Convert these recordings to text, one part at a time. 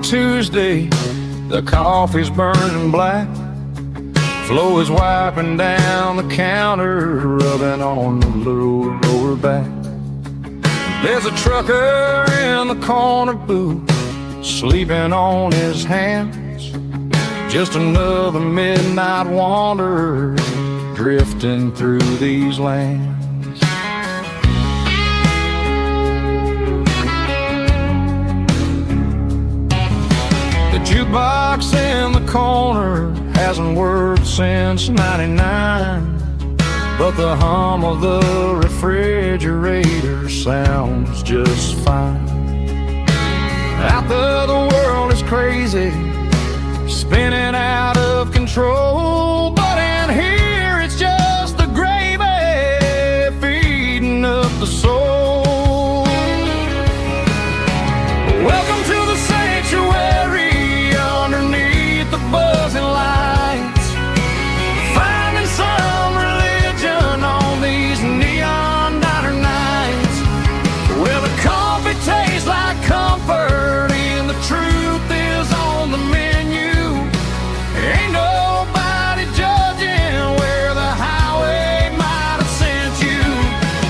Tuesday, the coffee's burning black. Flo is wiping down the counter, rubbing on the lower back. There's a trucker in the corner booth, sleeping on his hands. Just another midnight wanderer, drifting through these lands. The jukebox in the corner hasn't worked since '99, but the hum of the refrigerator sounds just fine. Out there the world is crazy, spinning out of control, but in here it's just the gravy feeding up the soul. Welcome to the sanctuary underneath the buzzing lights, finding some religion on these neon diner nights, where the coffee tastes like comfort and the truth is on the menu. Ain't nobody judging where the highway might have sent you.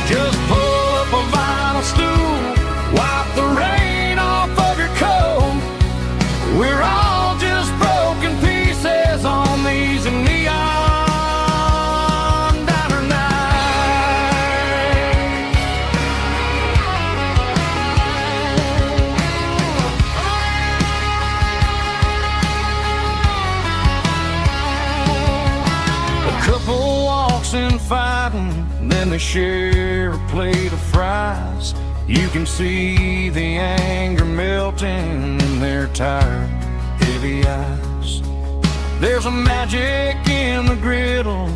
Just pull up a vinyl stool, wipe the rain off of your coat. We're all just broken pieces on these neon diner nights. A couple walks in fighting, then they share a plate of fries. You can see the anger melting in their tired, heavy eyes. There's a magic in the griddle,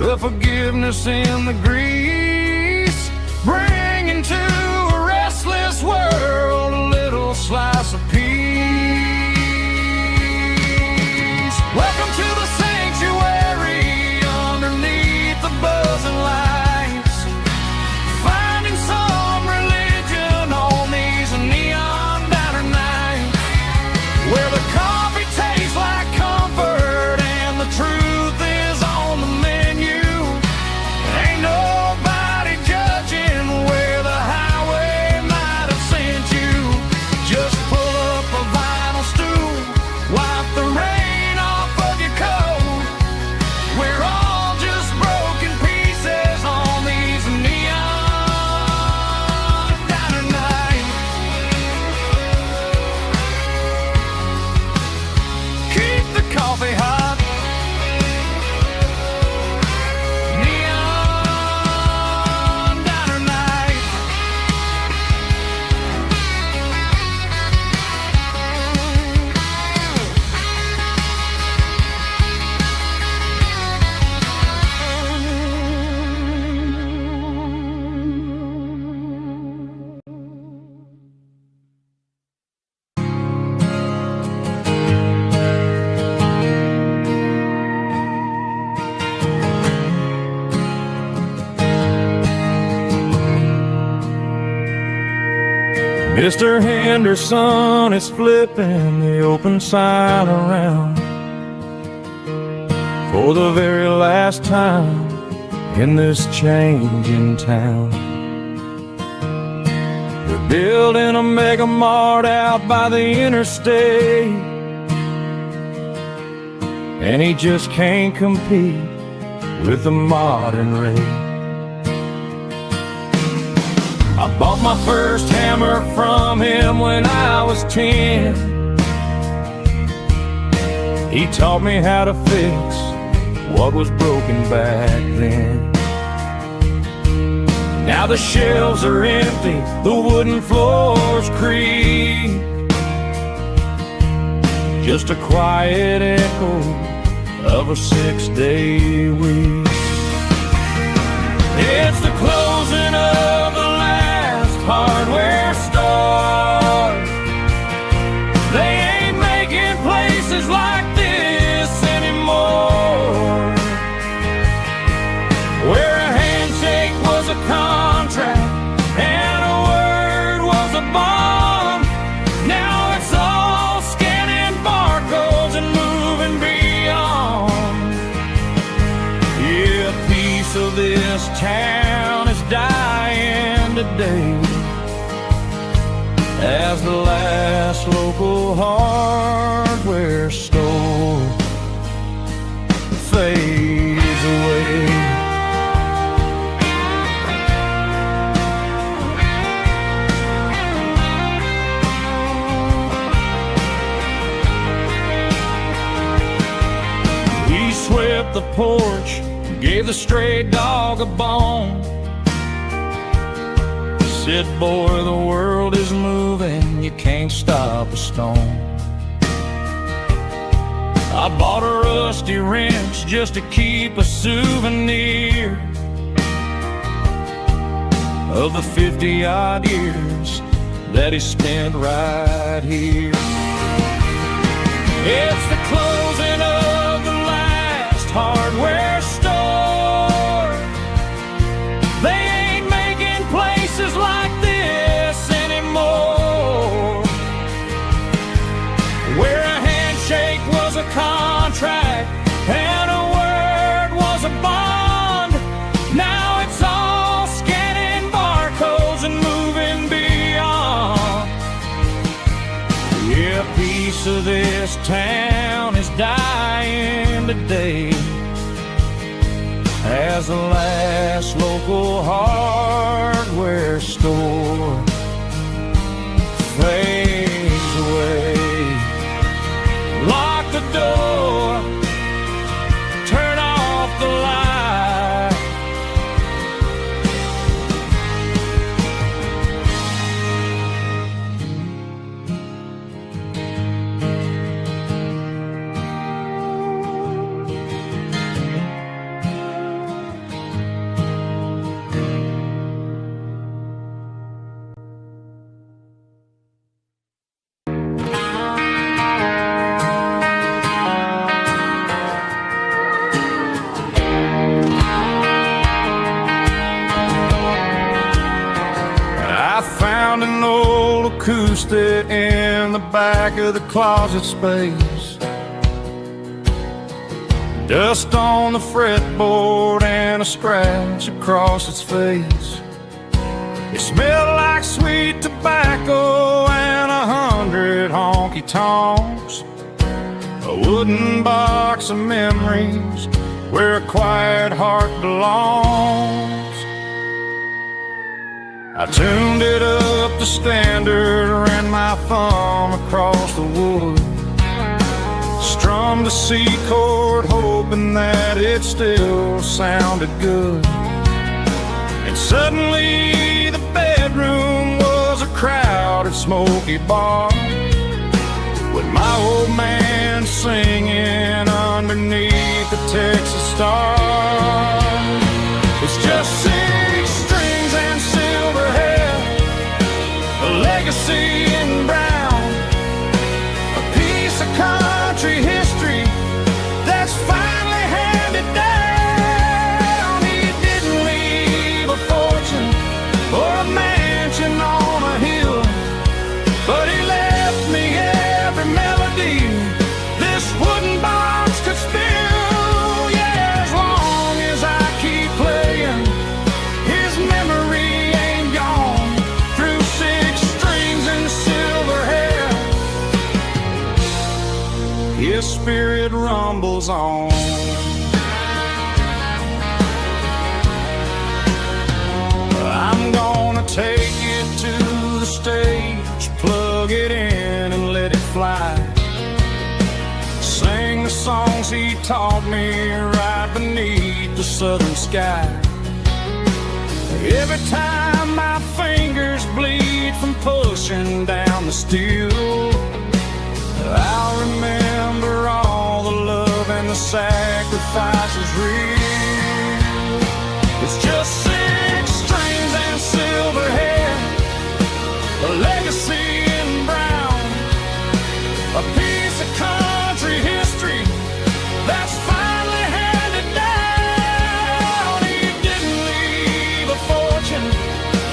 a forgiveness in the grease, bringing to a restless world a little slice of peace. Welcome to the sanctuary underneath the buzzing lights, finding some religion on these neon diner nights, where the coffee tastes like comfort and the truth is on the menu. Ain't nobody judging where the highway might have sent you. Just pull up a vinyl stool, wipe the rain off of your coat. We're all just broken pieces on these neon diner nights. Keep the coffee hot. Neon diner nights. Mr. Henderson is flipping the open sign around for the very last time in this changing town. They're building a mega mart out by the interstate, and he just can't compete with the modern rate. I bought my first hammer from him when I was 10. He taught me how to fix what was broken back then. Now the shelves are empty, the wooden floors creak, just a quiet echo of a 6-day week. It's the closing of the last hardware store. They ain't making places like this anymore, where a handshake was a contract and a word was a bond. Now it's all this town is dying today as the last local hardware store fades away. He swept the porch, gave the stray dog a bone. Said, boy, the world is moving, you can't stop a stone. I bought a rusty wrench just to keep a souvenir of the 50-odd years that he spent right here. It's the closing of the last hardware store. They ain't making places like this anymore, where a handshake was a contract and a word was a bond. Now it's all scanning barcodes and moving beyond. Yeah, a piece of this town is dying today as the last local hardware store fades away. Lock the door, turn off the light. An old acoustic in the back of the closet space, dust on the fretboard and a scratch across its face. It smelled like sweet tobacco and 100 honky-tonks, a wooden box of memories where a quiet heart belongs. I tuned it up to standard, ran my thumb across the wood, strummed a C chord hoping that it still sounded good. And suddenly the bedroom was a crowded smoky bar, with my old man singing underneath the Texas star. It's just 6 strings and silver hair, a legacy in brown, a piece of country history that's finally handed down. He didn't leave a fortune or a mansion on a hill, but he left me every melody this wooden box could spill. Yeah, as long as I keep playing, his memory ain't gone. Through 6 strings and silver hair, his spirit rumbles on. I'm gonna take it to the stage, plug it in and let it fly, sing the songs he taught me right beneath the southern sky. Every time my fingers bleed from pushing down the steel, I'll remember all the love and the sacrifices real. It's just 6 strings and silver hair, a legacy in brown, a piece of country history that's finally handed down. He didn't leave a fortune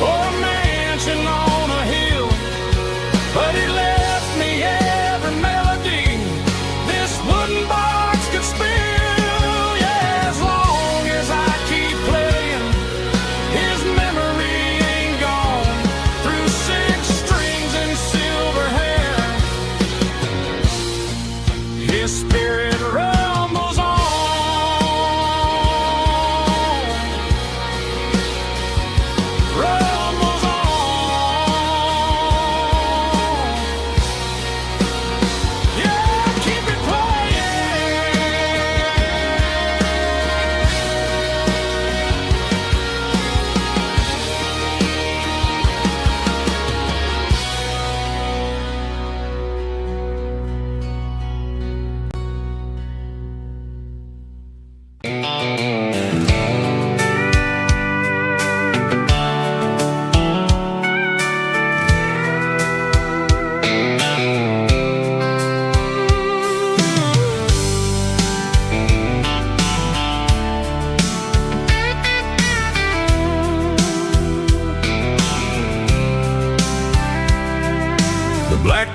or a mansion on a hill, but he left me every melody this wooden box could spill. Yeah, as long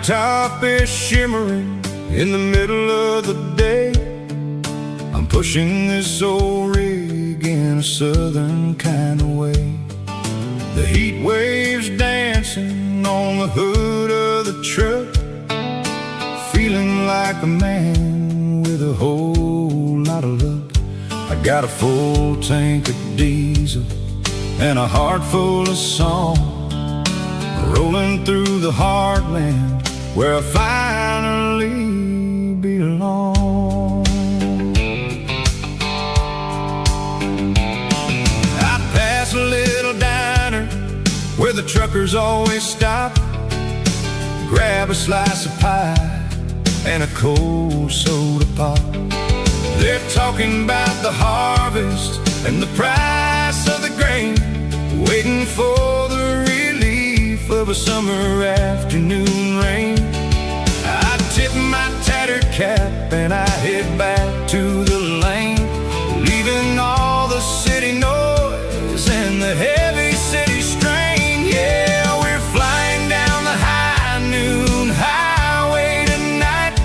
blacktop is shimmering in the middle of the day. I'm pushing this old rig in a southern kind of way. The heat waves dancing on the hood of the truck, feeling like a man with a whole lot of luck. I got a full tank of diesel and a heart full of song, rolling through the heartland where I finally belong. I'd pass a little diner where the truckers always stop, grab a slice of pie and a cold soda pop. They're talking about the harvest and the price of the grain, waiting for the relief of a summer afternoon rain. I tip my tattered cap and I head back to the lane, leaving all the city noise and the heavy city strain. Yeah, we're flying down the high noon highway tonight,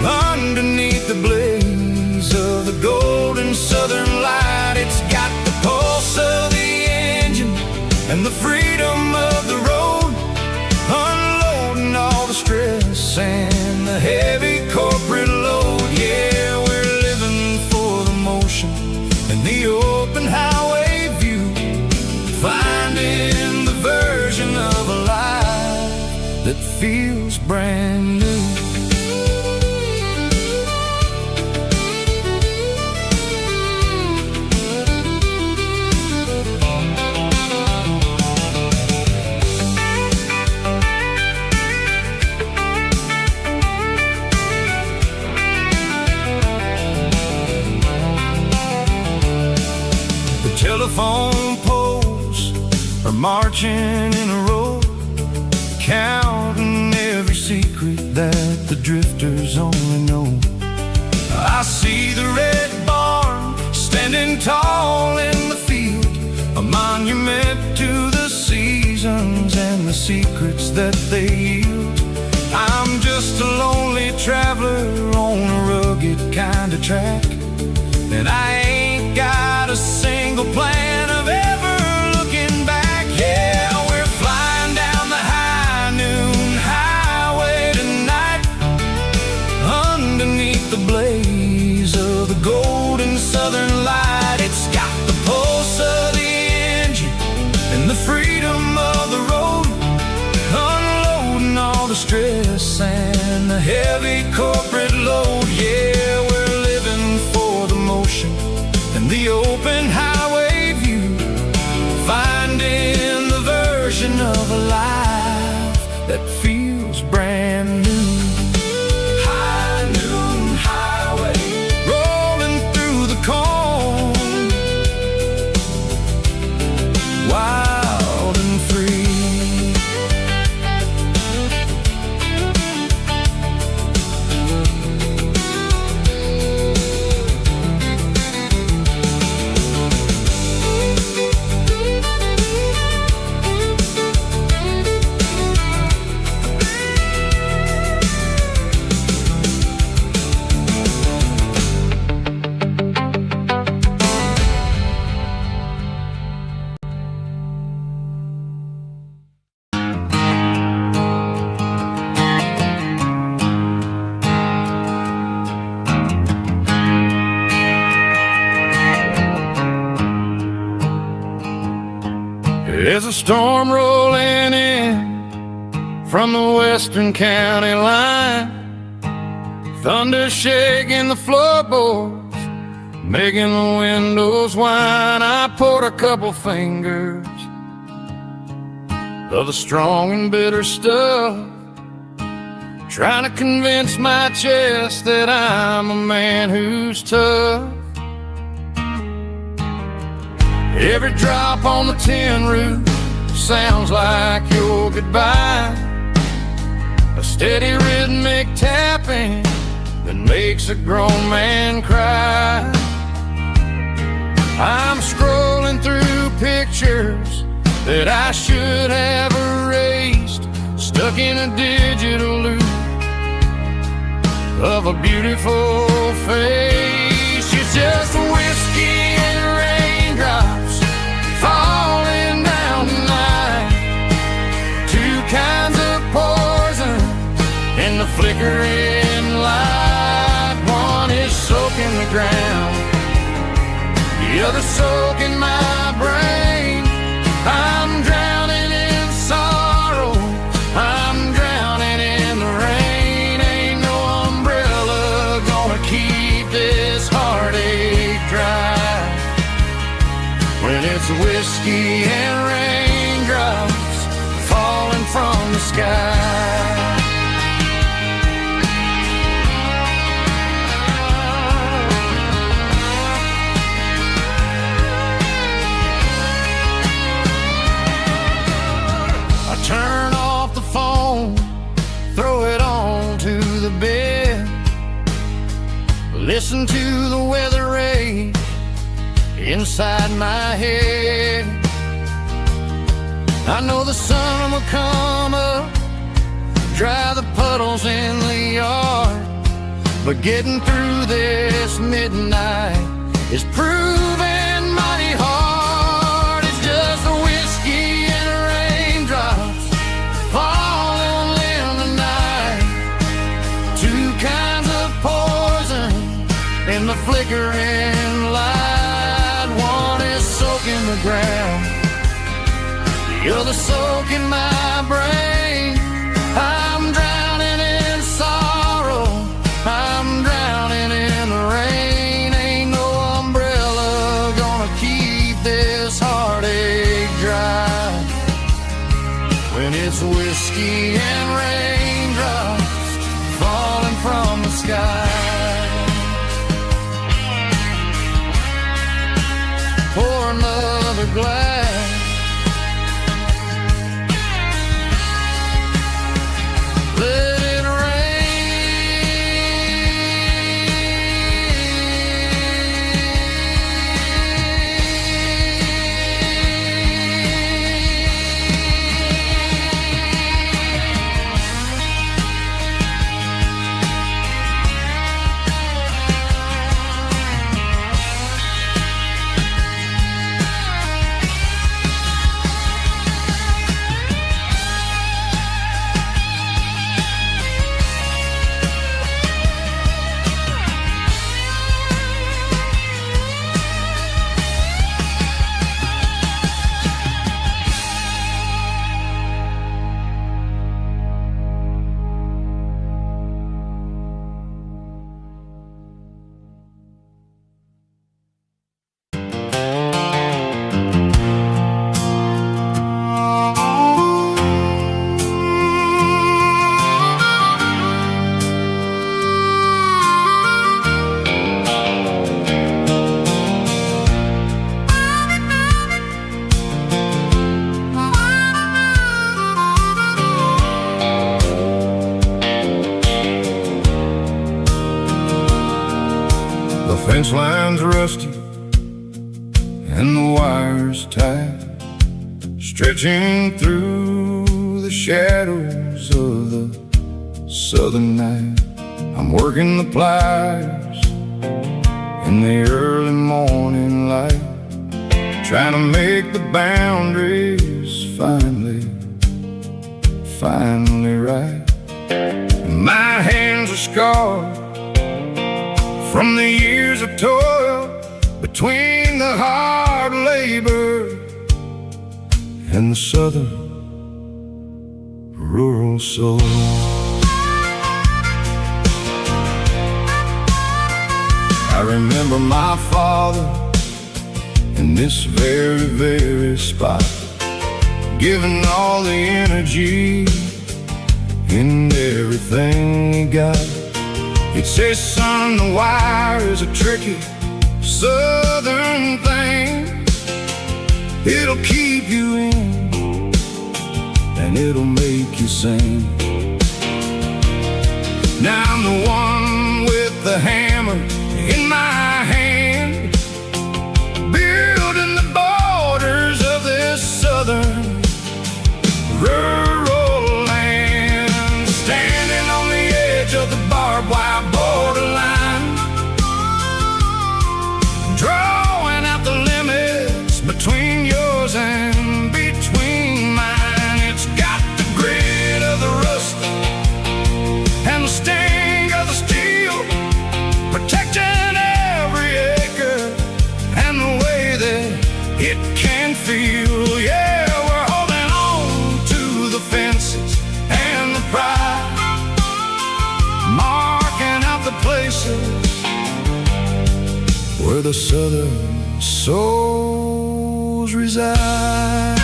underneath the blaze of the golden southern light. It's got the pulse of the engine and the freedom of the road, unloading all the stress and the heavy corporate load. Yeah, we're living for the motion and the open highway view, finding the version of a life that feels brand new. Telephone poles are marching in a row, counting every secret that the drifters only know. I see the red barn standing tall in the field, a monument to the seasons and the secrets that they yield. I'm just a lonely traveler on a rugged kind of track, and I ain't got a single plan of ever looking back. Yeah, we're flying down the high noon highway tonight, underneath the blaze of the golden southern light. It's got the pulse of the engine and the freedom of the road, unloading all the stress and the heavy corporate load. Yeah, we're living for the motion and the open highway view, finding the version of a life that feels brand new. High noon highway, rolling through the corn, wild and free. There's a storm rolling in from the western county line, thunder shaking the floorboards, making the windows whine. I poured a couple fingers of the strong and bitter stuff, trying to convince my chest that I'm a man who's tough. Every drop on the tin roof sounds like your goodbye, a steady rhythmic tapping that makes a grown man cry. I'm scrolling through pictures that I should have erased, stuck in a digital loop of a beautiful face. It's just whiskey and raindrops falling down tonight. Two kinds of poison in the flickering light. One is soaking the ground, the other soaking my brain. I'm drowning in sorrow, I'm drowning in the rain. Ain't no umbrella gonna keep this heartache dry when it's whiskey and raindrops falling from the sky. Turn off the phone, throw it on to the bed, listen to the weather rage inside my head. I know the sun will come up, dry the puddles in the yard, but getting through this midnight is proving mighty hard. It's just a whiskey and raindrops falling in the night. Two kinds of poison in the flickering light. One is soaking the ground, the other soaking my brain. I'm drowning in sorrow, I'm drowning in the rain. Ain't no umbrella gonna keep this heartache dry when it's whiskey and raindrops falling from the sky. Pour another glass, let it fence line's rusty and the wires tight, stretching through the shadows of the southern night. I'm working the pliers in the early morning light, trying to make the boundaries finally right. My hands are scarred from the years of toil, between the hard labor and the southern rural soul. I remember my father in this very spot, giving all the energy in everything he got. He'd say, son, the wire is a tricky southern thing. It'll keep you in and it'll make you sing. Now I'm the one with the hammer in my hand, building the borders of this southern rural land. can feel. Yeah, we're holding on to the fences and the pride, marking out the places where the southern souls reside.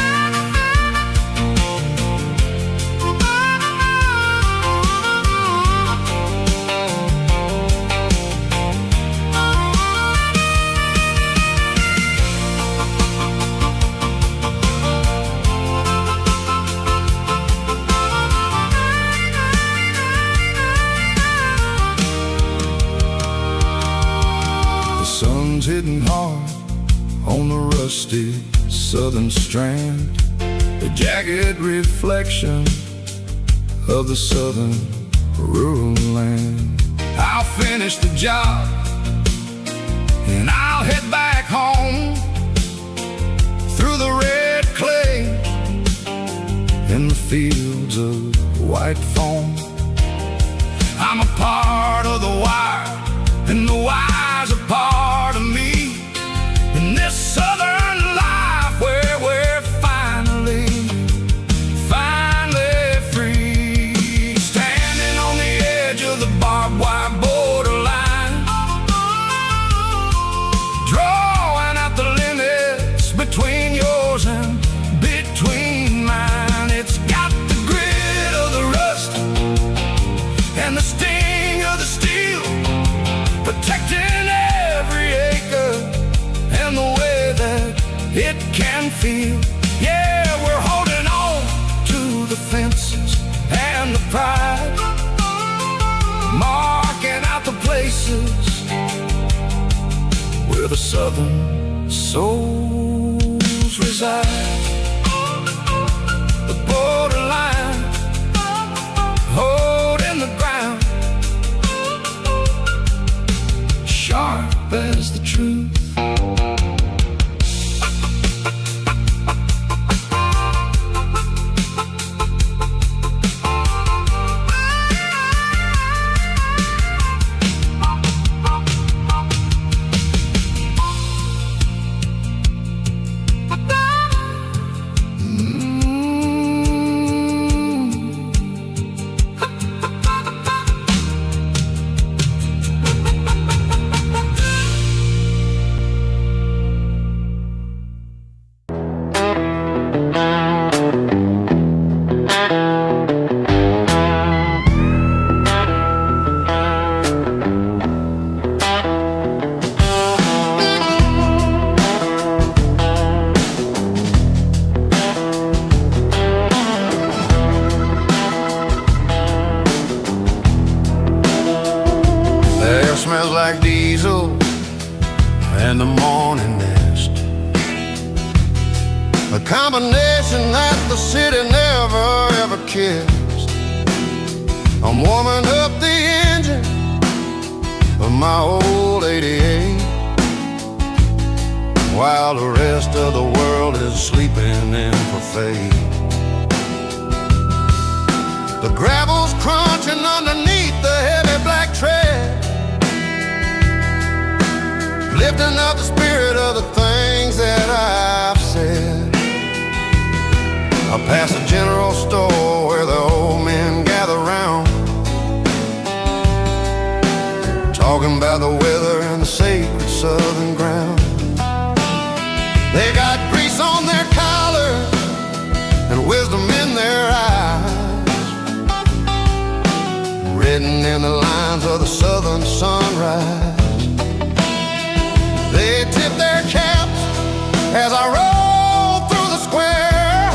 Sun's hitting hard on the rusty southern strand, the jagged reflection of the southern rural land. I'll finish the job and I'll head back home through the red clay in the fields of white foam. I'm a part of the wire, and the wire's a part of me, in this southern life where we're finally free. Standing on the edge of the barbed wire borderline, drawing out the limits between yours and between mine. It's got the grit of the rust and the sting of the steel, protecting every acre and the way that it can feel. Yeah, we're holding on to the fences and the pride, marking out the places where the southern souls reside. The borderline, holding the ground, sharp as the truth. Smells like diesel and the morning mist, a combination that the city never ever kissed. I'm warming up the engine of my old 88 while the rest of the world is sleeping in for fate. The gravel's crunching underneath the heavy black tread, lifting up the spirit of the things that I've said. I pass a general store where the old men gather round, talking about the weather and the sacred southern ground. They got grease on their collars and wisdom in their eyes, written in the lines of the southern sunrise. They tip their caps as I roll through the square,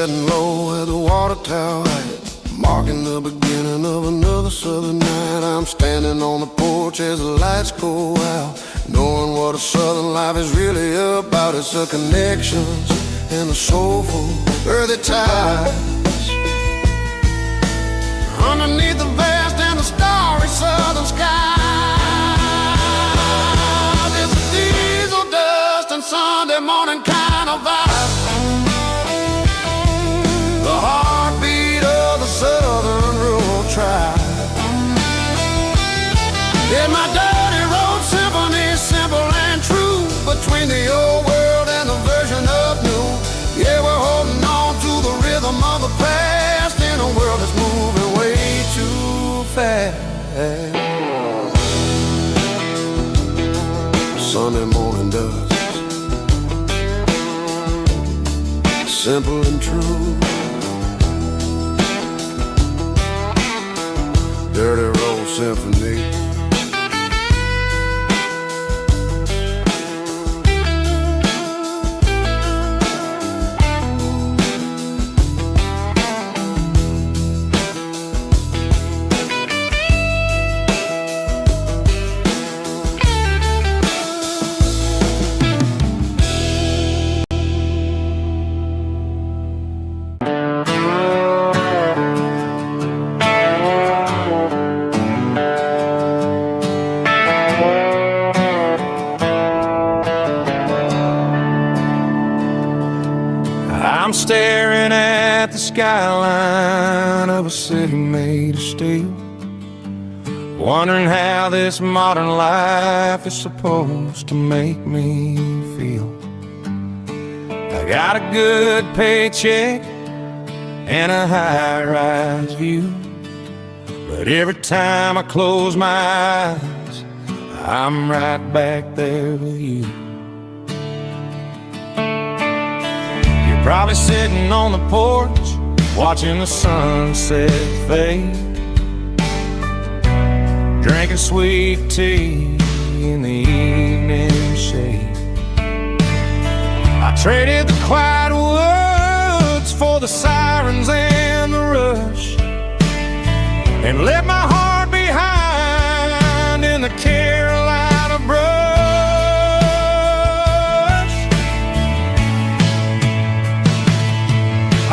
setting low where the water tower at, marking the beginning of another southern night. I'm standing on the porch as the lights go out, knowing what a southern life is really about. It's the connections and the soulful earthy ties underneath the vast and the starry southern sky. It's a diesel dust and Sunday morning kind of vibe, the heartbeat of the southern rural tribe. In my dirty road symphony, simple and true, between the old world and the version of new. Yeah, we're holding on to the rhythm of the past in a world that's moving way too fast. Sunday morning dust, simple and true. Dirty road symphony. I'm staring at the skyline of a city made of steel, wondering how this modern life is supposed to make me feel. I got a good paycheck and a high-rise view, but every time I close my eyes, I'm right back there with you. Probably sitting on the porch, watching the sunset fade, drinking sweet tea in the evening shade. I traded the quiet woods for the sirens and the rush, and left my heart behind in the Carolina brush.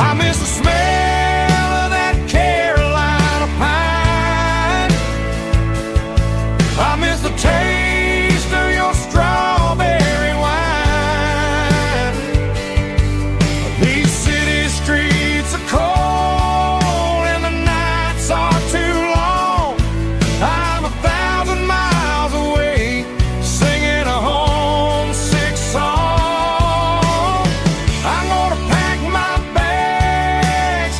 I miss the smell of that Carolina pine. I miss the taste of your strawberry wine. These city streets are cold and the nights are too long. I'm 1,000 miles away, singing a homesick song. I'm gonna pack my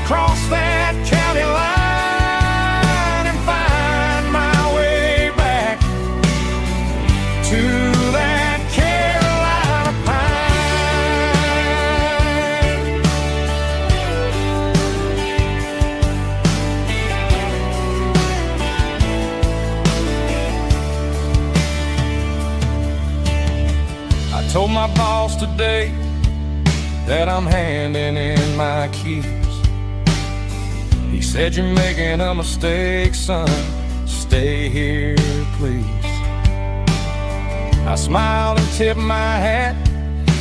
cross that county line and find my way back to that Carolina pine. I told my boss today that I'm handing in my keys. He said, "You're making a mistake, son. Stay here, please." I smiled and tipped my hat,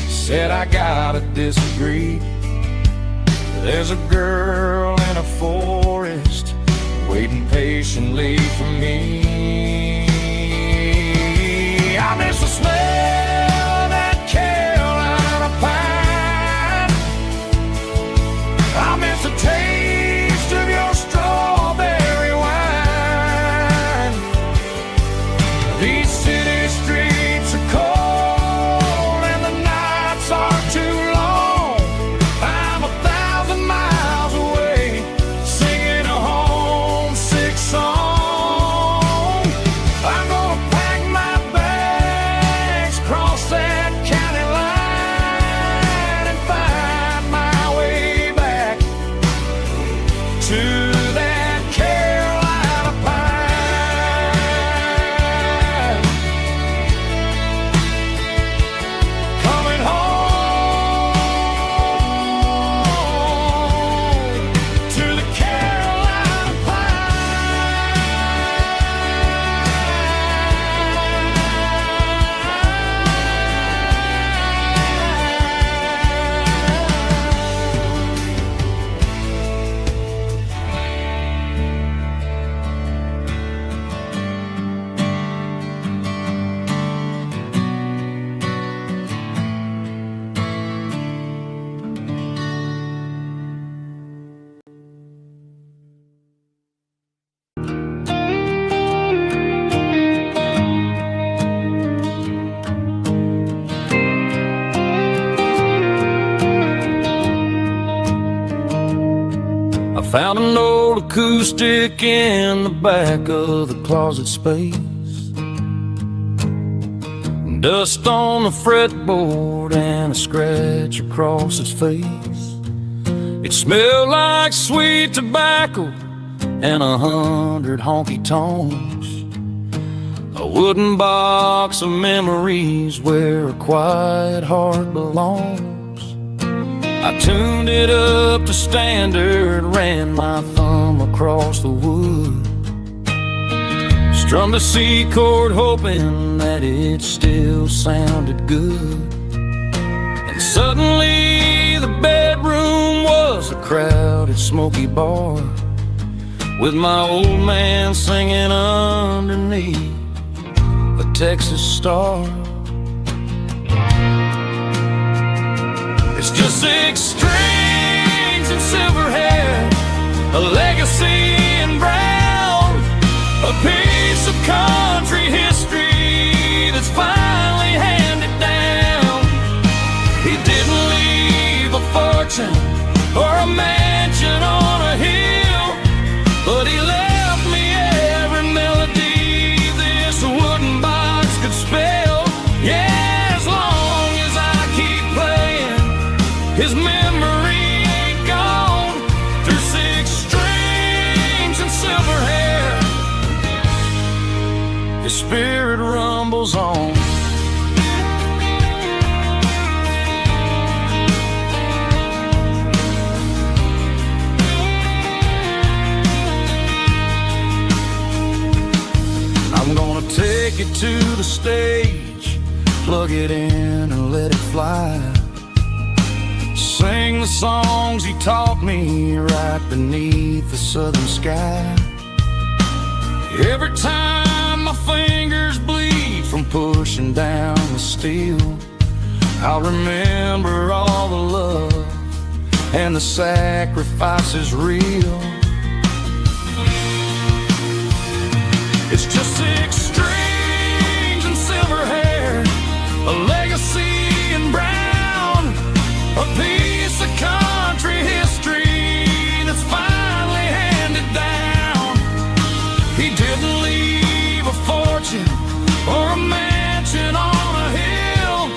said, "I gotta disagree. There's a girl in a forest waiting patiently for me. I miss the smell of that Carolina pine. I miss the taste of your strawberry wine. These city streets are cold and the nights are too long. I'm 1,000 miles away, singing a homesick song. Found an old acoustic in the back of the closet space. Dust on the fretboard and a scratch across its face. It smelled like sweet tobacco and 100 honky tonks. A wooden box of memories where a quiet heart belongs. I tuned it up to standard, ran my thumb across the wood. Strummed a C chord hoping that it still sounded good. And suddenly the bedroom was a crowded smoky bar, with my old man singing underneath the Texas star. It's just 6 strings and silver hair, a legacy in brown, a piece of country history that's finally handed down. He didn't leave a fortune or a mansion on a hill, but he left me every melody this wooden box could spell. Yeah, as long as I keep playing, his memory ain't gone. Through 6 strings and silver hair, his spirit rumbles on. I'm gonna take it to the stage, plug it in and let it fly. Sing the songs he taught me right beneath the southern sky. Every time my fingers bleed from pushing down the steel, I'll remember all the love and the sacrifices real. It's just 6 strings and silver hair, a legacy in brown, a piece of country history that's finally handed down. He didn't leave a fortune or a mansion on a hill,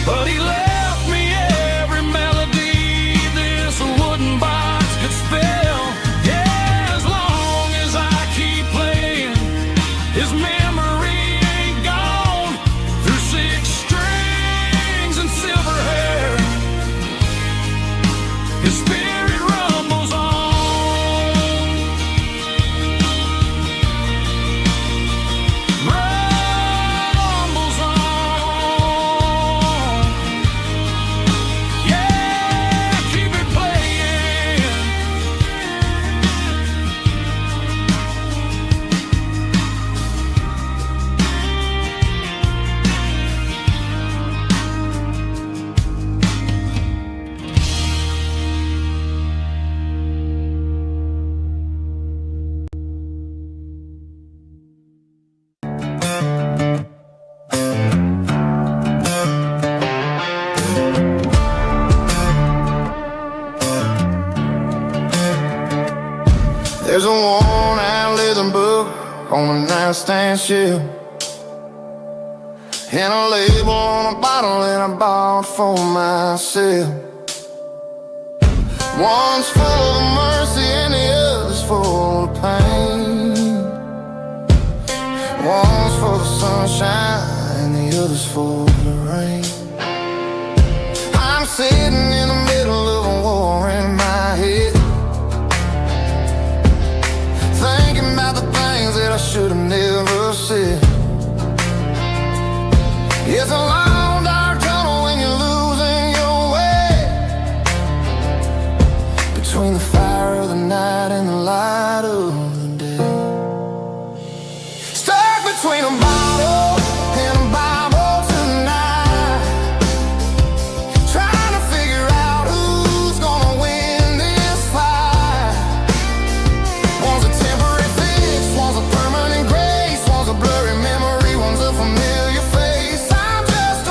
but he left me every melody this wooden box could spell. Yeah, as long as I keep playing, his memory ain't gone. Through 6 strings and silver hair, his spirit rumbles on. Rumbles on. Yeah, keep it playing. There's a worn-out leather book on the nightstand shelf, and a label on a bottle that I bought for myself. One's full of mercy and the other's full of pain. One's for the sunshine and the other's for the rain. I'm sitting in the middle of a war in my head, thinking about the things that I should have never said. It's a long dark tunnel when you're losing your way, between the fire of the night and the light of the day. Stuck between a bottle and a Bible tonight, trying to figure out who's gonna win this fight. One's a temporary fix, one's a permanent grace, one's a blurry memory, one's a familiar face. I'm just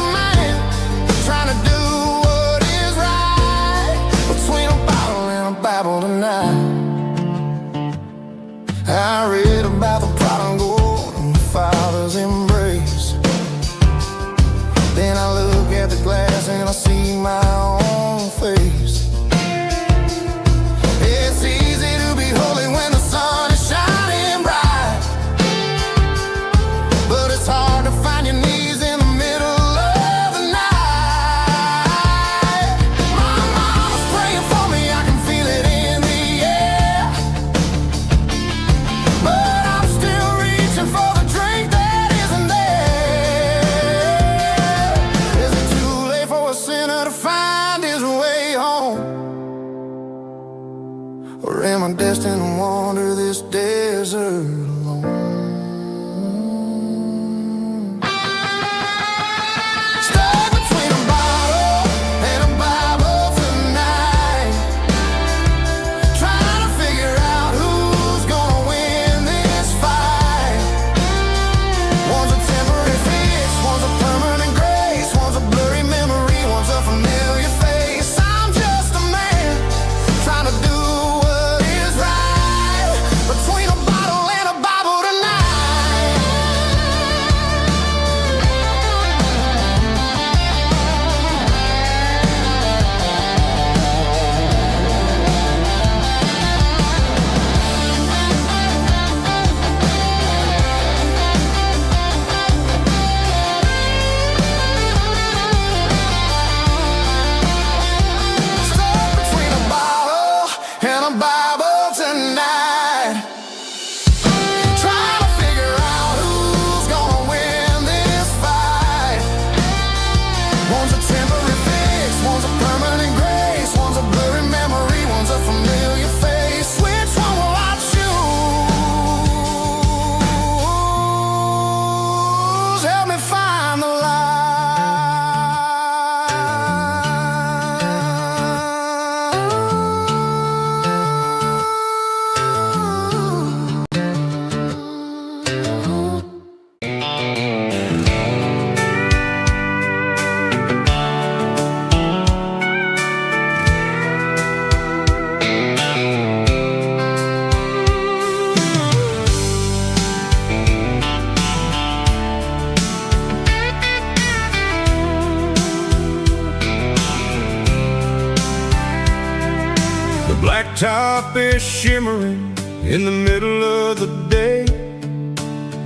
top is shimmering in the middle of the day.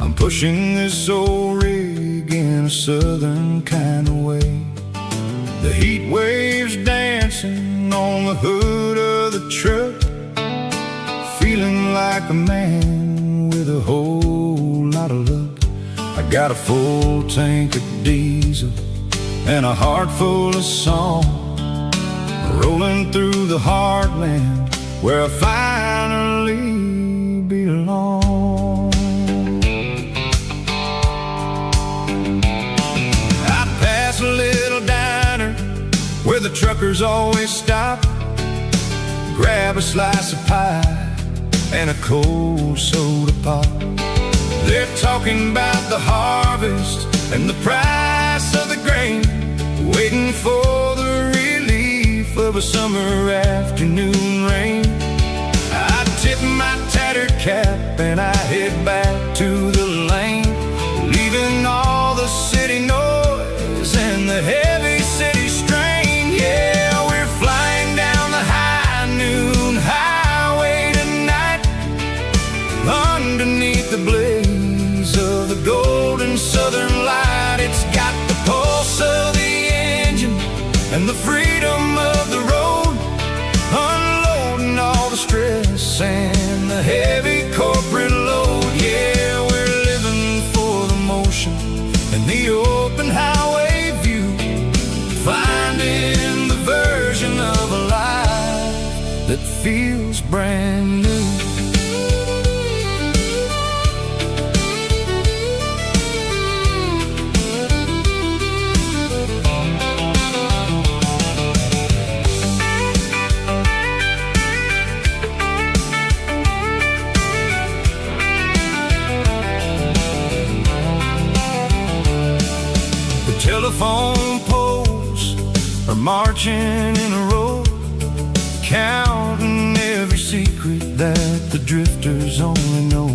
I'm pushing this old rig in a southern kind of way. The heat waves dancing on the hood of the truck, feeling like a man with a whole lot of luck. I got a full tank of diesel and a heart full of song, rolling through the heartland where I finally belong. I pass a little diner where the truckers always stop, grab a slice of pie and a cold soda pop. They're talking about the harvest and the price of the grain, waiting for the relief of a summer afternoon rain. I tip my tattered cap and I head back to the lane, leaving all the city noise and the heavy city strain. Yeah, we're flying down the high noon highway tonight, underneath the blaze of the golden southern light. It's got the pulse of the engine and the freedom of the road, unloading all the stress and the heavy corporate load. Yeah, we're living for the motion and the open highway view, finding the version of a life that feels brand new. Telephone poles are marching in a row, counting every secret that the drifters only know.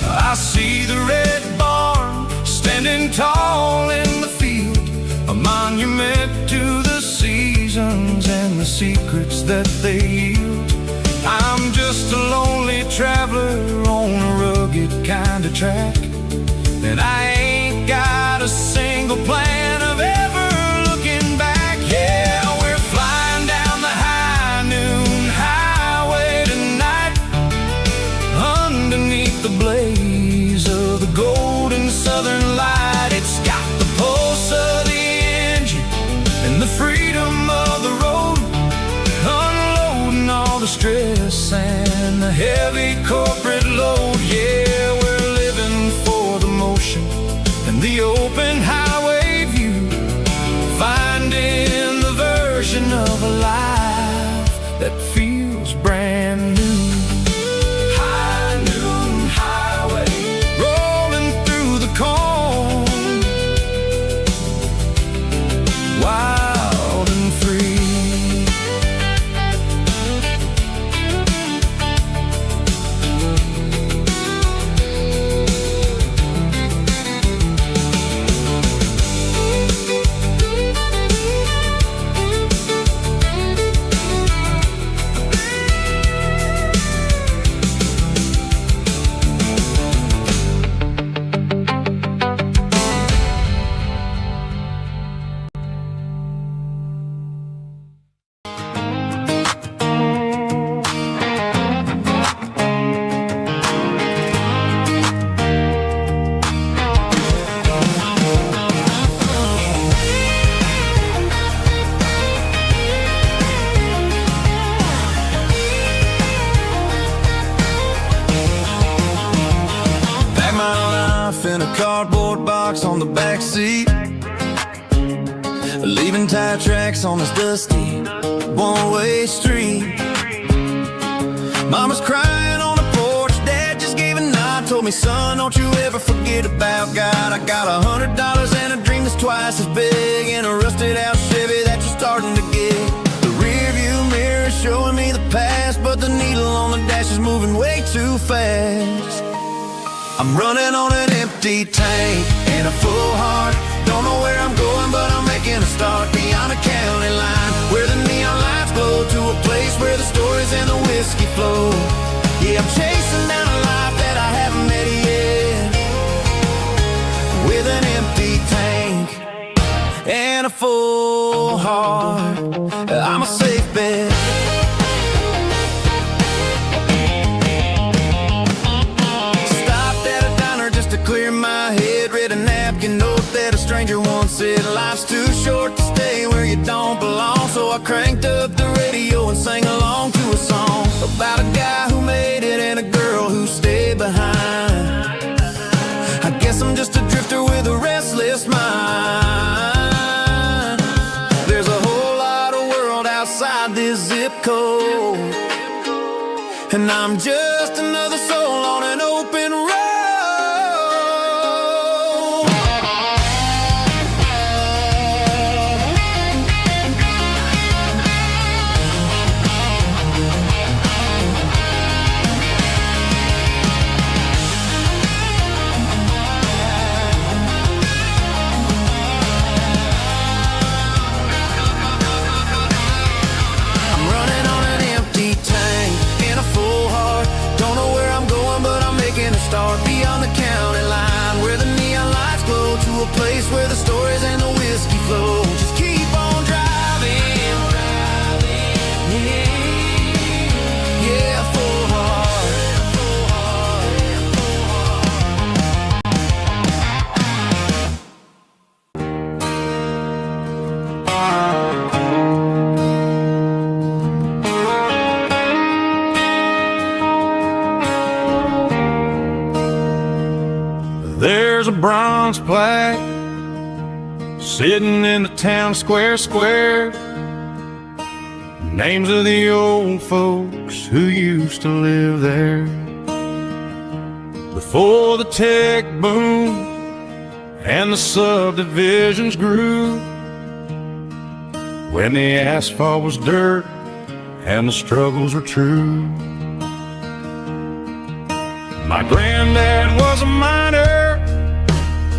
I see the red barn standing tall in the field, a monument to the seasons and the secrets that they yield. I'm just a lonely traveler on a rugged kind of track, and I ain't got a single plan of ever looking back. Yeah, we're flying down the high noon highway tonight, underneath the blaze of the golden southern light. It's got the pulse of the engine and the freedom of the road, unloading all the stress and the heavy corporate load. Yeah, we're living for the motion and the open highway view, finding the version of a life that feels brand new. High noon highway, rolling through the corn, wild and free. In a cardboard box on the back seat, leaving tire tracks on this dusty one-way street. Mama's crying on the porch, Dad just gave a nod, told me, son, don't you ever forget about God. I got $100 and a dream that's twice as big, in a rusted out Chevy that you're starting to get. The rear view mirror is showing me the past, but the needle on the dash is moving way too fast. I'm running on an empty tank and a full heart. Don't know where I'm going, but I'm making a start beyond a county line, where the neon lights glow, to a place where the stories and the heart, I'm a safe bet. Stopped at a diner just to clear my head. Read a napkin note that a stranger once said, life's too short to stay where you don't belong. So I cranked up the radio and sang along to a song about a guy who made it and a girl who stayed behind. I guess I'm just a drifter with a restless mind. There's a whole lot of world outside this zip code, and I'm just another soul on an open road. Start beyond the county line, where the neon lights glow, to a place where the stories and the whiskey flow. Just keep on driving, yeah, full heart. There's a bronze plaque sitting in the town square. Names of the old folks who used to live there before the tech boom and the subdivisions grew, when the asphalt was dirt and the struggles were true. My granddad was a miner,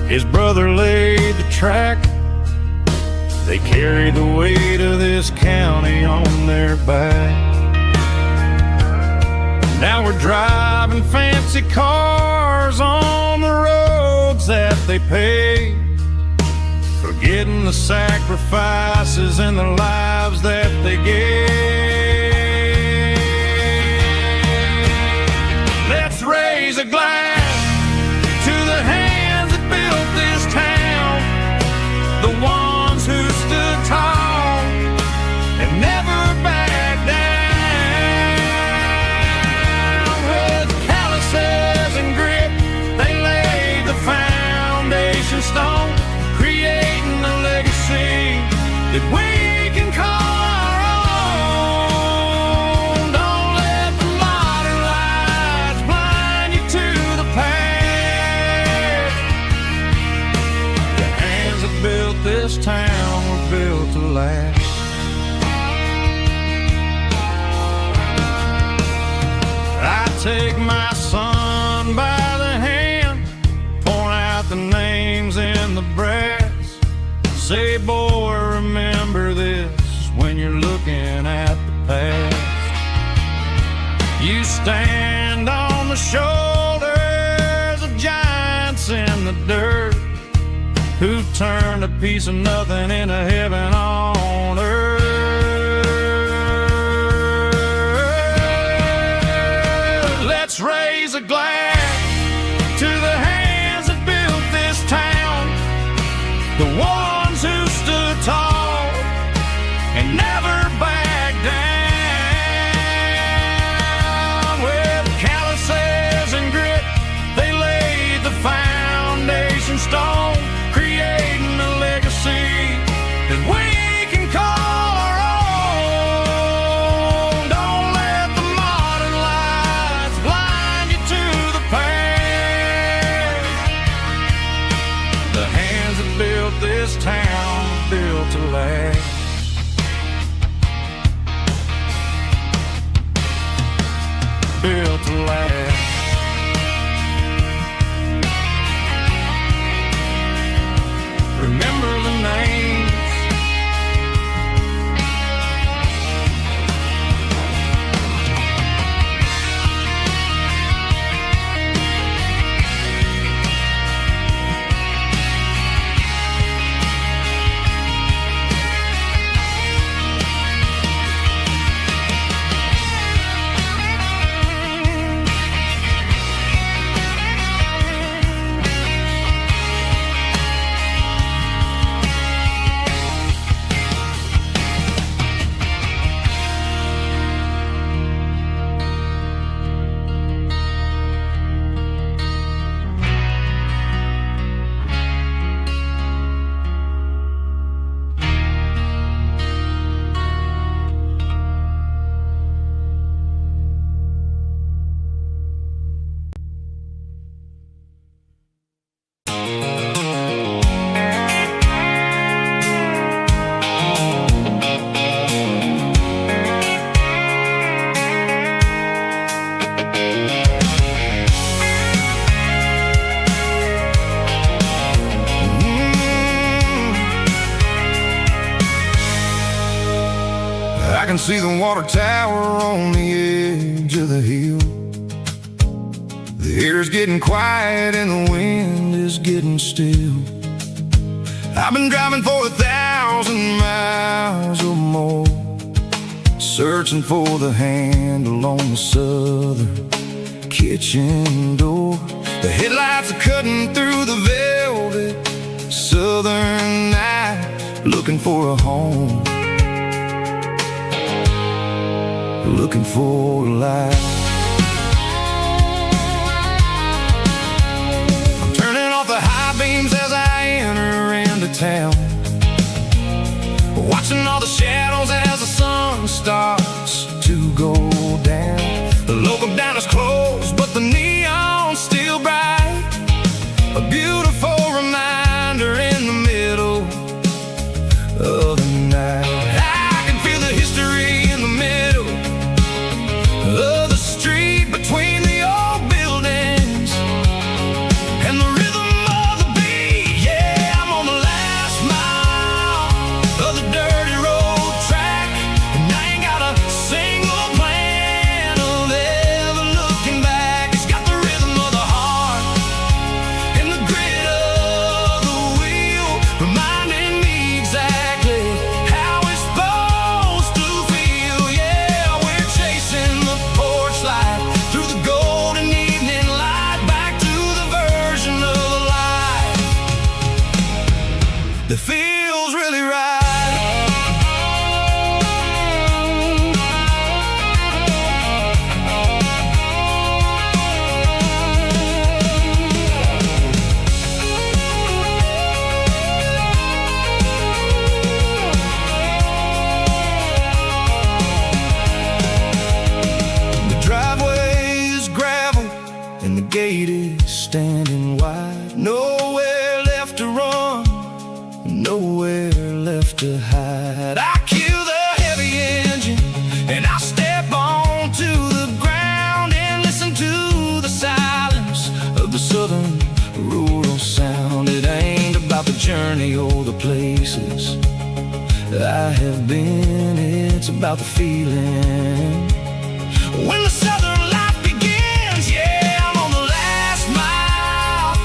his brother laid the track. They carried the weight of this county on their back. Now we're driving fancy cars on the roads that they paved, forgetting the sacrifices and the lives that they gave. Let's raise a glass to the hands that built this town, the ones who stood tall and never backed down. With calluses and grit, they laid the foundation stone, creating a legacy that we can call our own. Don't let the modern lights blind you to the past. The hands that built this town were built to last. I take my son by the hand, point out the names in the brass. Say, boy, remember this when you're looking at the past. You stand on the shoulders of giants in the dirt, who turned a piece of nothing into heaven on earth. Let's raise a glass to the hands that built this town, the ones who stood tall and never backed down. With calluses and grit, they laid the foundation stone, creating a legacy that we can call our own. Don't let the modern lights blind you to the past. The hands that built this town were built to last. Built to last. Remember the names. and see the water tower on the edge of the hill. The air's getting quiet and the wind is getting still. I've been driving for 1,000 miles or more, searching for the handle on the southern kitchen door. The headlights are cutting through the velvet southern night, looking for a home, looking for a life. I'm turning off the high beams as I enter into town, watching all the shadows as the sun starts to go down. The local diner's closed, but the neon's still bright, a beautiful reminder in the middle of the night. I can feel the history in the middle of the street, between the old buildings and the rhythm of the beat. Yeah, I'm on the last mile of the dirty road track, and I ain't got a single plan of ever looking back. It's got the rhythm of the heart and the grit of the wheel, reminding me exactly how it's supposed to feel. Yeah, we're chasing the porch light through the golden evening light, back to the version of life that feels really right. The driveway is gravel and the gate is standing wide. Nowhere left to run, nowhere left to hide. I kill the heavy engine and I step onto the ground and listen to the silence of the southern rural sound. It ain't about the journey or the places I have been, it's about the feeling when the southern life begins. Yeah, I'm on the last mile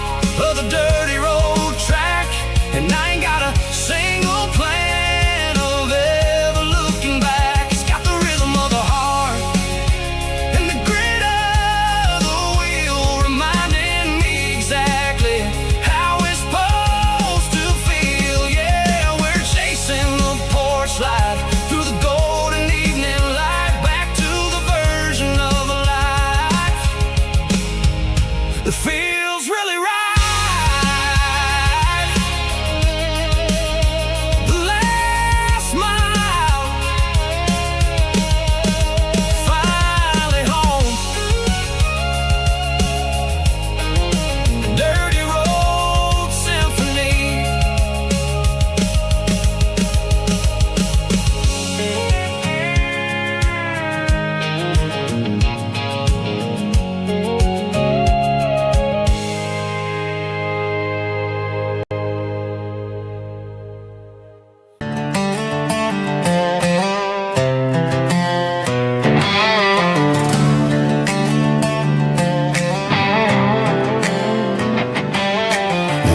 of the dirty road track, and I ain't got a single plan of ever looking back. It's got the rhythm of the heart and the grit of the wheel, reminding me exactly how it's supposed to feel. Yeah, we're chasing the porch light through the golden evening light, back to the version of life that feels really right. The last mile, finally home. Dirty road symphony.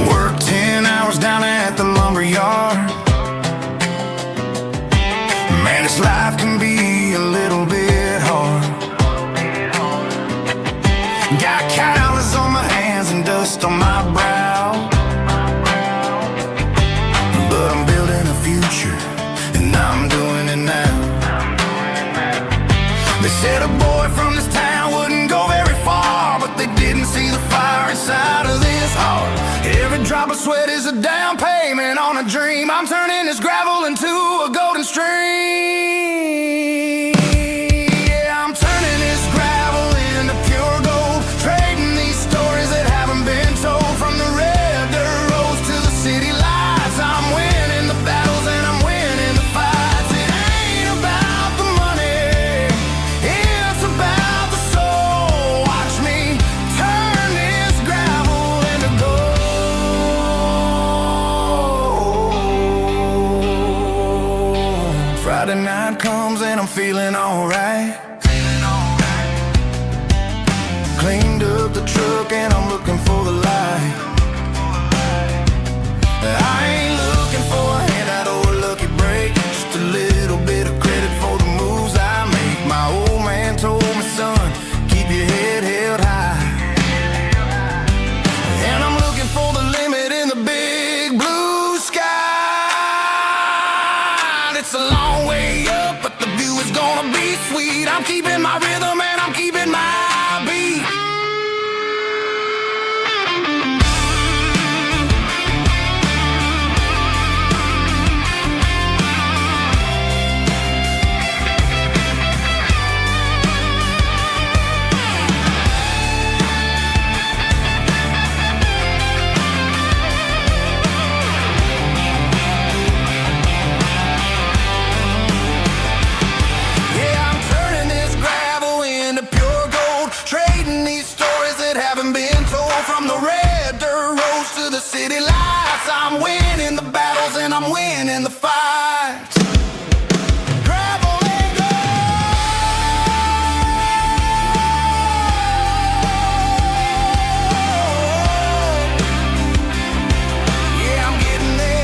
Work 10 hours down at the lumber yard. Man, this life can be a little bit hard. Got calluses on my hands and dust on my brow, but I'm building a future and I'm doing it now. They said a boy from this town wouldn't go very far, but they didn't see the fire inside of this heart. Every drop of sweat is a down payment on a dream. I'm turning this gravel into a golden stream. Yeah, I'm turning this gravel into pure gold, trading these stories that haven't been told. From the red dirt roads to the city lights, I'm winning the battles and I'm winning the fights. It ain't about the money, it's about the soul. Watch me turn this gravel into gold. Friday I'm feeling alright. Cleaned up the truck and I'm looking for the light. I ain't looking for a handout or a lucky break, just a little bit of credit for the moves I make. My old man told me, son, keep your head held high. And I'm looking for the limit in the big blue sky. It's a long way up, but the view is gonna be sweet. I'm keeping my rhythm and I'm keeping my beat. City lights, I'm winning the battles and I'm winning the fights. Gravel and gold. Yeah, I'm getting there.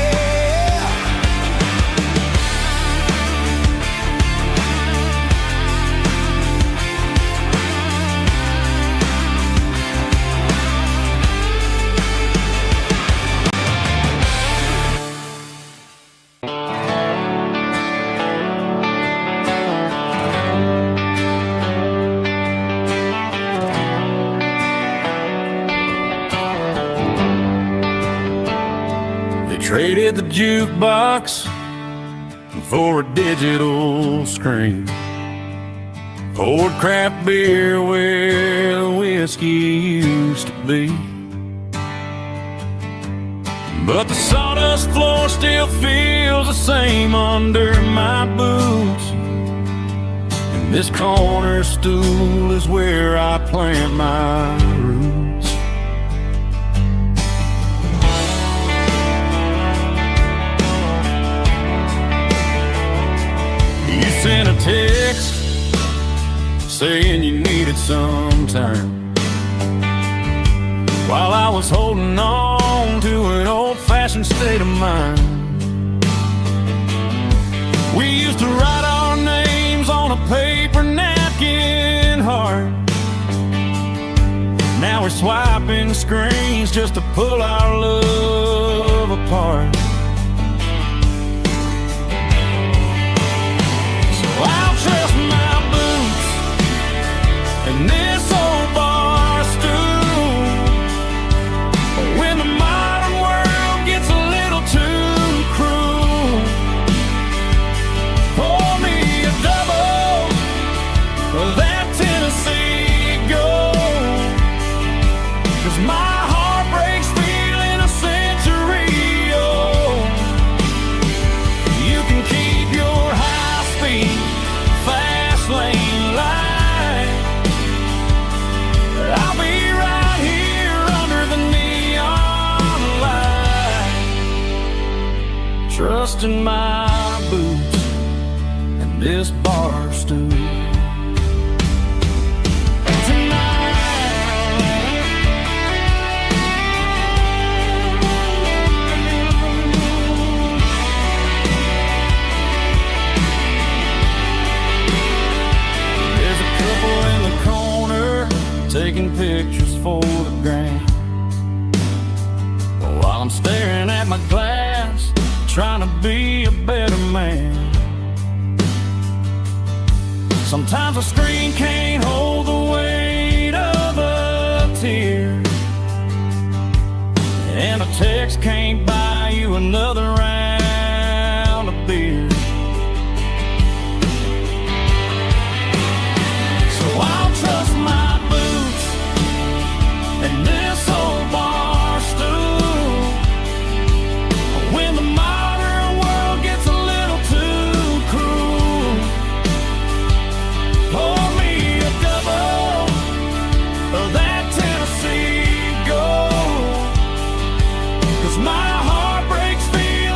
Traded the jukebox for a digital screen, poured craft beer where the whiskey used to be. But the sawdust floor still feels the same under my boots, and this corner stool is where I plant my roots. Sent a text saying you needed some time, while I was holding on to an old-fashioned state of mind. We used to write our names on a paper napkin heart. Now we're swiping screens just to pull our love apart. I'll trust my boots and this old bar stool. When the modern world gets a little too cruel, pour me a double of that Tennessee Gold, 'cause my heart breaks feeling a century old. You can keep your high-speed fast lane light, I'll be right here under the neon light, trusting my boots and this bar stool. Taking pictures for the gram, while I'm staring at my glass, trying to be a better man. Sometimes a screen can't hold the weight of a tear, and a text can't buy you another round of beer. So I'll trust my and this old bar stool. When the modern world gets a little too cruel, pour me a double of that Tennessee Gold, 'cause my heart breaks feeling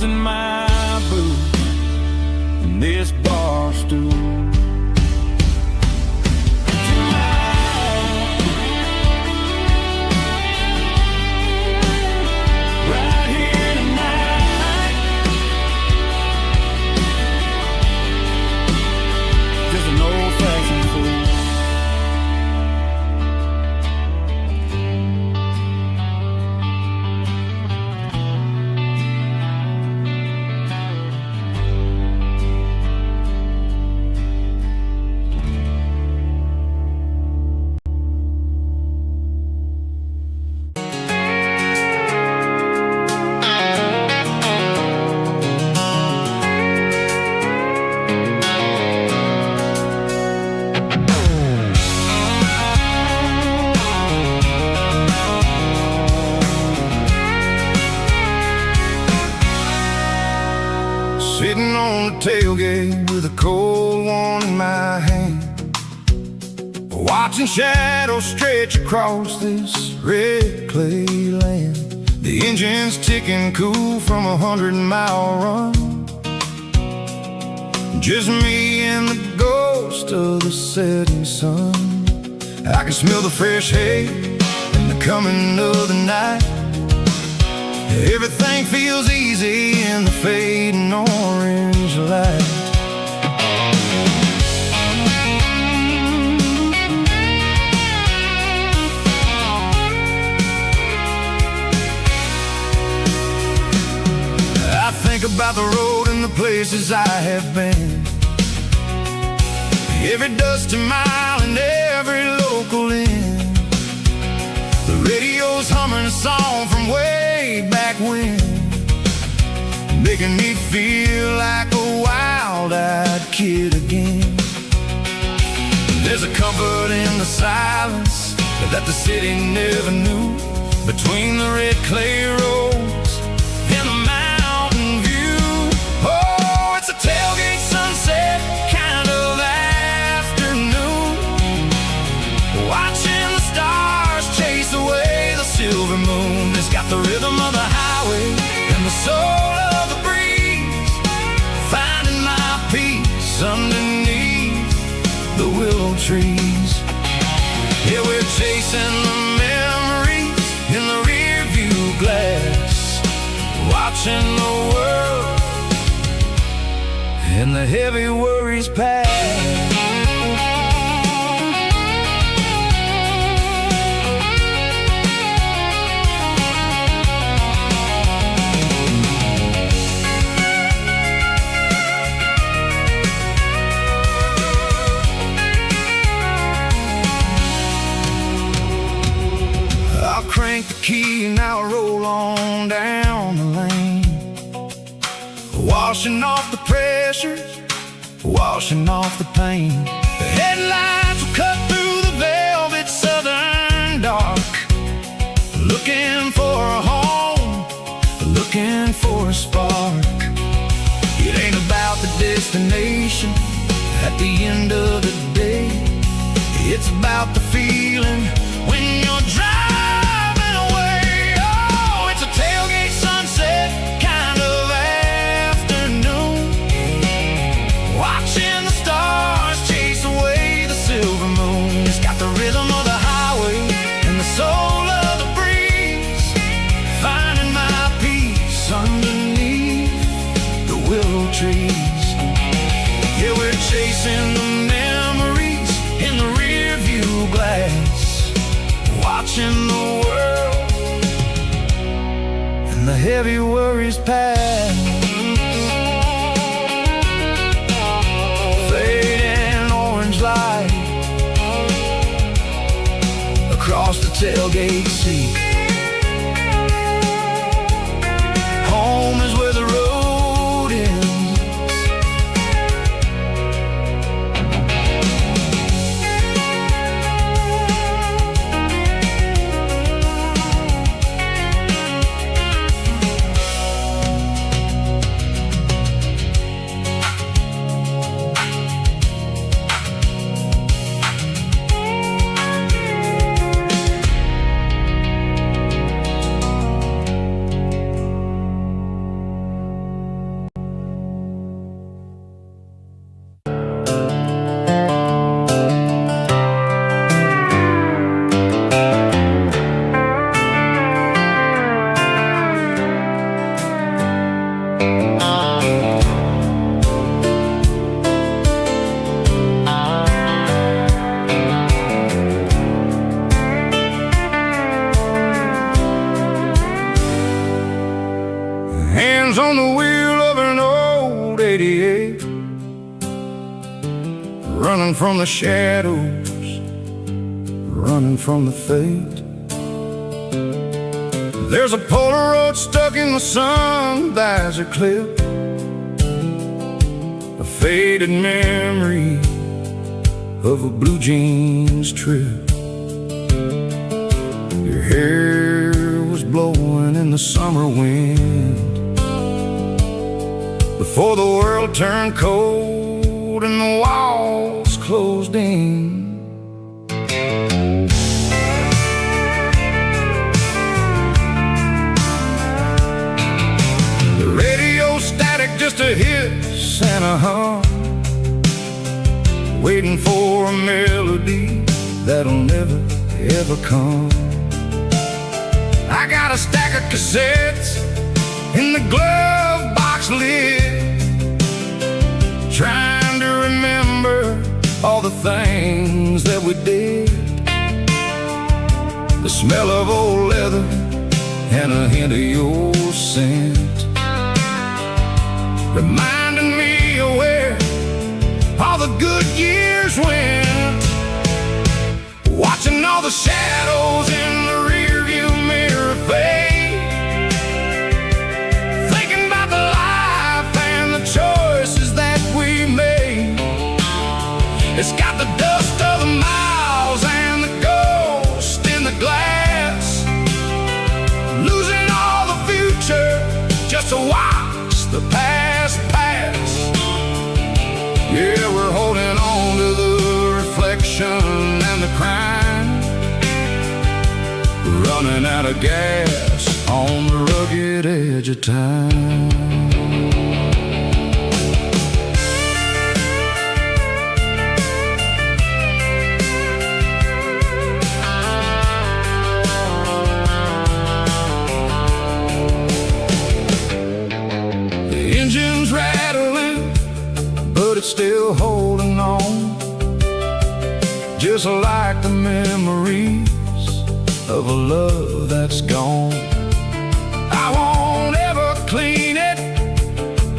in my booth in this bar stool. Right here tonight, just an old-fashioned fool. Sitting on the tailgate with a cold one in my hand, watching shadows stretch across this red clay land. The engine's ticking cool from 100-mile run. Just me and the ghost of the setting sun. I can smell the fresh hay and the coming of the night. Everything feels easy in the fading orange light. I think about the road and the places I have been, every dusty mile and every local inn. The radio's humming a song from way back when, making me feel like a wild-eyed kid again. There's a comfort in the silence that the city never knew, between the red clay roads and the mountain view. Oh, it's a tailgate sunset kind of afternoon, watching the stars chase away the silver moon. It's got the rhythm of the highway and the soul of the breeze, finding my peace underneath the willow trees. Yeah, we're chasing the memories in the rear view glass, watching the world and the heavy worries pass. I'll crank the key and I'll roll on down the lane, washing off the pressure, washing off the pain. The headlights will cut through the velvet southern dark, looking for a home, looking for a spark. It ain't about the destination at the end of the day, it's about the feeling when you're driving away. Oh, it's a tailgate sunset kind of afternoon, watching the stars chase away the silver moon. It's got the rhythm of the highway and the soul of the breeze, finding my peace underneath the willow trees. Yeah, we're chasing the memories in the rear view glass, watching the world and the heavy worries pass. Fading orange light across the tailgate seat. Home is where the road ends. hands on the wheel of an old 88, running from the shadows, running from the fate. There's a Polaroid stuck in the sun, there's a clip, a faded memory of a blue jeans trip. Your hair was blowing in the summer wind before the world turned cold and the walls closed in. The radio static, just a hiss and a hum, waiting for a melody that'll never ever come. I got a stack of cassettes in the glove box lid, trying to remember all the things that we did. The smell of old leather and a hint of your scent, reminding me of where all the good years went. Watching all the shadows in the rearview mirror fade, thinking about the life and the choices that we made. It's got the dust of the miles and the ghost in the glass, losing all the future just to watch the past pass. Yeah, we're holding on to the reflection and the crime, running out of gas on the rugged edge of time. The engine's rattling, but it's still holding on, just like the memories of a love that's gone. I won't ever clean it,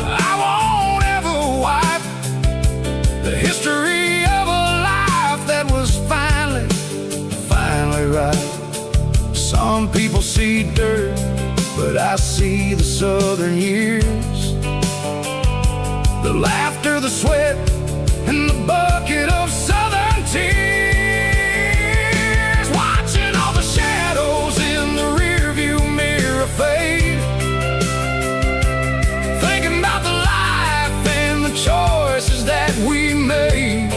I won't ever wipe the history of a life that was finally right. Some people see dirt, but I see the southern years, the laughter, the sweat, and the bucket of southern tears. Watching all the shadows in the rearview mirror fade, thinking about the life and the choices that we made.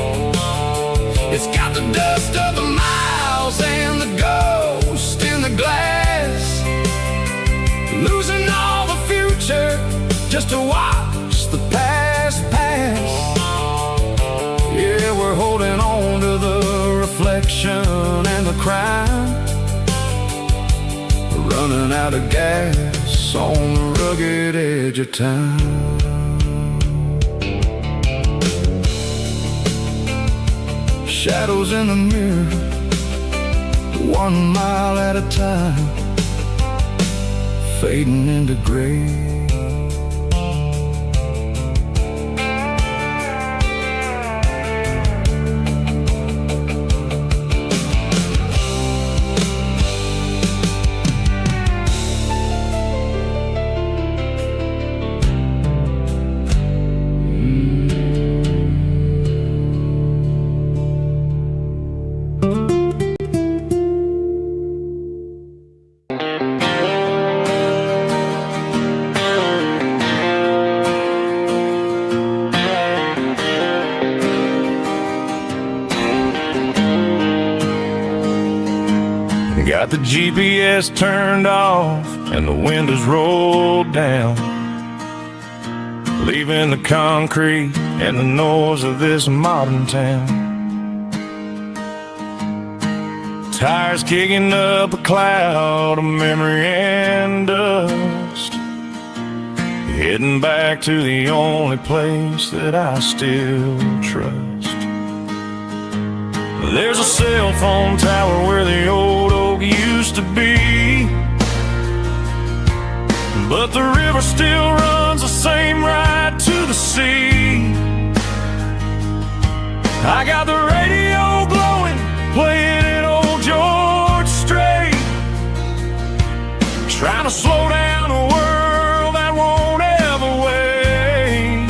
It's got the dust of the miles and the ghost in the glass, losing all the future just to watch the past pass. Yeah, we're holding on to the reflection and the crime, running out of gas on the rugged edge of time. Shadows in the mirror, 1 mile at a time, fading into gray. Got the GPS turned off and the windows rolled down, leaving the concrete and the noise of this modern town. Tires kicking up a cloud of memory and dust, heading back to the only place that I still trust. There's a cell phone tower where the old oak used to be, but the river still runs the same right to the sea. I got the radio glowing, playing an old George Strait, trying to slow down a world that won't ever wait.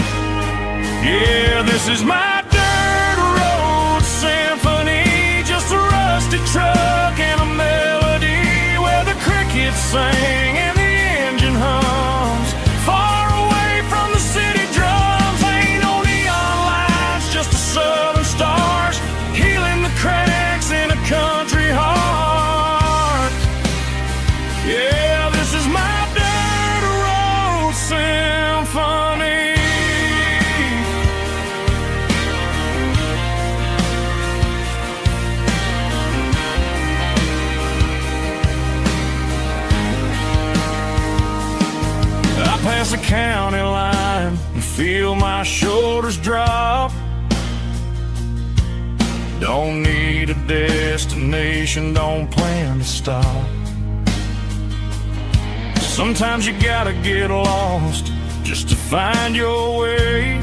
Yeah, this is my dirt road symphony, just a rusty truck and a melody where the crickets sing and the engine hums. Far away from the city drums, ain't no neon lights, just the southern stars healing the cracks in a country heart. Yeah, this is my dirt road symphony. I pass the county line and feel my shoulders drop. Don't need a destination, don't plan to stop. Sometimes you gotta get lost just to find your way,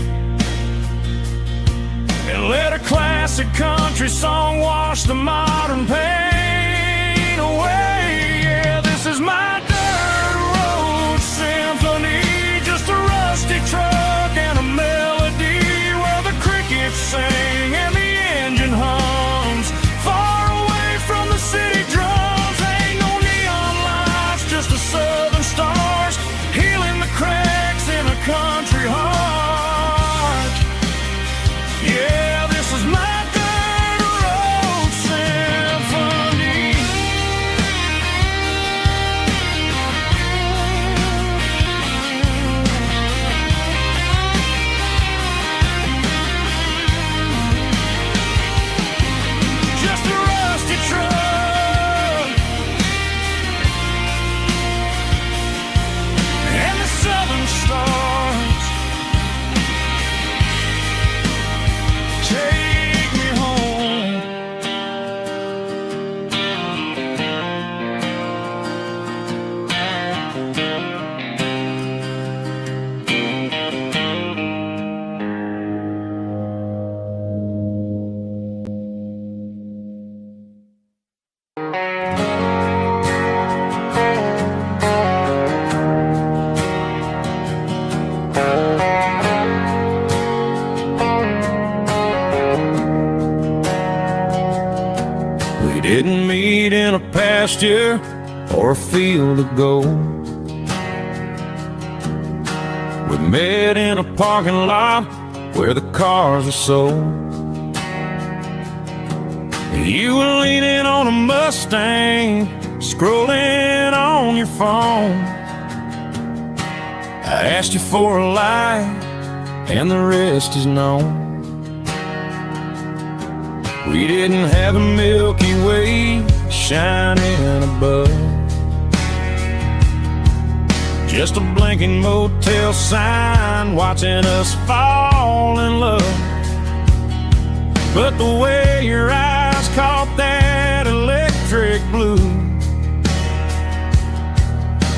and let a classic country song wash the modern pain away. Yeah, this is my dirt road symphony, just a rusty truck and a melody where the crickets sing and the engine hums. Far away from the city drums, ain't no neon lights, just the southern stars healing the cracks in a country heart. Yeah, this is my dirt road symphony. Just a rusty truck and the southern stars take me home. We didn't meet in a pasture or a field of gold. We met in a parking lot where the cars are sold. You were leaning on a Mustang, scrolling on your phone. I asked you for a light, and the rest is known. We didn't have a Milky Way shining above, just a blinking motel sign watching us fall in love. But the way your eyes caught that electric blue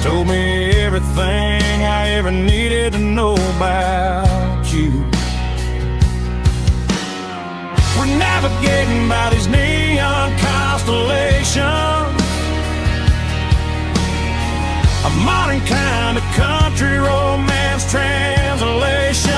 told me everything I ever needed to know about you. We're navigating by these neon constellations, a modern kind of country romance translation.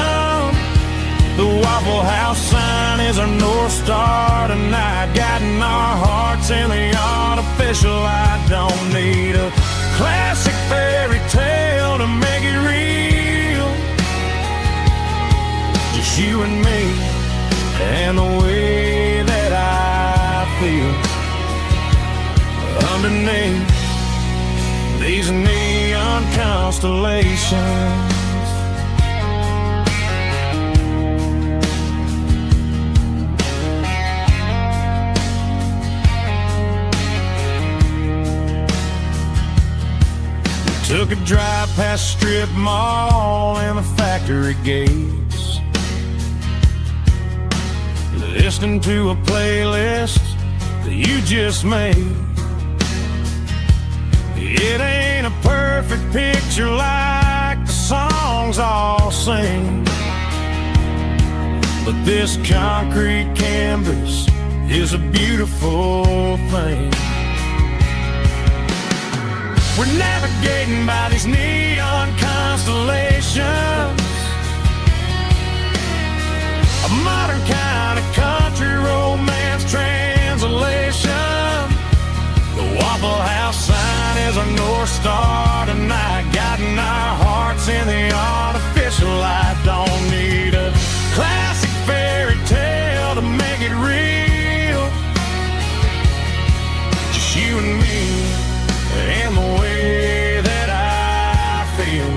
The Waffle House sign is our North Star tonight, guiding our hearts in the artificial. I don't need a classic fairy tale to make it real, just you and me and the way that I feel underneath these neon constellations. Took a drive past strip mall and the factory gates, listening to a playlist that you just made. It ain't a perfect picture like the songs all sing, but this concrete canvas is a beautiful thing. We're navigating by these neon constellations, a modern kind of country romance translation. The Waffle House sign is a North Star tonight, guiding our hearts in the artificial light. Don't need a classic fairy tale to make it real, just you and me and the way that I feel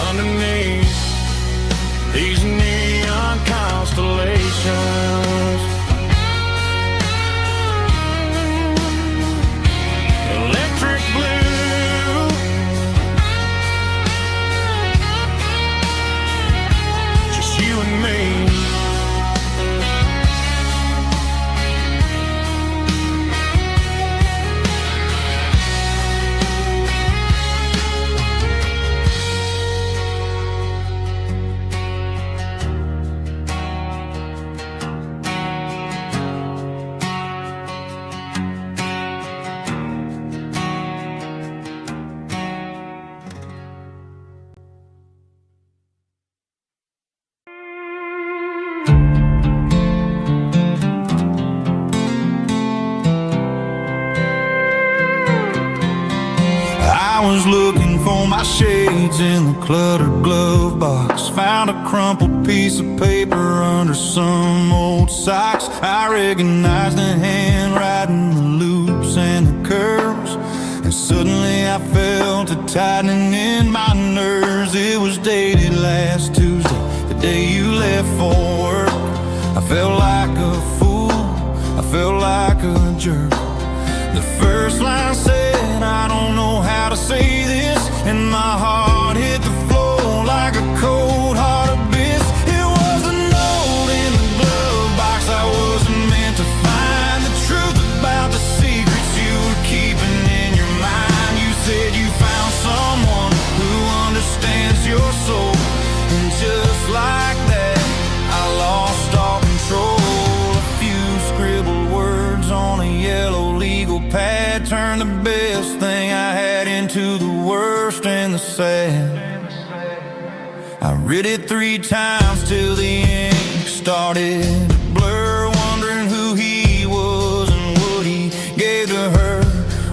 underneath these neon constellations. Electric blue, just you and me. I was looking for my shades in the cluttered glove box. Found a crumpled piece of paper under some old socks. I recognized the handwriting, the loops and the curves, and suddenly I felt a tightening in my nerves. It was dated last Tuesday, the day you left for work. I felt like a fool, I felt like a jerk. The first line said, I don't know how to say this, and my heart hit the floor like a cold heart abyss. It was a note in the glove box I wasn't meant to find, the truth about the secrets you were keeping in your mind. You said you found someone who understands your soul, and just like that, I lost all control. A few scribbled words on a yellow legal pad turned the best thing I had into the worst and the sad. I read it 3 times till the ink started to blur, wondering who he was and what he gave to her.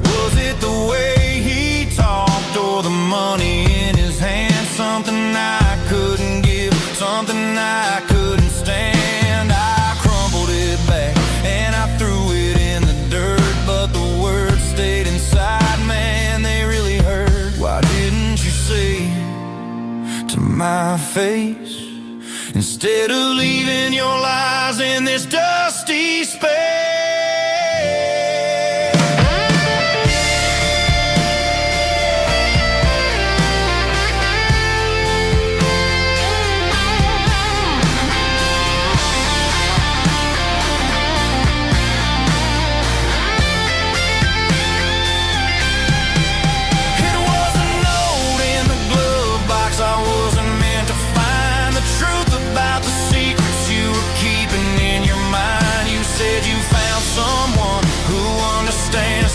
Was it the way he talked or the money in his hand? Something I couldn't give, something I couldn't stand. I crumpled it back and I threw it in the dirt, but the words stayed inside, man, they really hurt. Why didn't you say to my face, instead of leaving your lies in this dusty space?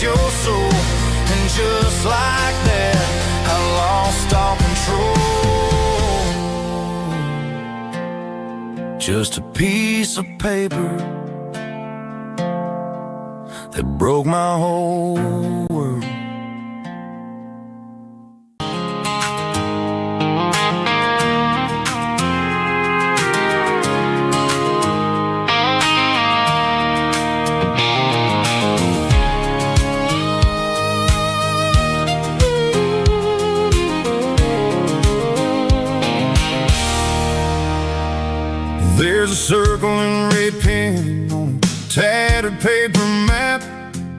Your soul, and just like that, I lost all control. Just a piece of paper that broke my whole world. There's a circle and red pen on a tattered paper map,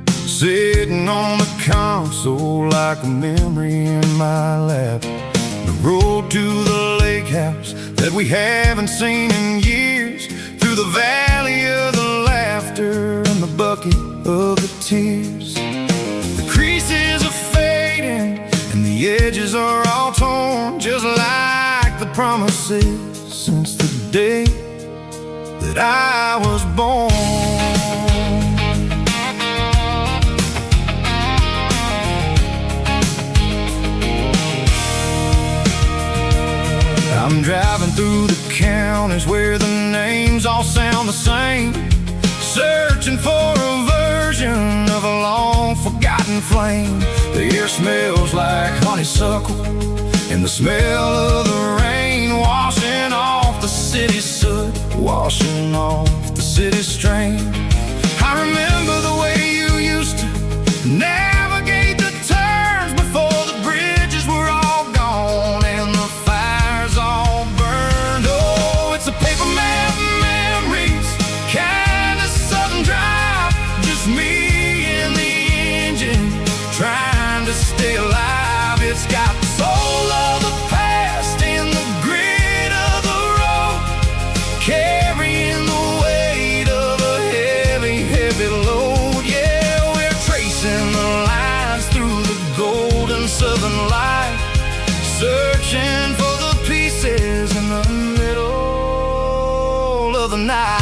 sitting on the console like a memory in my lap. The road to the lake house that we haven't seen in years, through the valley of the laughter and the bucket of the tears. The creases are fading promises since the day that I was born. I'm driving through the counties where the names all sound the same, searching for a version of a long-forgotten flame. The air smells like honeysuckle, and the smell of the rain washing off the city's soot, washing off the city's strain. I remember the way you used to navigate the turns before the bridges were all gone and the fires all burned. Oh, it's a paper map memories, kind of southern drive, just me and the engine trying to stay alive. It's got the soul of the past and the grit of the road, carrying the weight of a heavy, heavy load. Yeah, we're tracing the lines through the golden southern light, searching for the pieces in the middle of the night.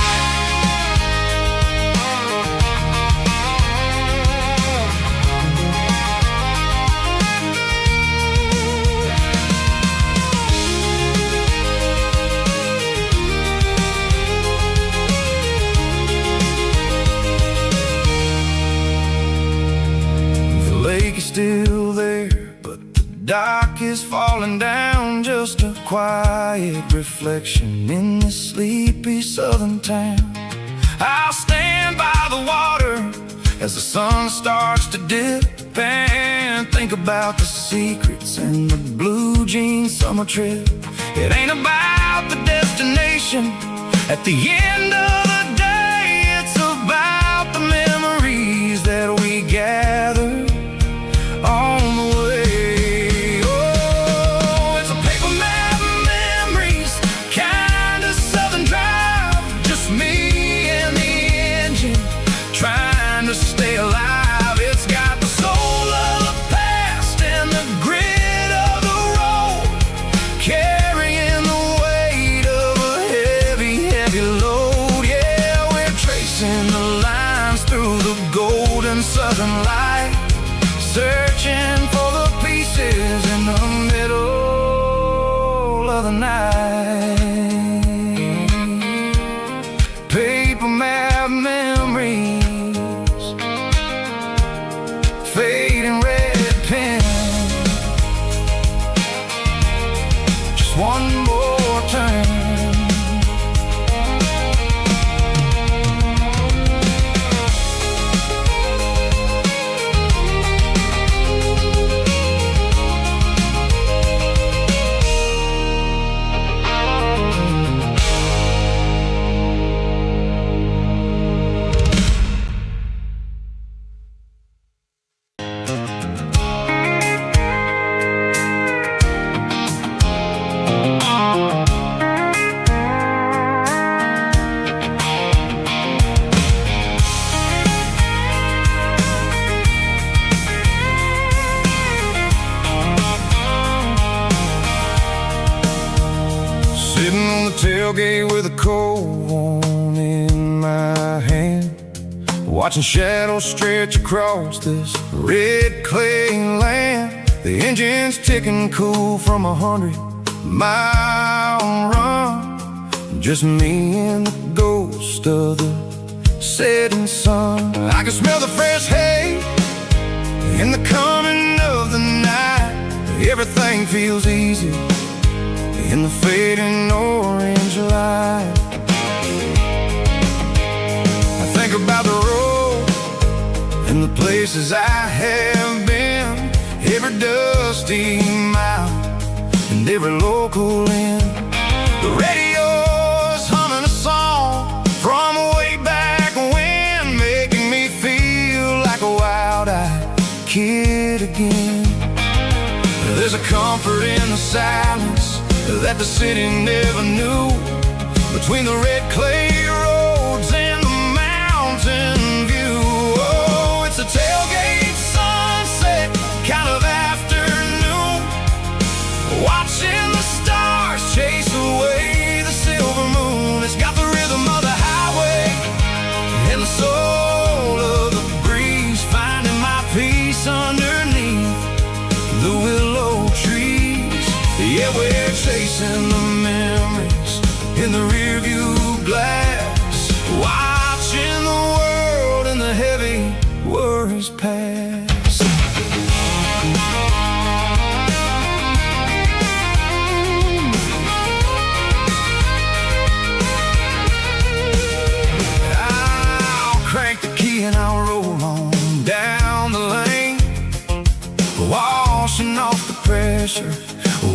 Still there, but the dock is falling down, just a quiet reflection in this sleepy southern town. I'll stand by the water as the sun starts to dip and think about the secrets and the blue jean summer trip. It ain't about the destination at the end of the day, it's about the memories that we gather on the way. Oh, it's a paper map memories, kind of southern drive, just me and the engine trying to stay alive. It's got the soul of the past and the grit of the road, carrying the weight of a heavy, heavy load. Yeah, we're tracing the lines through the golden southern light, searching for the pieces in the middle of the night. Paper map memories, fading red pen, just one more turn. Sitting on the tailgate with a cold one in my hand, watching shadows stretch across this red clay land. The engine's ticking cool from 100-mile run, just me and the ghost of the setting sun. I can smell the fresh hay in the coming of the night. Everything feels easy in the fading orange light. I think about the road and the places I have been, every dusty mile and every local inn. The radio's humming a song from way back when, making me feel like a wild-eyed kid again. There's a comfort in the silence that the city never knew, between the red clay roads and the mountain view. Oh, it's a tailgate sunset kind of afternoon, watching the stars chase in the rearview glass, watching the world and the heavy worries pass. I'll crank the key and I'll roll on down the lane, washing off the pressure,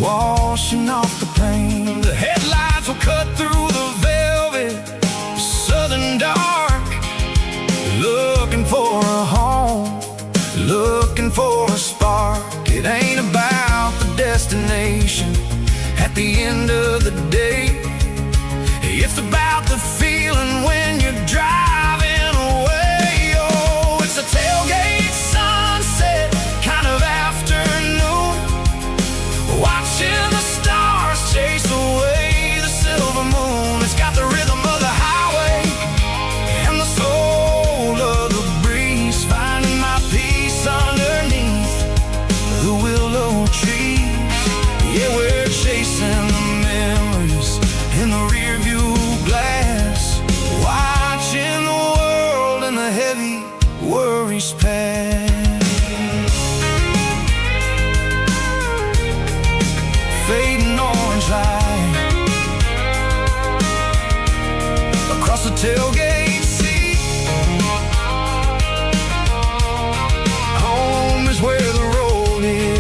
washing off the pain. The headlights will cut through the velvet southern dark, looking for a home, looking for a spark. It ain't about the destination at the end of the day, it's about the feeling when you're driving away. Oh, it's a tailgate sunset kind of afternoon, watching the stars chase away the silver moon. It's got the rhythm of the highway and the soul of the breeze, finding my peace underneath the willow trees. Yeah, we're chasing the memories in the rearview glass, watching the world and the heavy worries pass. Fading orange light across the tailgate seat. Home is where the road is.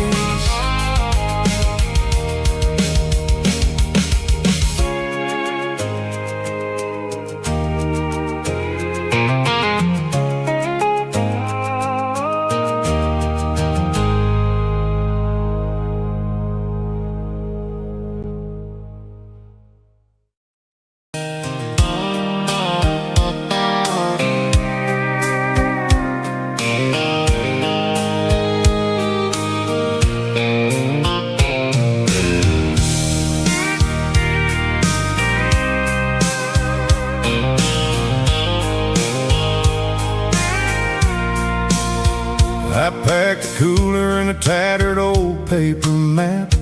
I packed the cooler in a tattered old paper map,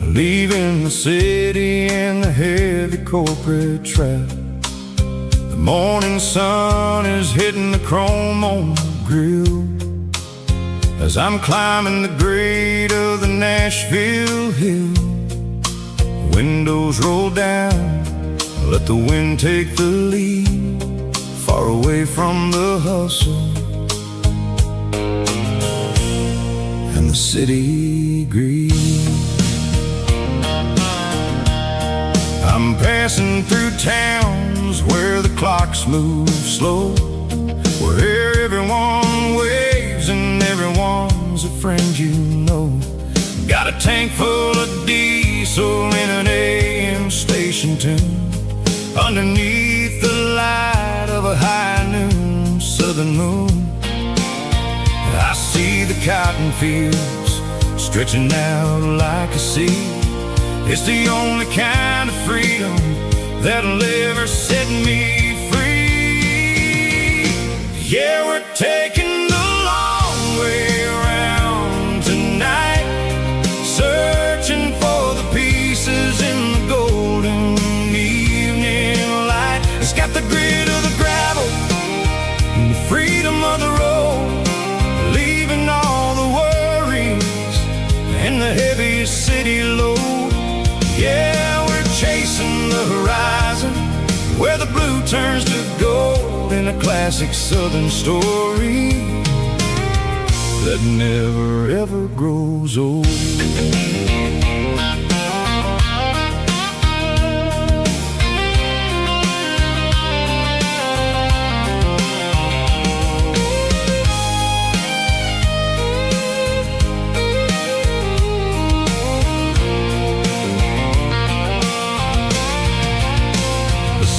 leaving the city and the heavy corporate trap. The morning sun is hitting the chrome on the grill as I'm climbing the grade of the Nashville hill. Windows roll down, let the wind take the lead, far away from the hustle and the city greed. I'm passing through towns where the clocks move slow, where everyone waves and everyone's a friend you know. Got a tank full of diesel in an AM station tune, underneath the light of a high noon southern moon. I see the cotton fields stretching out like a sea. It's the only kind of freedom that'll ever set me free. Yeah, we're taking the long way around tonight, searching for the pieces in the golden evening light. It's got the grit of the gravel and the freedom of the road, leaving all the worries and the heavy city load. Yeah, we're chasing the horizon where the blue turns to gold, in a classic southern story that never ever grows old.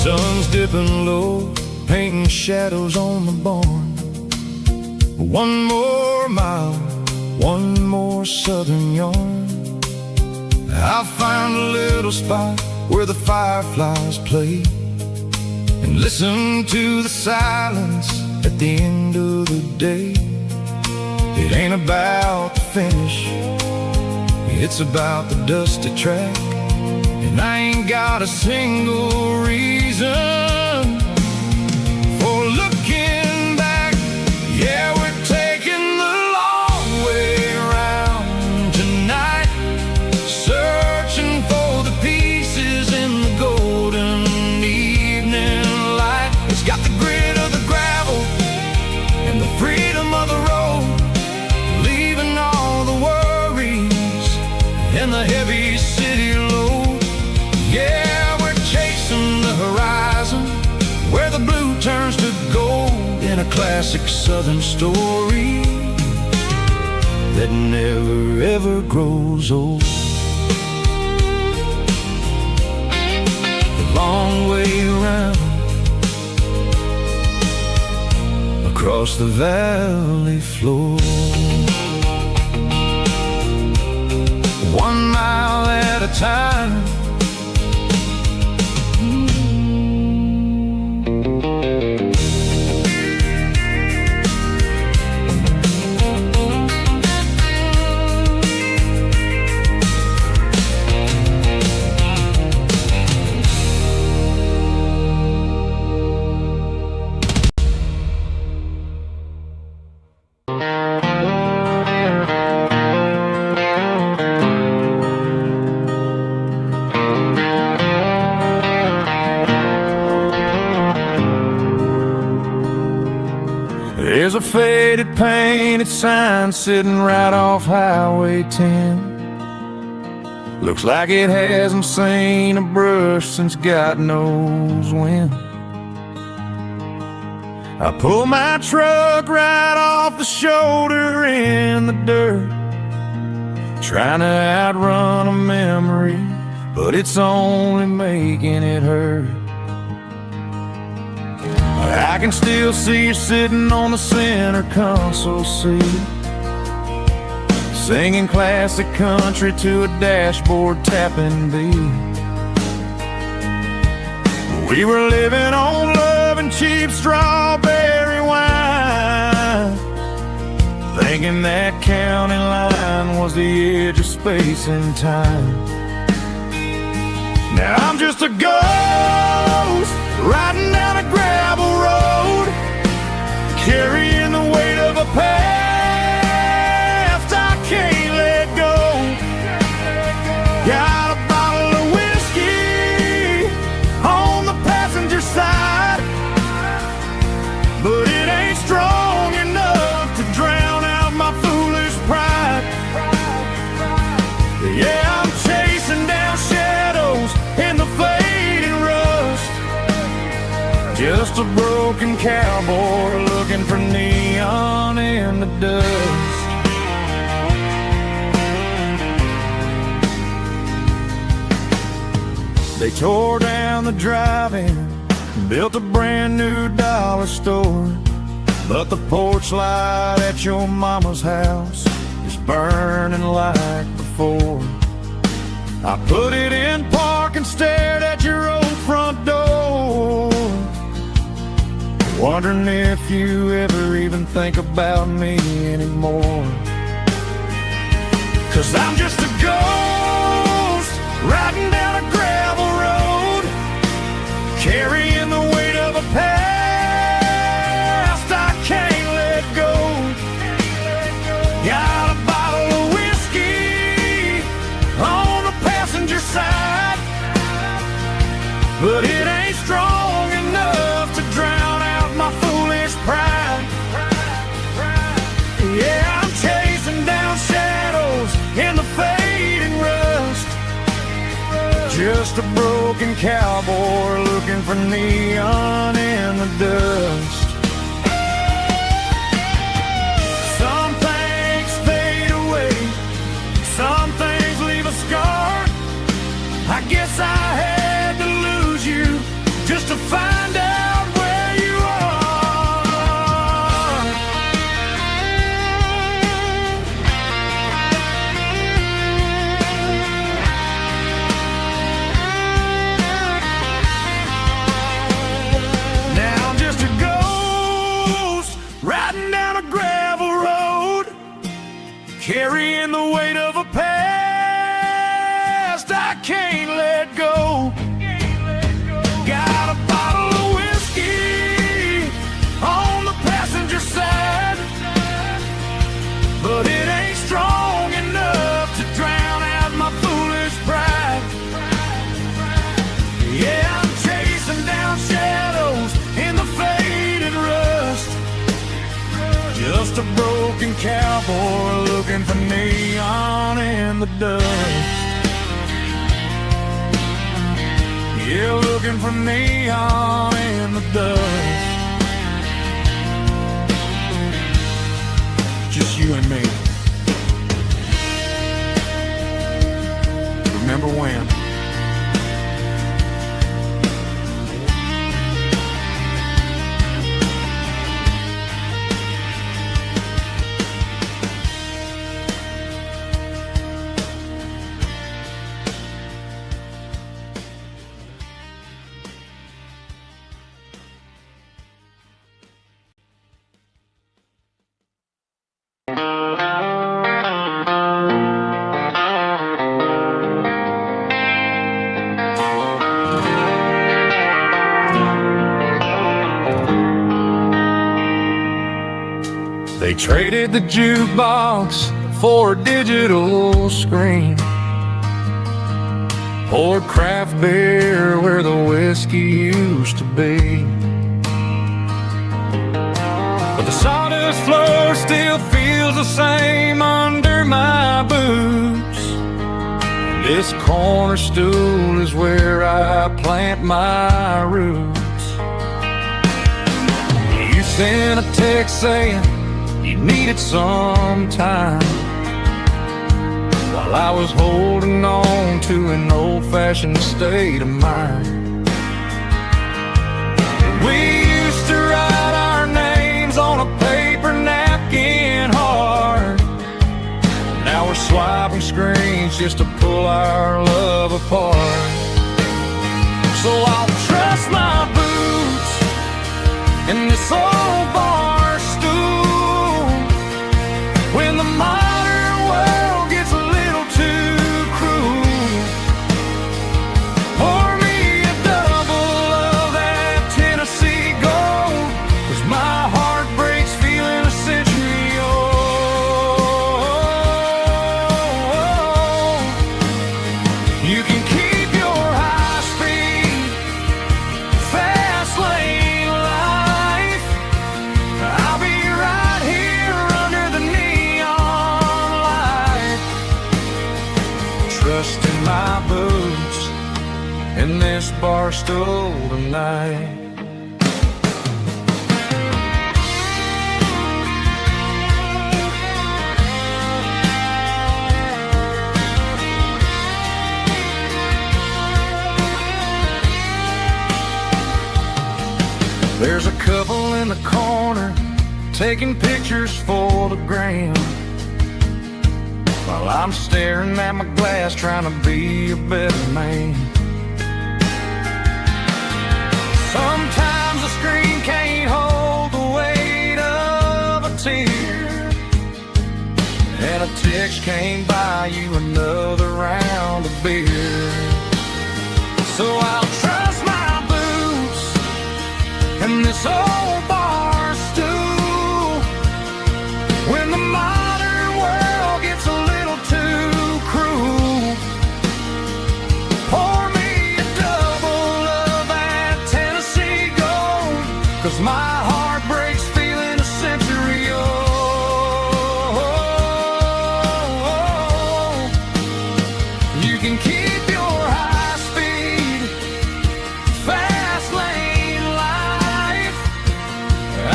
Sun's dipping low, painting shadows on the barn. One more mile, one more southern yarn. I'll find a little spot where the fireflies play and listen to the silence at the end of the day. It ain't about the finish, it's about the dusty track and I ain't got a single reason for looking back. Yeah, we're taking the long way around tonight, searching for the pieces in the golden evening light. It's got the grit of the gravel and the freedom of the road, leaving all the worries and the heavy city load. Yeah, we're chasing the horizon, where the blue turns to gold, in a classic southern story that never ever grows old. The long way around, across the valley floor, 1 mile at a time. There's a faded painted sign sitting right off Highway 10. Looks like it hasn't seen a brush since God knows when. I pull my truck right off the shoulder in the dirt, trying to outrun a memory, but it's only making it hurt. I can still see you sitting on the center console seat, singing classic country to a dashboard tapping beat. We were living on love and cheap strawberry wine, thinking that county line was the edge of space and time. Now I'm just a ghost riding down a gravel road, carrying the weight of a past I can't let go. Got a bottle of whiskey on the passenger side, but it ain't strong enough to drown out my foolish pride. Yeah, I'm chasing down shadows in the fading rust, just a broken cowboy looking for neon in the dust. They tore down the drive-in, built a brand new dollar store, but the porch light at your mama's house is burning like before. I put it in park and stared at your old front door, wondering if you ever even think about me anymore. 'Cause I'm just a ghost riding down a gravel road, carrying the weight of a past I can't let go. Got a bottle of whiskey on the passenger side, but it ain't strong enough to drown out my foolish pride. Yeah, I'm chasing down shadows in the fading rust, just a broken cowboy looking for neon in the dust. Some things fade away, some things leave a scar. I guess I had to lose you just to find out where you are. Now I'm just a ghost riding down a gravel road, carrying the weight of a past trust I can't let go. Got a bottle of whiskey on the passenger side, but it ain't strong enough to drown out my foolish pride. Yeah, I'm chasing down shadows in the faded rust, just a broken cowboy looking for neon in the dust. Yeah, looking for neon in the dust. Just you and me. Remember when? They traded the jukebox for a digital screen, poured craft beer where the whiskey used to be. But the sawdust floor still feels the same under my boots. This corner stool is where I plant my roots. You sent a text saying you needed some time, while I was holding on to an old-fashioned state of mind. We used to write our names on a paper napkin hard. Now we're swiping screens just to pull our love apart. So I'll trust my boots in this old bar stool when the modern world gets a little too cruel. Pour me a double of that Tennessee Gold, 'cause my heart breaks feeling a century old. You can keep your high-speed, fast lane life. I'll be right here under the neon light, trusting my boots in this bar stool tonight. There's a couple in the corner taking pictures for the gram, while I'm staring at my glass trying to be a better man. Sometimes the screen can't hold the weight of a tear, and a text can't buy you another round of beer. So I'll trust my boots in this old bar stool when the modern world gets a little too cruel. Pour me a double of that Tennessee Gold, 'cause my heart breaks feeling a century old. You can keep your high-speed, fast lane life.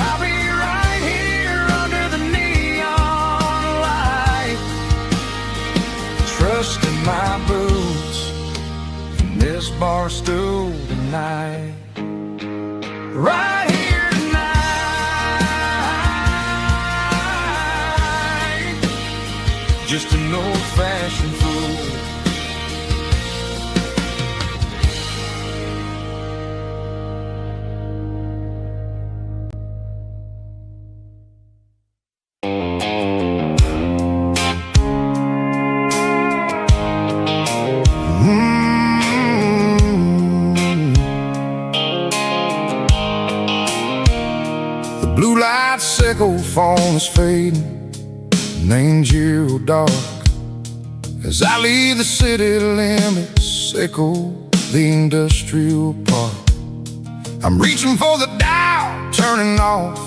I'll be right here under the neon light, trusting my boots in this bar stool tonight. Right here tonight, just an old-fashioned fool. Seco phone is fading, named Giro dark. As I leave the city limits, echo the industrial park. I'm reaching for the dial, turning off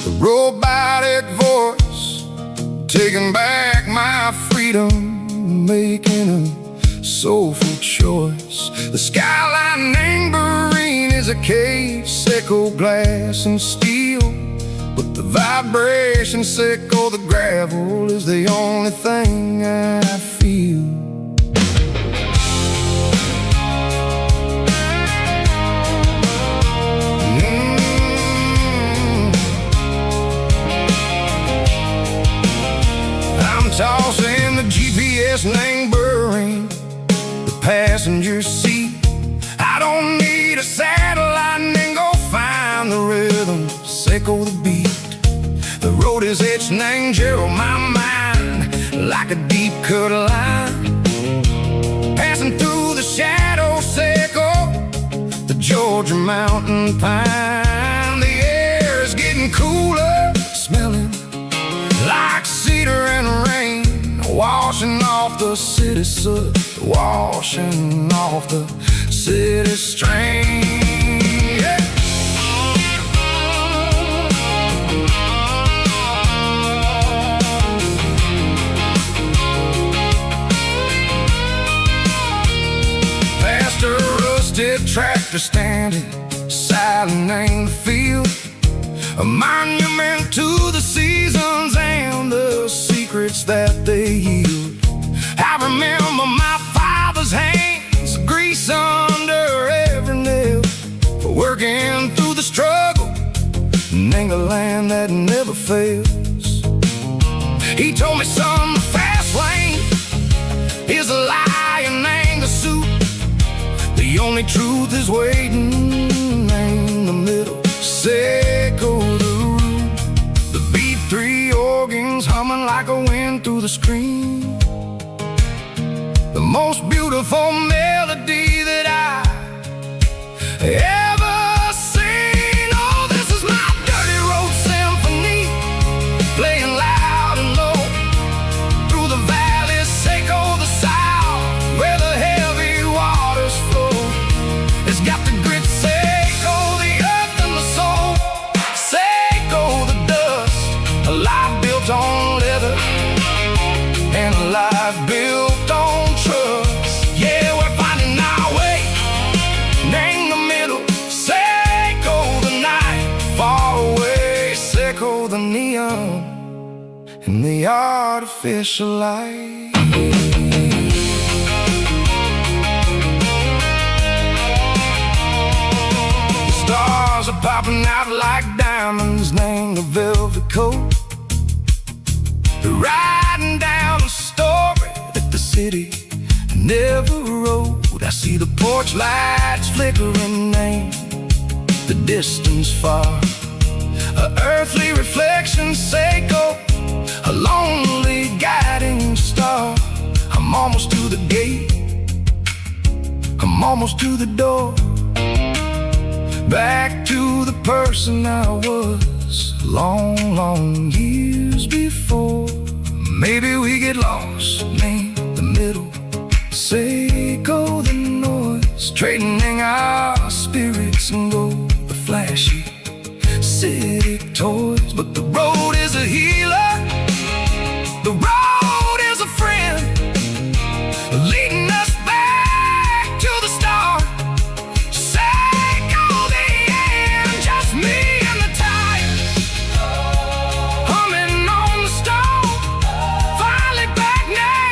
the robotic voice, taking back my freedom, making a soulful choice. The skyline named Marine is a cage, Seco glass and steel, but the vibration, Seco the gravel, is the only thing I feel. I'm tossing the GPS named Burring, the passenger seat. I don't need a satellite and go find the rhythm, Seco the beat. The road is etched named Gerald, my mind, like a deep cut line. Passing through the shadow, Seco, the Georgia mountain pine. The air is getting cooler, smelling like cedar and rain, washing off the city soot, washing off the city strain. Yeah. Past a rusted tractor standing silent in the field, a monument to the seasons and the secrets that they yield. I remember my father's hands, grease under every nail, working through the struggle, in the land that never fails. He told me, son, the fast lane is a lion and the suit. The only truth is waiting in the middle, Seco the root. The B3 organs humming like a wind through the screen, the most beautiful melody that I ever seen. Oh, this is my dirty road symphony, playing loud and low through the valleys, Seco the south, where the heavy waters flow. It's got the grit, Seco the earth and the soul, Seco the dust, a life built on leather and a life built on trust. Yeah, we're finding our way, name the middle, Seco the night, far away, Seco the neon and the artificial light. The stars are popping out like diamonds, named the velvet coat. They're riding down the story that the city never wrote. I see the porch lights flickering, named the distance far, a earthly reflection, Seco, a lonely guiding star. I'm almost to the gate, I'm almost to the door, back to the person I was long, long years before. Maybe we get lost, name the middle, Seco the noise, trading our spirits and go the flashy city toys. But the road is a healer, the road is a friend, leading us back to the start, Seco the end, just me and the tires, humming on the stove, finally back now.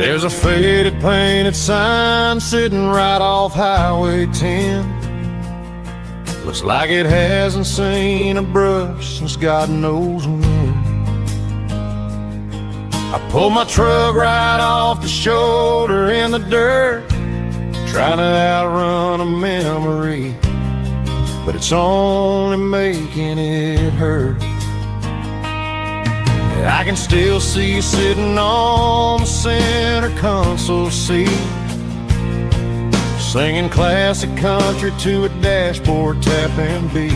There's a faded painted sign sitting right off Highway 10. Looks like it hasn't seen a brush since God knows when. I pulled my truck right off the shoulder in the dirt, trying to outrun a memory, but it's only making it hurt. I can still see you sitting on the center console seat, singing classic country to a dashboard tapping beat.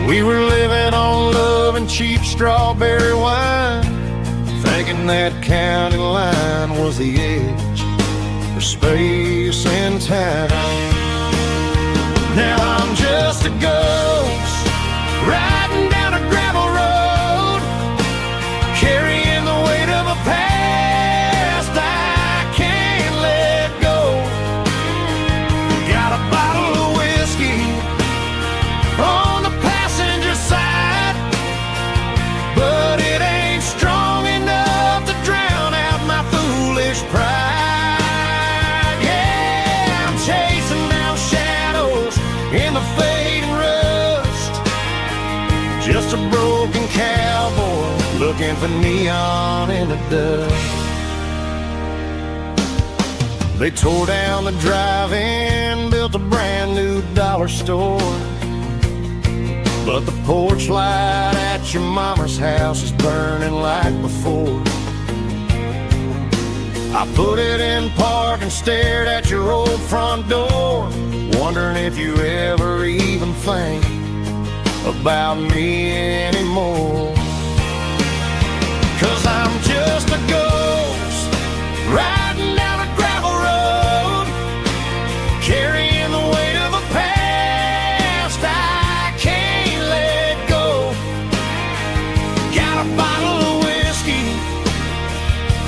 We were living on love and cheap strawberry wine, thinking that county line was the edge for space and time. Now I'm just a ghost riding down a gravel road, carrying the weight of a past I can't let go. Got a bottle of whiskey on the passenger side, but it ain't strong enough to drown out my foolish pride. Yeah, I'm chasing down shadows in the fading rust, just a broken cowboy looking for neon in the dust. They tore down the drive-in, built a brand new dollar store, but the porch light at your mama's house is burning like before. I put it in park and stared at your old front door, wondering if you ever even think about me anymore. 'Cause I'm just a ghost riding down a gravel road, carrying the weight of a past I can't let go. Got a bottle of whiskey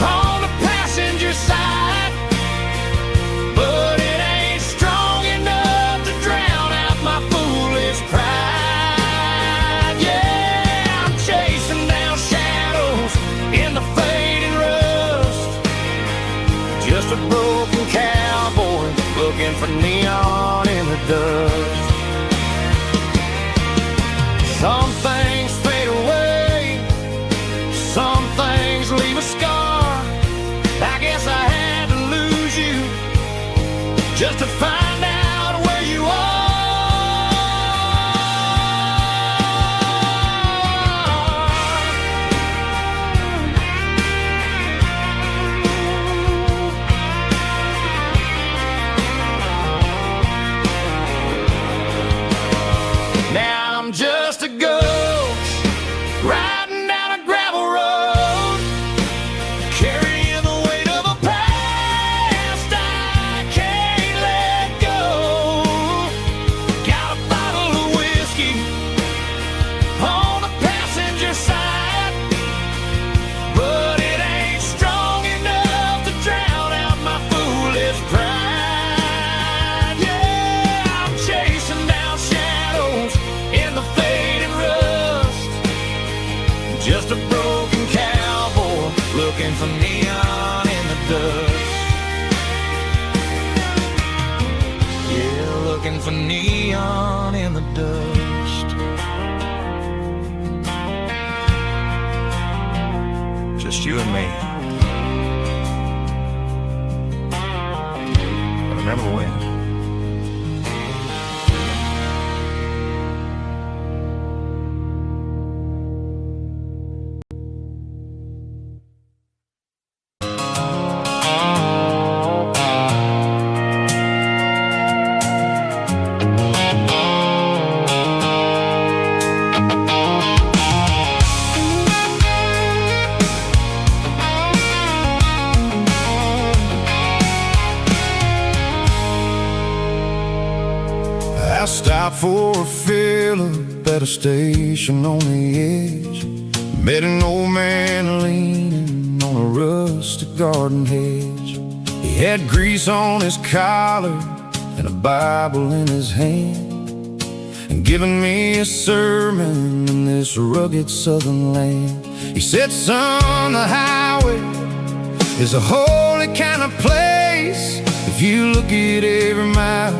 on the passenger side, but it ain't strong enough to drown out my foolish pride. Yeah, I'm chasing down shadows in the fading rust, just a broken cowboy looking for neon in the dust. Some things fade away, some things leave a scar. I guess I had to lose you just to find out where you are. Now I'm just a ghost riding down a gravel road, carrying the weight of a past I can't let go. Got a bottle of whiskey on the passenger side, but it ain't strong enough to drown out my foolish pride. Yeah, I'm chasing down shadows in the fading rust, just a broken cowboy looking for neon in the dust. Yeah, looking for neon in the dust. Just you and me. I remember when. I stopped for a fill-up at a station on the edge. Met an old man leaning on a rustic garden hedge. He had grease on his collar and a Bible in his hand, giving me a sermon in this rugged southern land. He said, son, the highway is a holy kind of place if you look at every mile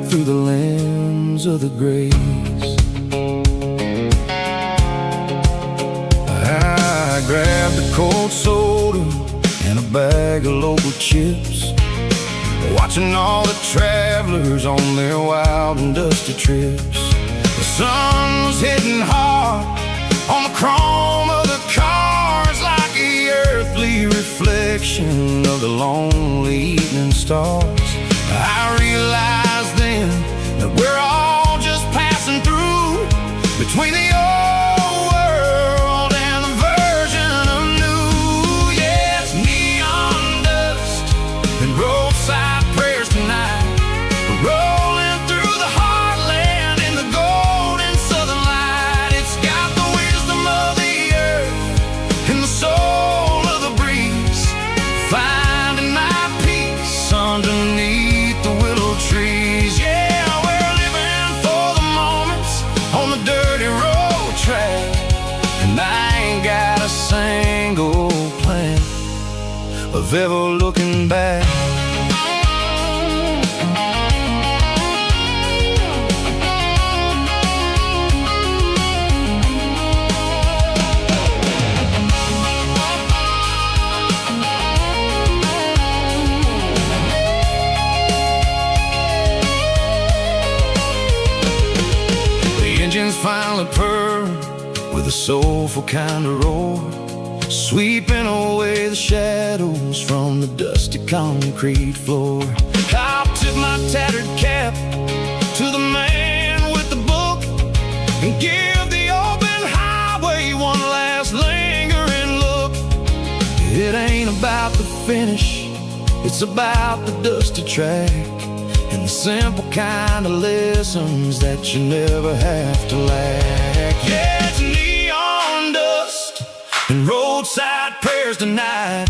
through the lens of the grace. I grabbed a cold soda and a bag of local chips, watching all the travelers on their wild and dusty trips. The sun was hitting hard on the chrome of the cars, like the earthly reflection of the lonely evening stars. I realized then that we're all just passing through between the old world and the version of new. Yeah, it's neon dust and roadside prayers tonight. We're rolling through the heartland in the golden southern light. It's got the wisdom of the earth and the soul of the breeze, finding my peace underneath the willow trees. Yeah, we're living for the moments on the dirty road track, and I ain't got a single plan of ever looking back. Engines finally purr with a soulful kind of roar, sweeping away the shadows from the dusty concrete floor. I'll tip my tattered cap to the man with the book and give the open highway one last lingering look. It ain't about the finish, it's about the dusty track and the simple kind of lessons that you never have to lack. Yeah, it's neon dust and roadside prayers tonight,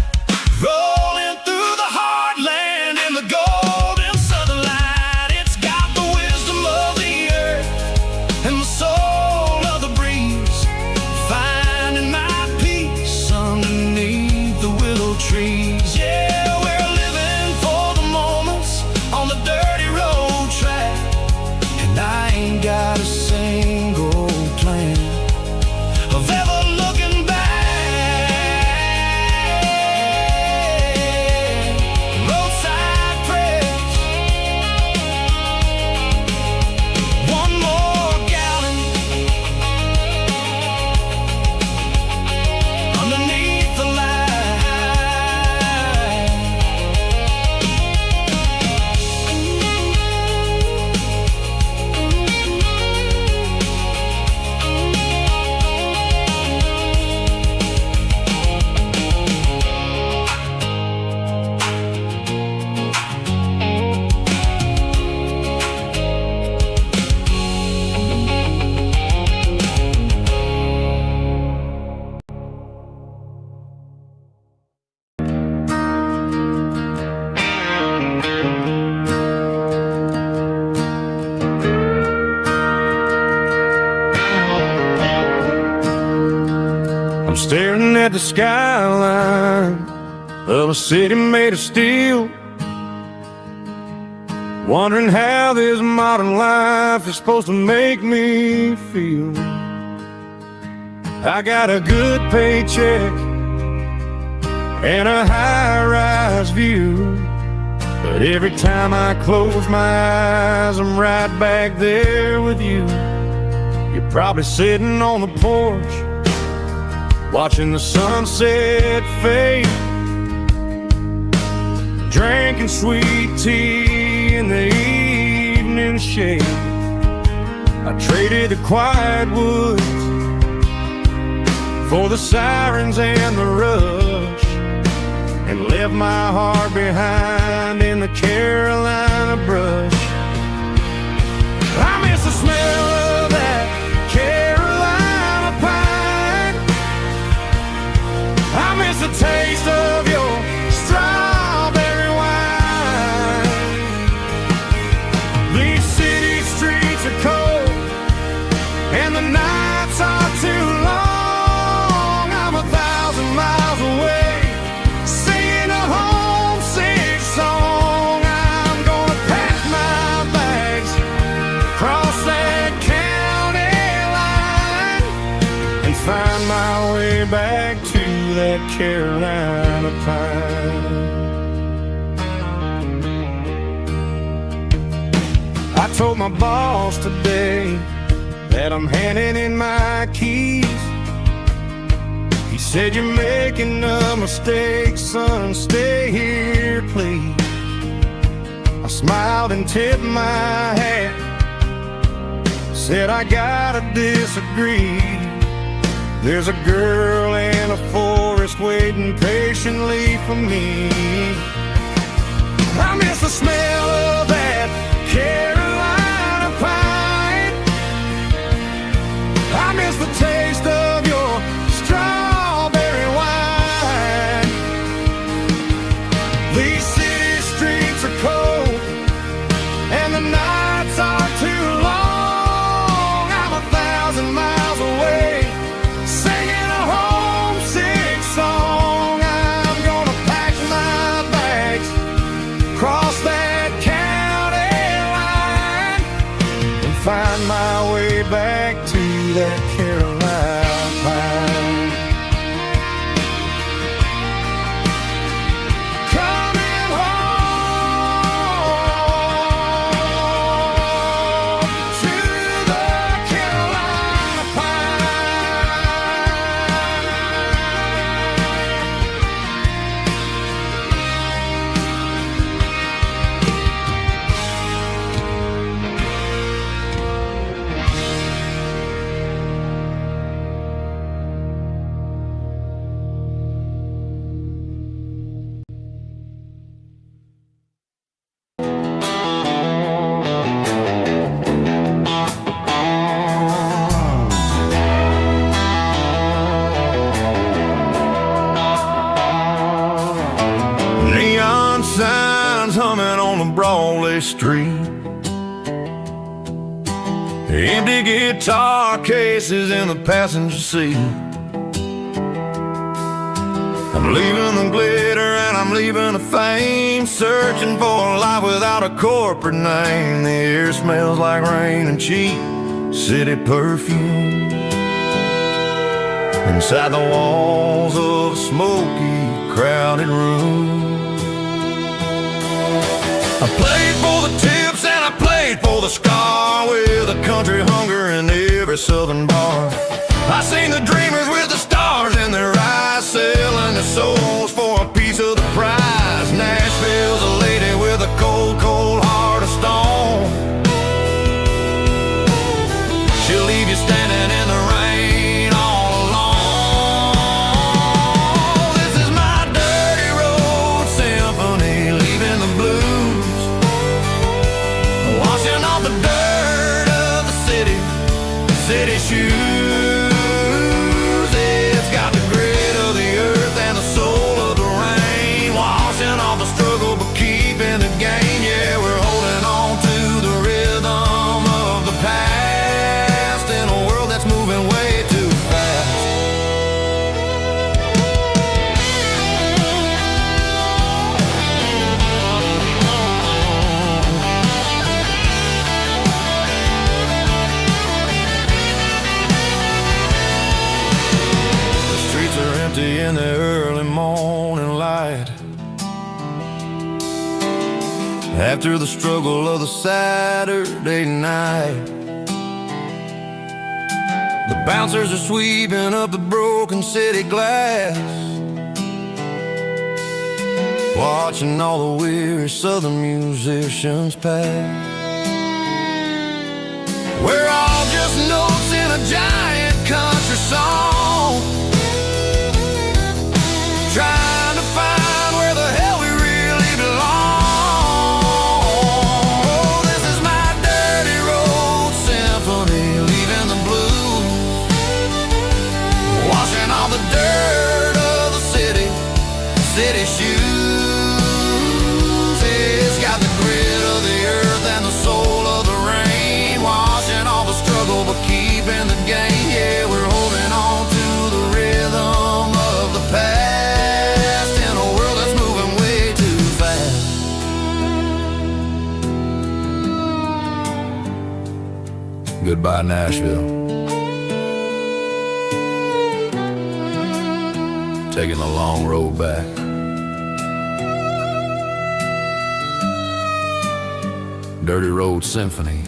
rolling through the heartland in the golden southern light. It's got the wisdom of the earth and the soul of the breeze, finding my peace underneath the willow trees. Yeah, we're living for the moments on the dirty road track, and I ain't got a single plan of ever looking back. Roadside prayers, one more gallon underneath the light. I'm staring at the skyline of a city made of steel, wondering how this modern life is supposed to make me feel. I got a good paycheck and a high-rise view, but every time I close my eyes, I'm right back there with you. You're probably sitting on the porch, watching the sunset fade, drinking sweet tea in the evening shade. I traded the quiet woods for the sirens and the rush, and left my heart behind in the Carolina brush. I miss the smell of that Carolina pine. I miss the taste of your strawberry wine. These city streets are cold way back to that Carolina pine. I told my boss today that I'm handing in my keys. He said, "You're making a mistake, son, stay here, please." I smiled and tipped my hat, said, "I gotta disagree. There's a girl in a forest waiting patiently for me. I miss the smell of that Carolina pine. I miss the taste of your strawberry wine. These city streets are cold and the nights are too long. I'm 1,000 miles away, singing a homesick song. I'm gonna pack my bags, cross that county line, and find my way back to that Carolina pine. Coming home to the Carolina Neon signs humming on the Broadway street, empty guitar cases in the passenger seat. I'm leaving the glitter and I'm leaving the fame, searching for a life without a corporate name. The air smells like rain and cheap city perfume. Inside the walls of a smoky, crowded room, I played for the tips and I played for the scar, with a country hunger in every southern bar. I seen the dreamers with the stars in their eyes, selling their souls for a piece of the prize. Nashville's a lady with a cold, cold heart of stone. She'll leave you standing in the rain all alone. This is my dirty road symphony, leaving the blues, washing off the dirt of the city shoes. It's got the grit of the earth and the soul of the rain, washing off the struggle but keeping the gain. Yeah, we're holding on to the rhythm of the past in a world that's moving way too fast. In the early morning light, after the struggle of the Saturday night, the bouncers are sweeping up the broken city glass, watching all the weary southern musicians pass. We're all just notes in a giant country song, trying to find where the hell we really belong. Oh, this is my dirty road symphony, leaving the blues, washing all the dirt of the city shoes. It's got the grit of the earth and the soul of the rain, washing all the struggle but keeping the gain. Yeah, we're holding on to the rhythm of the past in a world that's moving way too fast. Goodbye, Nashville. taking the long road back. Dirty Road Symphony.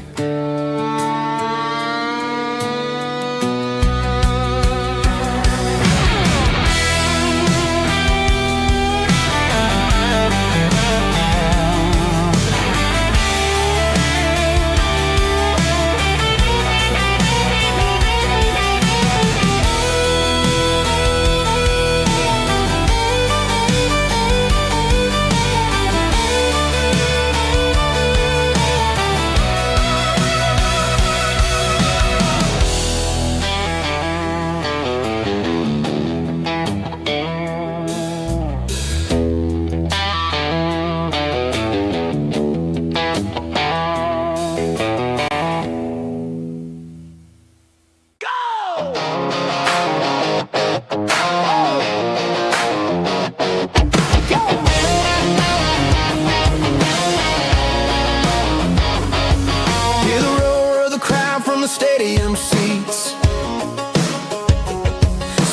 Stadium seats,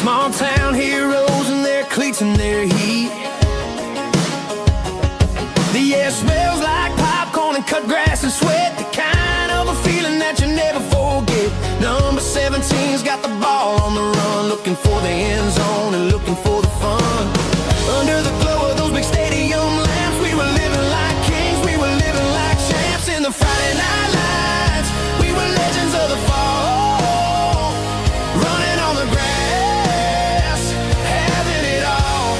small town heroes in their cleats and their heat. The air smells like popcorn and cut grass and sweat, the kind of a feeling that you never forget. Number 17's got the ball on the run, looking for the end zone and looking for the fun. Under the glow of those big stadium lamps, we were living like kings, we were living like champs. In the Friday night lights, we were legends of the fall, running on the grass, having it all.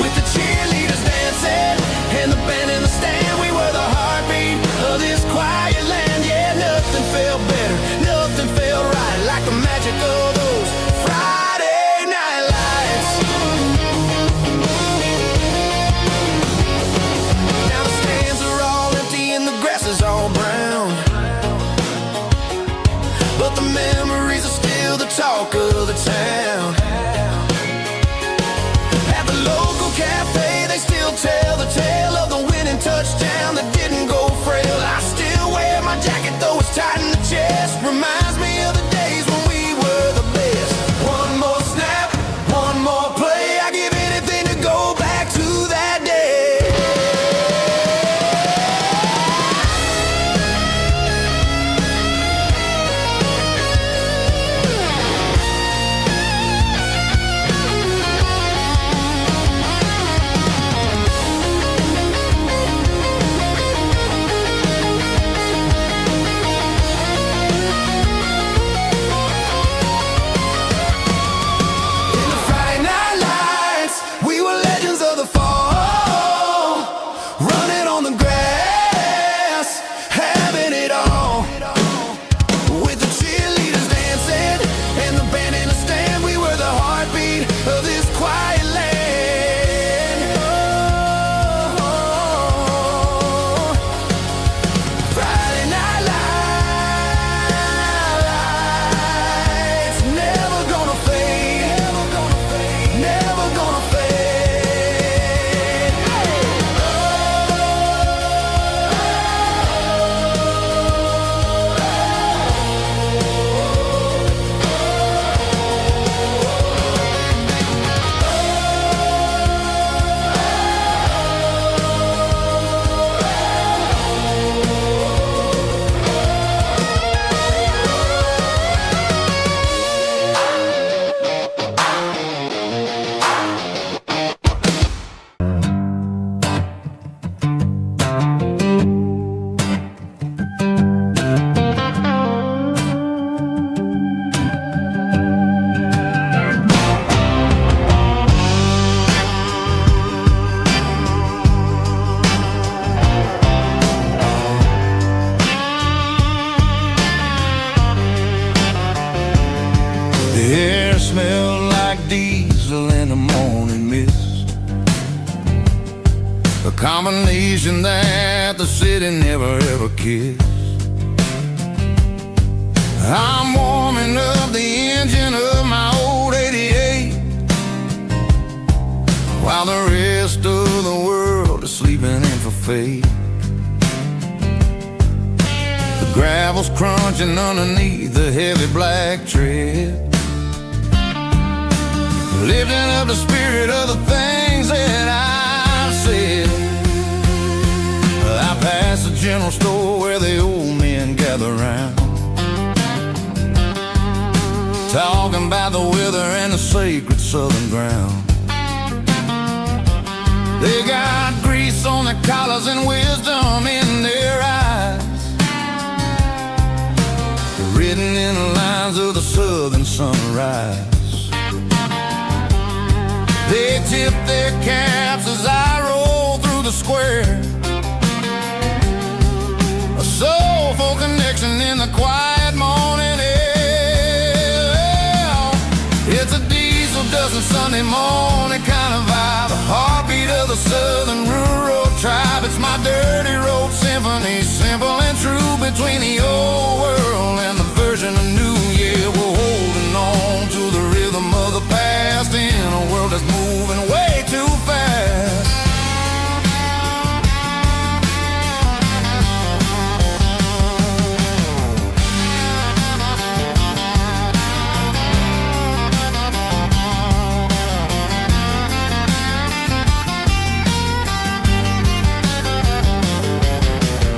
With the cheerleaders dancing and the band in the stand, we were the heartbeat of this quiet land. Yeah, nothing felt better, nothing felt right like the magic of those Friday night lights. Now the stands are all empty and the grass is all brown, but the memories are still the talk of the town. At the local cafe, they still tell the tale of the winning touchdown that didn't go frail. I still wear my jacket though it's tight in the chest, reminds me of the days when we were the best. One more snap, one more play, I give anything to go back to that day. The air smelled like diesel in the morning mist, a combination that the city never ever kissed. I'm warming up the engine of my old 88, while the rest of the world is sleeping in for fate. The gravel's crunching underneath the heavy black tread. lifting up the spirit of the things that I've said. I passed the general store where the old men gather round, talking about the weather and the sacred southern ground. They got grease on their collars and wisdom in their eyes, written in the lines of the southern sunrise. They tip their caps as I roll through the square, a soulful connection in the quiet morning air. It's a diesel dozen Sunday morning kind of vibe, the heartbeat of the southern rural tribe. It's my dirty road symphony, simple and true, between the old world and the version of new. Yeah, we're holding on to the rhythm of the past in a world that's moving way too fast.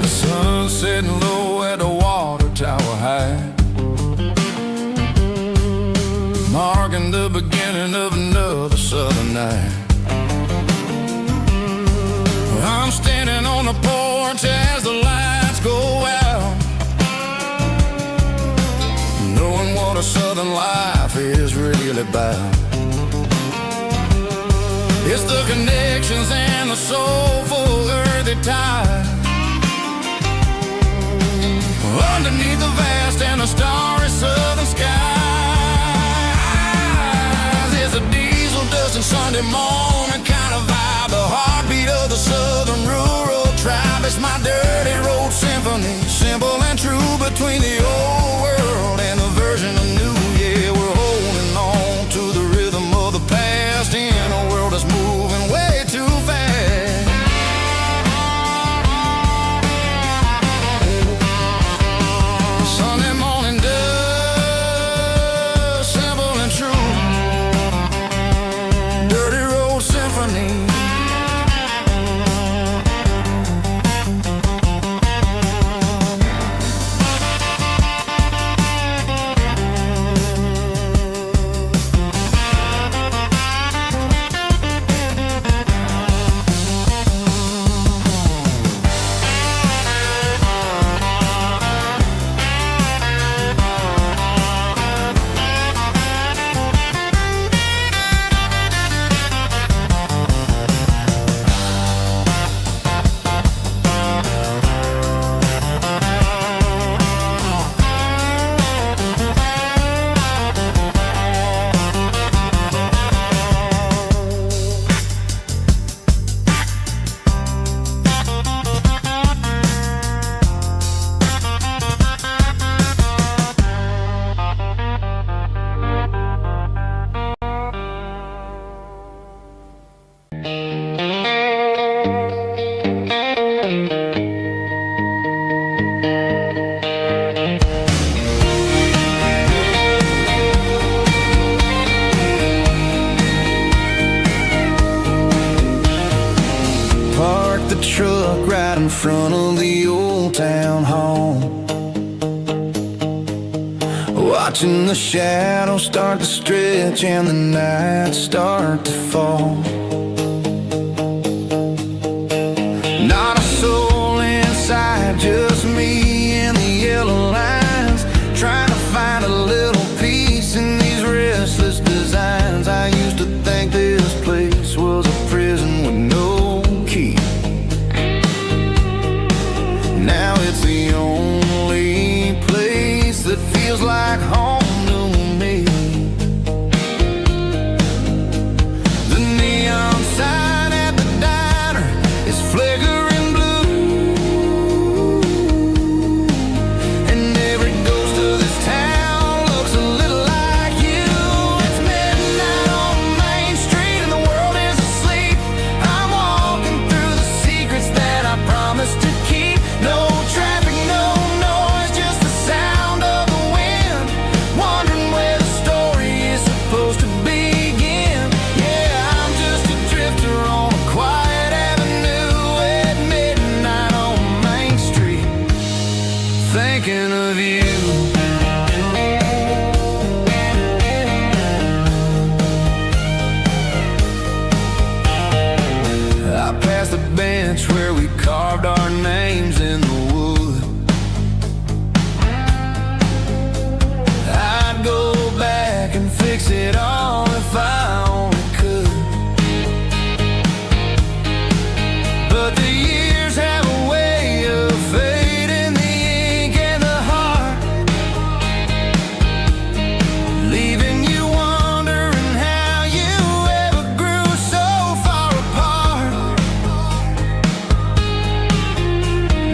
The sun setting low at the water tower high, marking the beginning of another southern night. I'm standing on the porch as the lights go out, knowing what a southern life is really about. It's the connections and the soulful earthy ties, underneath the vast and the starry southern skies. It's a diesel dusting Sunday morning kind of vibe, the heartbeat of the southern rural tribe. It's my dirty road symphony, simple and true, between the old world and the version of new. Yeah, we're holding on to the rhythm of the past in a world that's moving way too fast. Sunday morning dust, simple and true, dirty road symphony. Parked the truck right in front of the old town hall, watching the shadows start to stretch and the nights start to fall. Not a soul inside, just me and the yellow lines, trying to find a little peace in these restless designs. I used to think this place was a prison with no key. Now it's the only place that feels like home to me. The neon thinking of you. I passed the bench where we carved our names in the wood. I'd go back and fix it all if I only could. But the years have a way of fading the ink and the heart, leaving you wondering how you ever grew so far apart.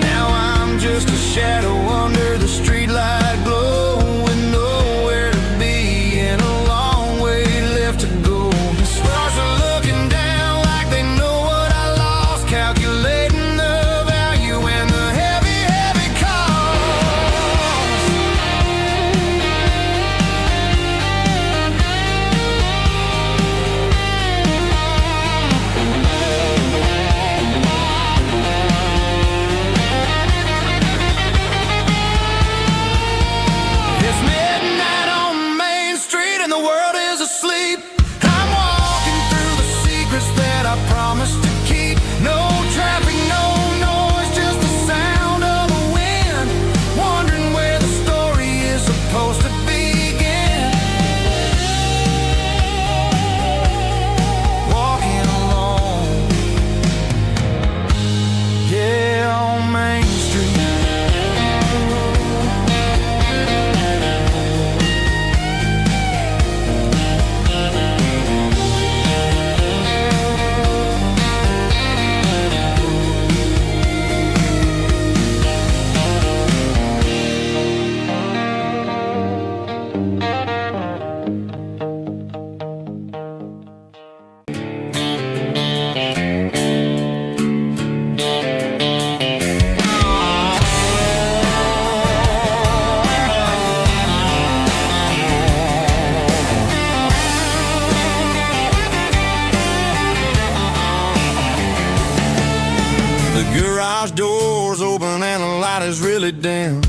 Now I'm just a shadow under the streetlight glow, with nowhere to be and a long way left to go. The stars are looking down like they know what I lost, calculating the value and the heavy, heavy cost. It's midnight on Main Street and the world is asleep. I'm walking through the secrets that I promised to keep. No traffic, no noise, just the sound of the wind, wondering where the story is supposed to begin. Walking alone, yeah, on Main Street. The garage door's open and the light is really dim.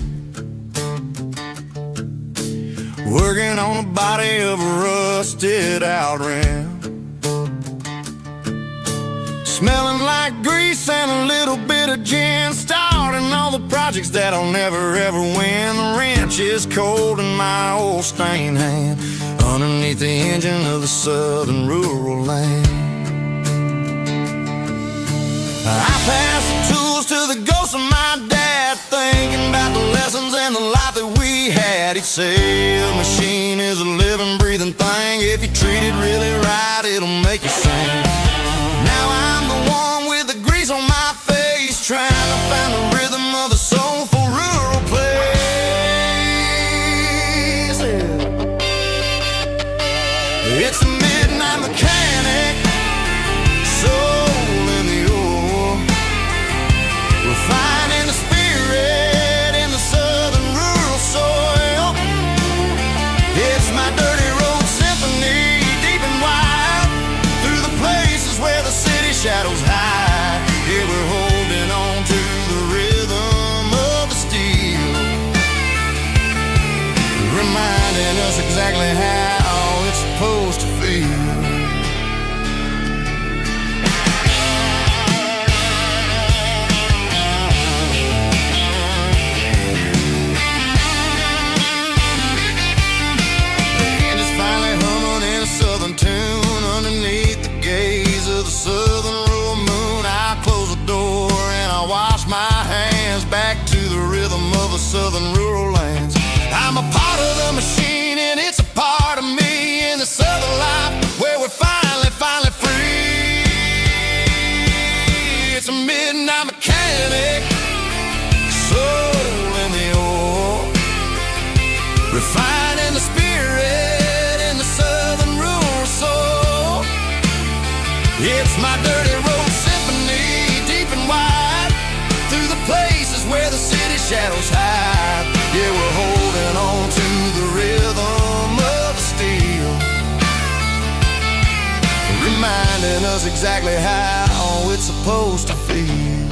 Working on the body of a rusted out rim, smelling like grease and a little bit of gin, starting all the projects that I'll never ever win. The wrench is cold in my old stained hand, underneath the engine of the southern rural land. I pass the tools to the ghost of my dad, thinking about the lessons and the life that we had. He'd say a machine is a living, breathing thing. If you treat it really right, it'll make you sing. Now I'm the one with the grease on my face, trying to find the rhythm of the soulful rural place. It's the midnight mechanic, soul in the ore, refining the spirit in the southern rural soil. It's my dirty road symphony, deep and wide, through the places where the city shadows hide. Yeah, we're holding on to the rhythm of the steel, reminding us exactly how it's supposed to feel. Tune underneath the gaze of the southern rural moon. I close the door and I wash my hands, back to the rhythm of the southern rural lands. I'm a part of the machine and it's a part of me in the southern life where we're finally free. It's a midnight mechanic, soul in the ore, refining the spirit in the southern rural soul. It's my dirty road symphony, deep and wide, through the places where the city shadows hide. Yeah, we're holding on to the rhythm of the steel, reminding us exactly how it's supposed to feel.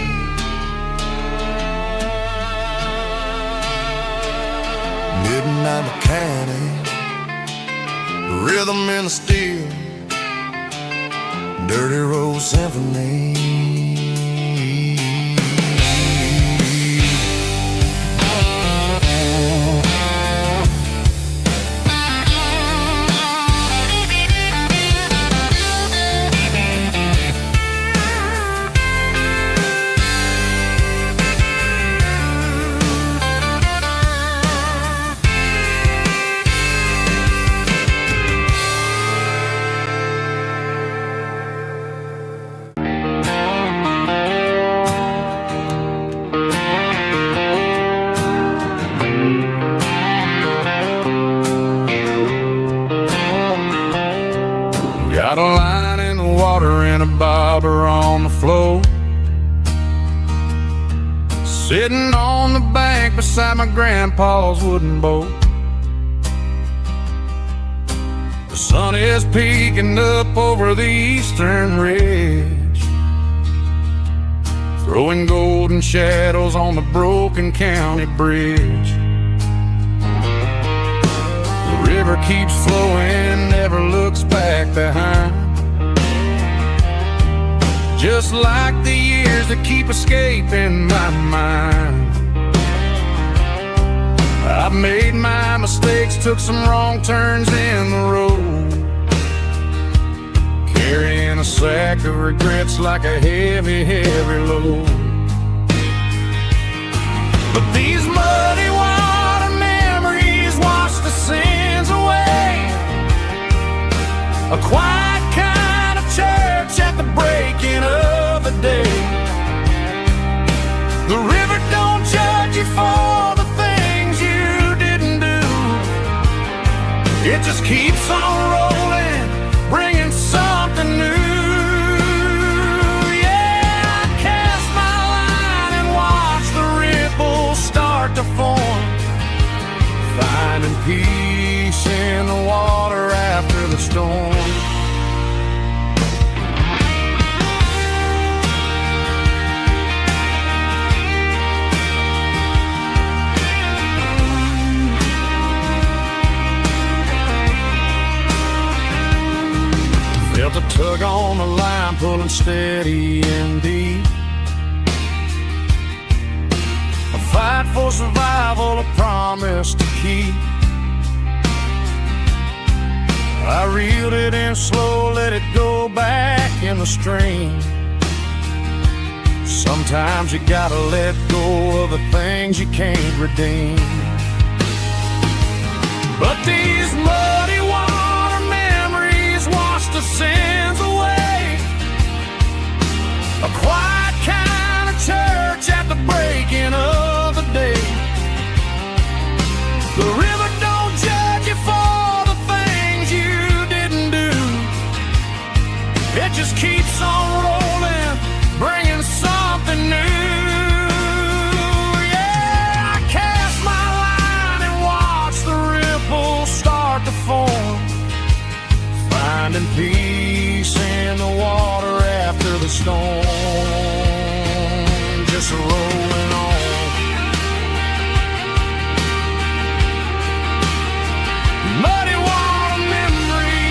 midnight mechanic, rhythm in the steel, dirty road symphony. Got a line in the water and a bobber on the floor, sitting on the bank beside my grandpa's wooden boat. The sun is peeking up over the eastern ridge, throwing golden shadows on the broken county bridge. The river keeps flowing, never looks back behind, just like the years that keep escaping my mind. I've made my mistakes, took some wrong turns in the road, carrying a sack of regrets like a heavy, heavy load. But these muddy water memories wash the sins away. A quiet kind of church at the breaking of the day. The river don't judge you for the things you didn't do. It just keeps on rolling, bringing something new. Yeah, I cast my line and watch the ripples start to form, finding peace in the water after the storm. Felt a tug on the line, pulling steady and deep. A fight for survival, a promise to keep. I reeled it in slow, let it go back in the stream. Sometimes you gotta let go of the things you can't redeem. But these muddy water memories wash the sins away. A quiet kind of church at the breaking of the day. The river don't judge you for the things you didn't do. It just keeps on rolling, bringing something new. Yeah, I cast my line and watch the ripples start to form, finding peace in the water after the storm. Just rolling on. Muddy water memory.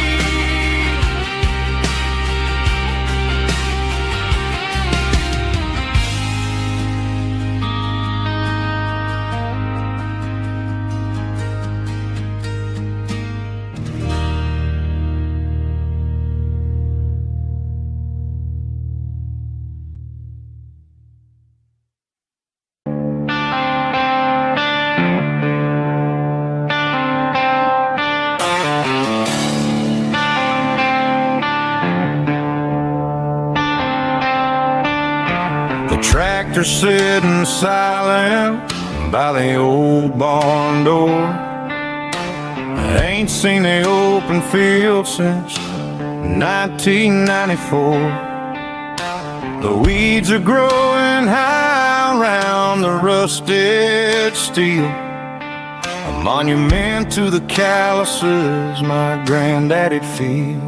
Tractor sitting silent by the old barn door. I ain't seen the open field since 1994. The weeds are growing high around the rusted steel, a monument to the calluses my granddaddy'd feel.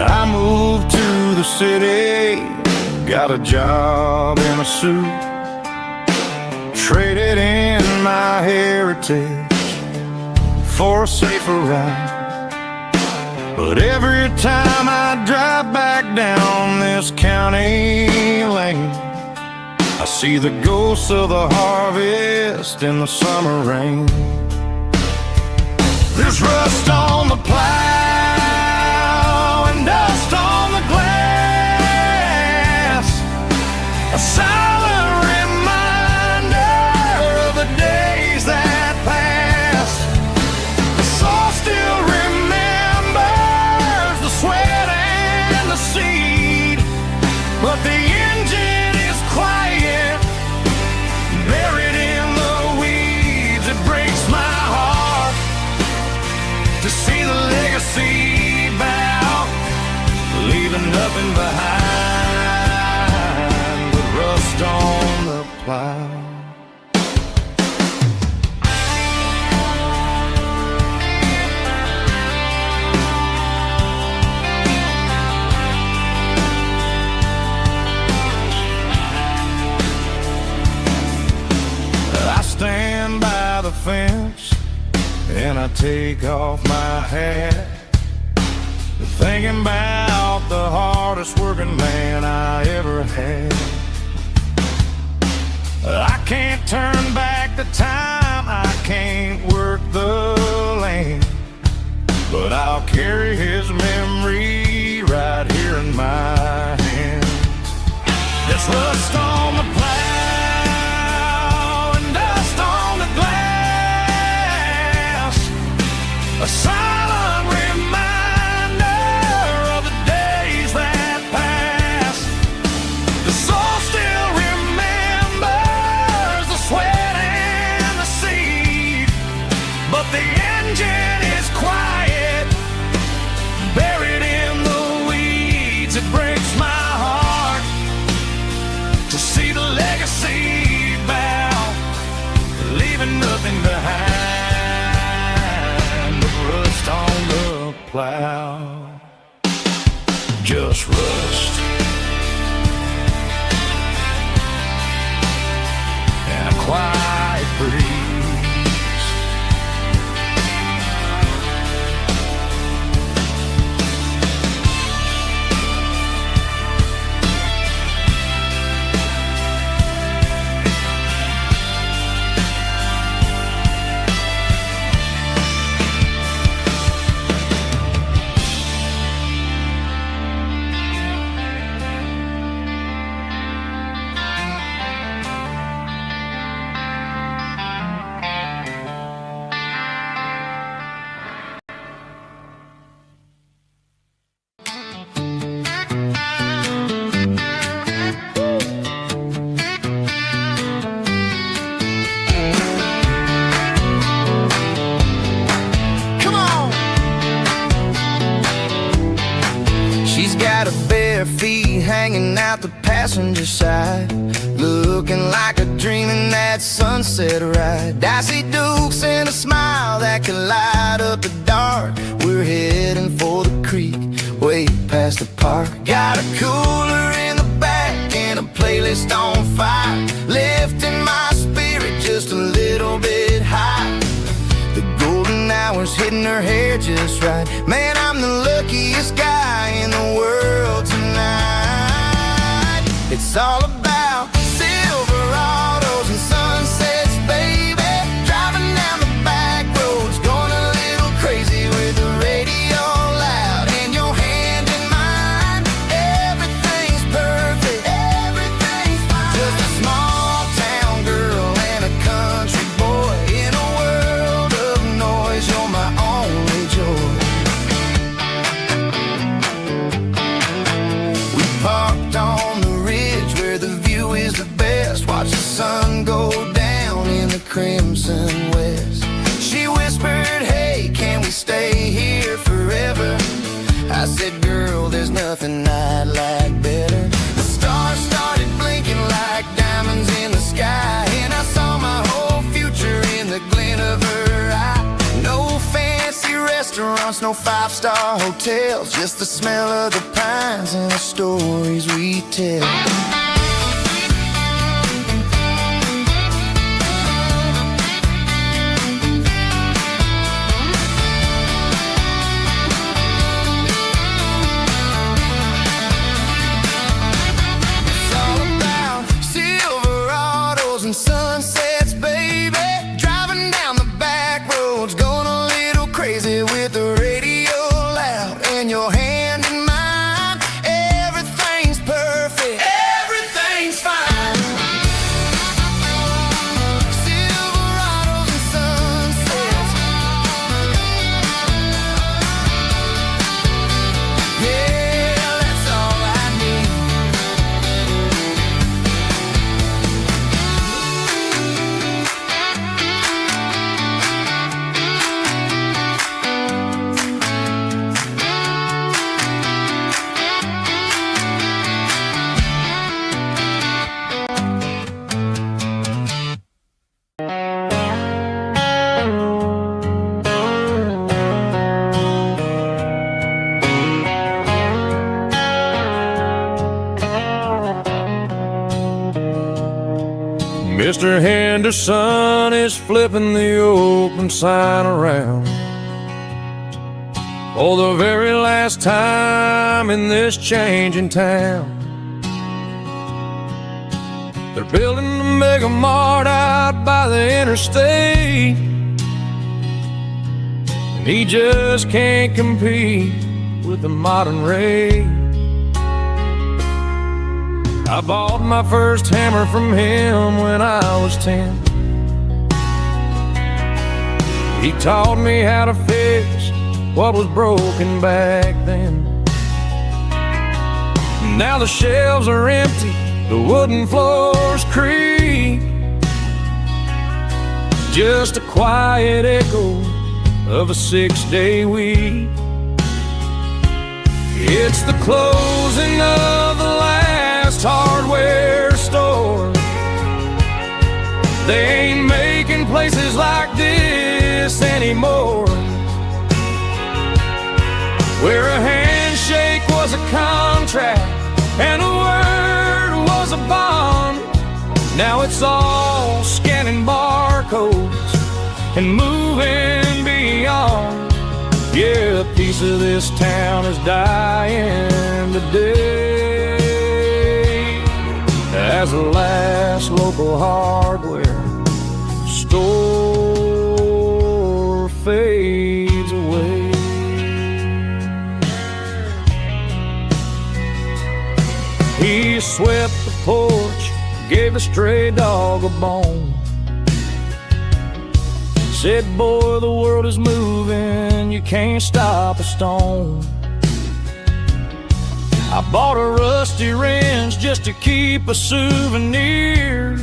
I moved to the city, got a job in a suit, traded in my heritage for a safer ride. But every time I drive back down this county lane, I see the ghosts of the harvest in the summer rain. There's rust on the plow and dust on the glass, a silent reminder of the days that passed. The soul still remembers the sweat and the seed, but the engine is quiet, buried in the weeds. It breaks my heart to see the legacy bow, leaving nothing behind but rust on the plow. I stand by the fence and I take off my hat, thinking about the hardest working man I ever had. I can't turn back the time, I can't work the land, but I'll carry his memory right here in my hand. There's rust on the plow and dust on the glass, a silent reminder of the days that passed. The soul still remembers the sweat and the seed, but the engine is quiet, buried in the weeds. It breaks my heart to see the legacy bow, leaving nothing behind but rust on the plow. Just rust and a quiet breeze. Feet hanging out the passenger side, looking like a dream in that sunset ride. I see Dukes and a smile that can light up the dark. We're heading for the creek, way past the park. Got a cooler in the back and a playlist on fire, lifting my spirit just a little bit high. The golden hours hitting her hair just right. Man, I'm the luckiest guy in the world tonight. It's all about Silverados and sunsets, baby. Driving down the back roads, going a little crazy with the radio loud and your hand in mine. Everything's perfect, everything's fine. Just a small town girl and a country boy in a world of noise. You're my only joy. We parked on the ridge where the view is the best. Watch the sun go down in the crimson west. She whispered, hey, can we stay here forever? I said, girl, there's nothing I'd like better. The stars started blinking like diamonds in the sky, and I saw my whole future in the glint of her eye. No fancy restaurants, no five-star hotels, just the smell of the pines and the stories we tell. sunsets, baby. Driving down the back roads, going a little crazy with the radio loud and your hand in mine. Everything's perfect, everything's fine. Silverados and sunsets, yeah, that's all I need. Mr. Henderson is flipping the open sign around for the very last time in this changing town. They're building a mega mart out by the interstate, and he just can't compete with the modern rate. I bought my first hammer from him when I was 10. He taught me how to fix what was broken back then. Now the shelves are empty, the wooden floors creak, just a quiet echo of a 6-day week. It's the closing of the last hardware store. They ain't making places like this anymore, where a handshake was a contract and a word was a bond. Now it's all scanning barcodes and moving beyond. Yeah, a piece of this town is dying today as the last local hardware store fades away. He swept the porch, gave a stray dog a bone, said, boy, the world is moving, you can't stop a stone. I bought a rusty wrench just to keep a souvenir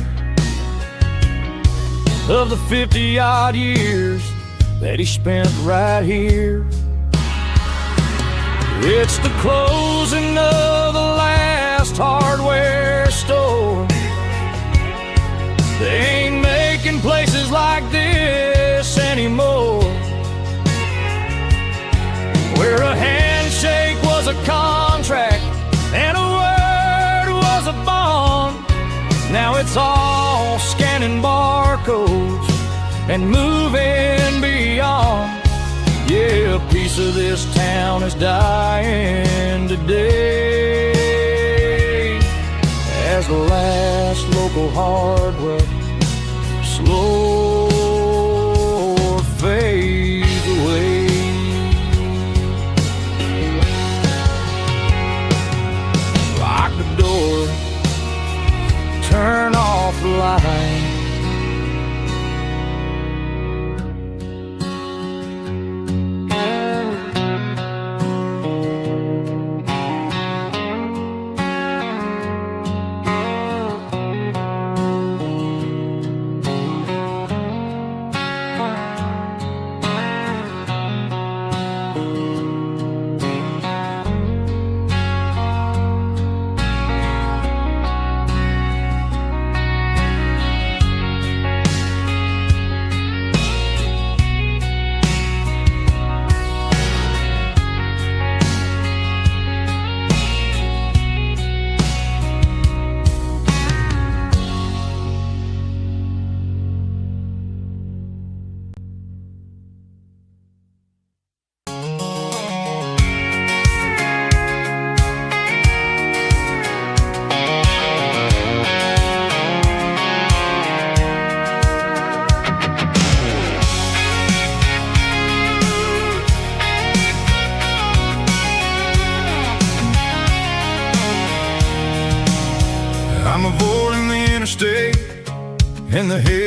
of the 50-odd years that he spent right here. It's the closing of the last hardware store. They ain't making places like this anymore, where a handshake was a contract and a word was a bond. Now it's all scanning barcodes and moving beyond. Yeah, a piece of this town is dying today as the last local hardware slow fades away. Lock the door, turn off the light.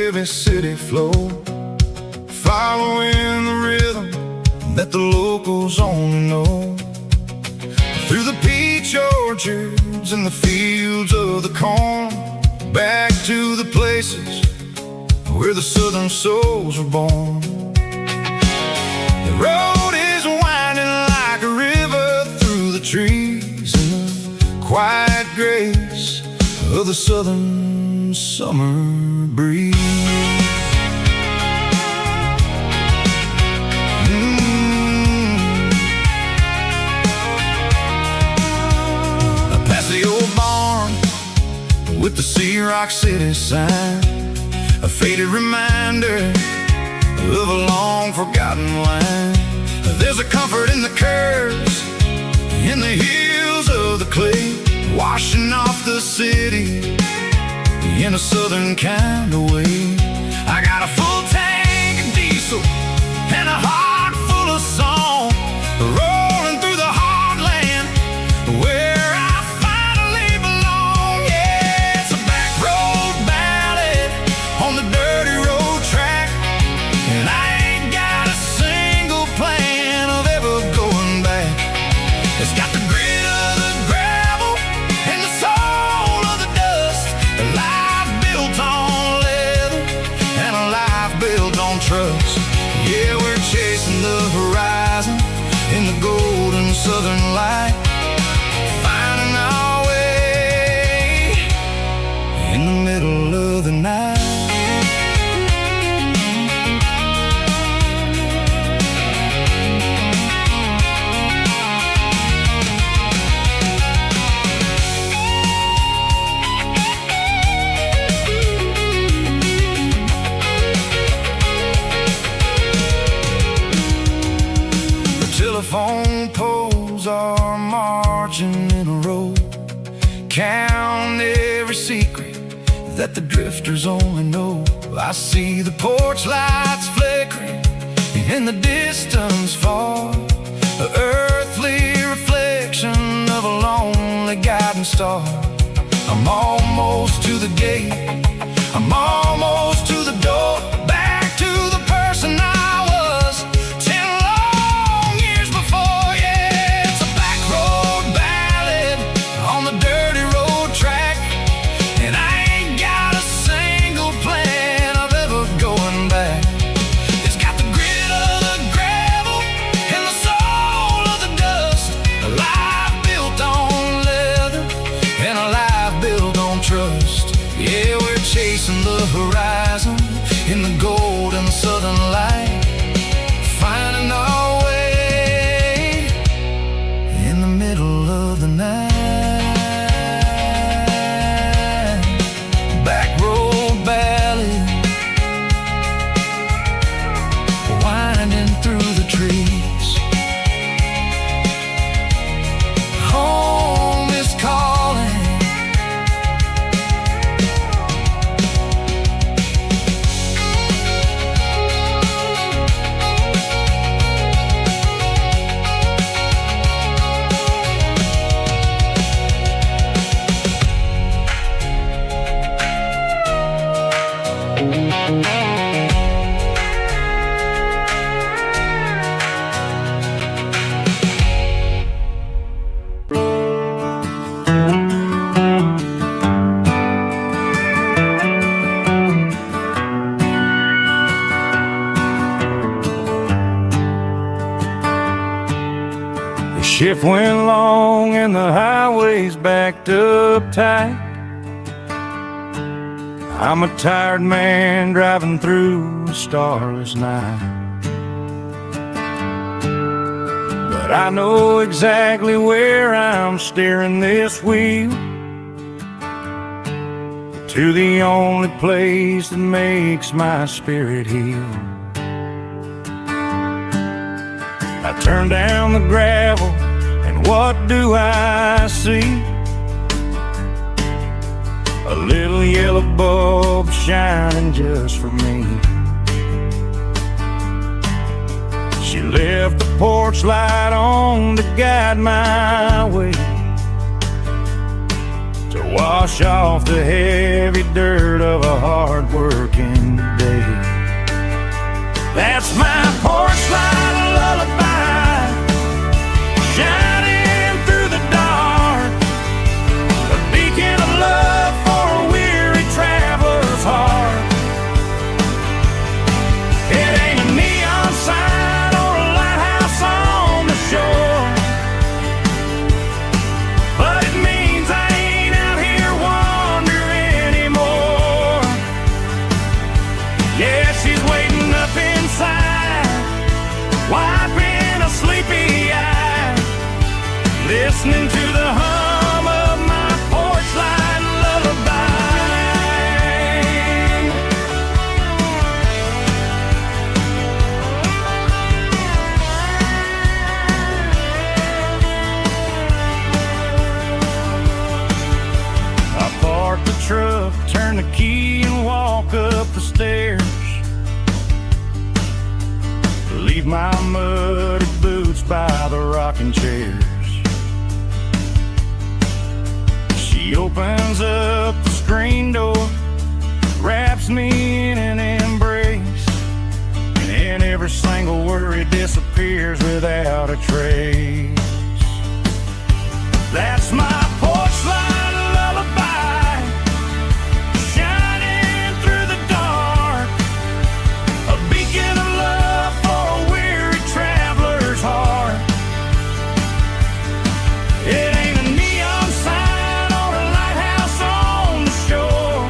heavy city flow, following the rhythm that the locals only know. Through the peach orchards and the fields of the corn, back to the places where the southern souls were born. The road is winding like a river through the trees in the quiet grace of the southern summer breeze. Past the old barn with the Sea Rock City sign, a faded reminder of a long forgotten line. There's a comfort in the curves, in the hills of the clay, washing off the city in a southern kind of way. I got a full tank of diesel and a heart full of song, rolling through the heartland where I finally belong. Yeah, it's a back road ballad on the dirty road track, and I ain't got a single plan of ever going back. It's got the grit of the gravel and the soul of the dust, a life built on leather and a life built on trust. Yeah, we're chasing the horizon in the golden southern light, finding our way in the middle of the night. Telephone poles are marching in a row, count every secret that the drifters only know. I see the porch lights flickering in the distance far, the earthly reflection of a lonely guiding star. I'm almost to the gate, I'm almost to the door, back to the person I was 10 long years before. Yeah, it's a back road ballad on the dirty road track, and I ain't got a single plan of ever going back. It's got the grit of the gravel and the soul of the dust, a life built on leather and a life built on trust. Yeah, we're chasing the horizon in the golden southern light, finding our way in the middle of the night. Back road ballad, winding through the trees. Home is calling. The shift went long and the highway's backed up tight. I'm a tired man driving through a starless night, but I know exactly where I'm steering this wheel, to the only place that makes my spirit heal. I turn down the gravel, and what do I see? A little yellow bulb shining just for me. She left the porch light on to guide my way to wash off the heavy dirt of a hard-working day. That's my porch light lullaby, shining through the dark, a beacon of love for a weary traveler's heart. It ain't a neon sign or a lighthouse on the shore, but it means I ain't out here wandering anymore. Yeah, she's waiting up inside, wiping a sleepy eye, listening to the hum of my porch light lullaby. I park the truck, turn the key and walk up the stairs, leave my muddy boots by the rocking chairs. She opens up the screen door, wraps me in an embrace, and every single worry disappears without a trace. That's my porch light lullaby, shining through the dark, a beacon of love for a weary traveler's heart. It ain't a neon sign or a lighthouse on the shore,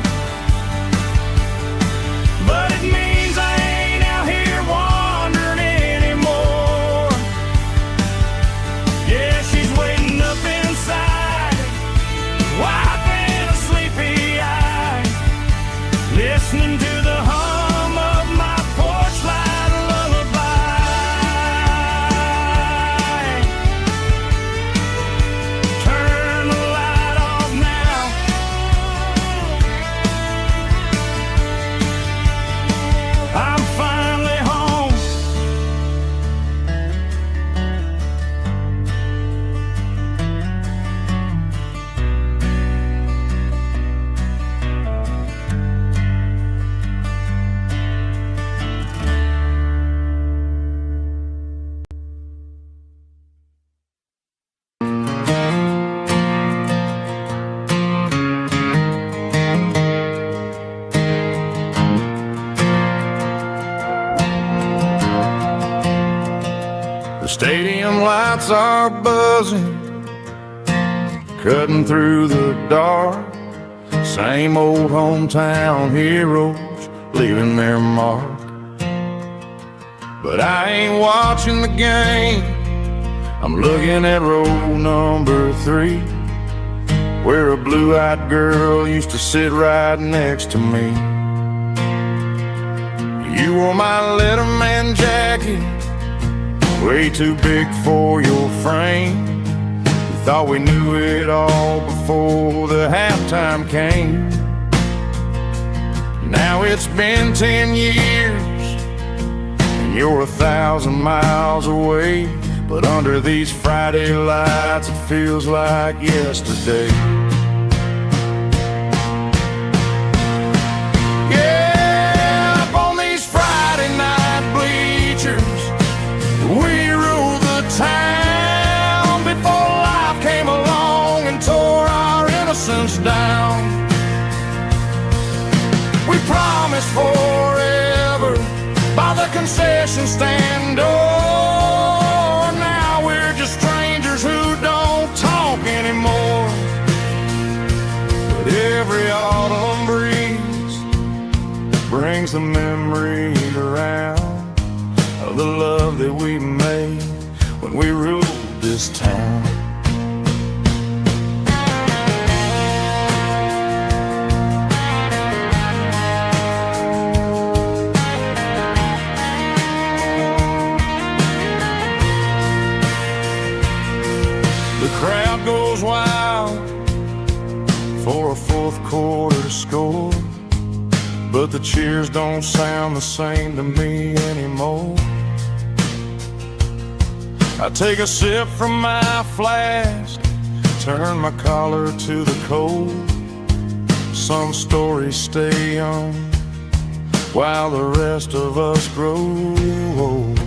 but it means I ain't out here wandering anymore. Yeah, she's waiting up inside, wiping a sleepy eye, listening to the hum of my porch light lullaby. Turn the light off now, I'm finally home. The stadium lights are buzzing, cutting through the dark. Same old hometown heroes leaving their mark. But I ain't watching the game, I'm looking at row number 3, where a blue-eyed girl used to sit right next to me. You wore my Letterman jacket, way too big for your frame. We thought we knew it all before the halftime came. Now it's been 10 years and you're 1,000 miles away, but under these Friday lights it feels like yesterday. Yeah, up on these Friday night bleachers, we rule the town before life came along and tore our innocence down. We promised forever by the concession stand door. Now we're just strangers who don't talk anymore. But every autumn breeze brings the memories around of the love that we made when we ruled this town. The crowd goes wild for a fourth quarter score, but the cheers don't sound the same to me anymore. I take a sip from my flask, turn my collar to the cold, Some stories stay young while the rest of us grow old.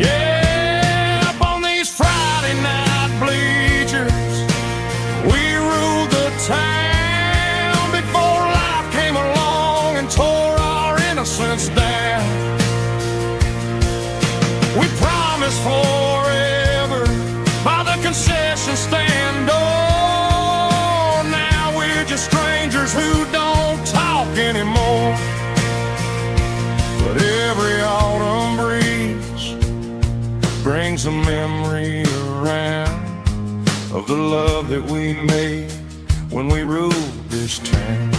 Yeah, up on these Friday night bleachers, we ruled the town before life came along and tore our innocence down. We promised forever by the concession stand door. Now we're just strangers who don't talk anymore. But every autumn breeze brings a memory around of the love that we made when we ruled this town.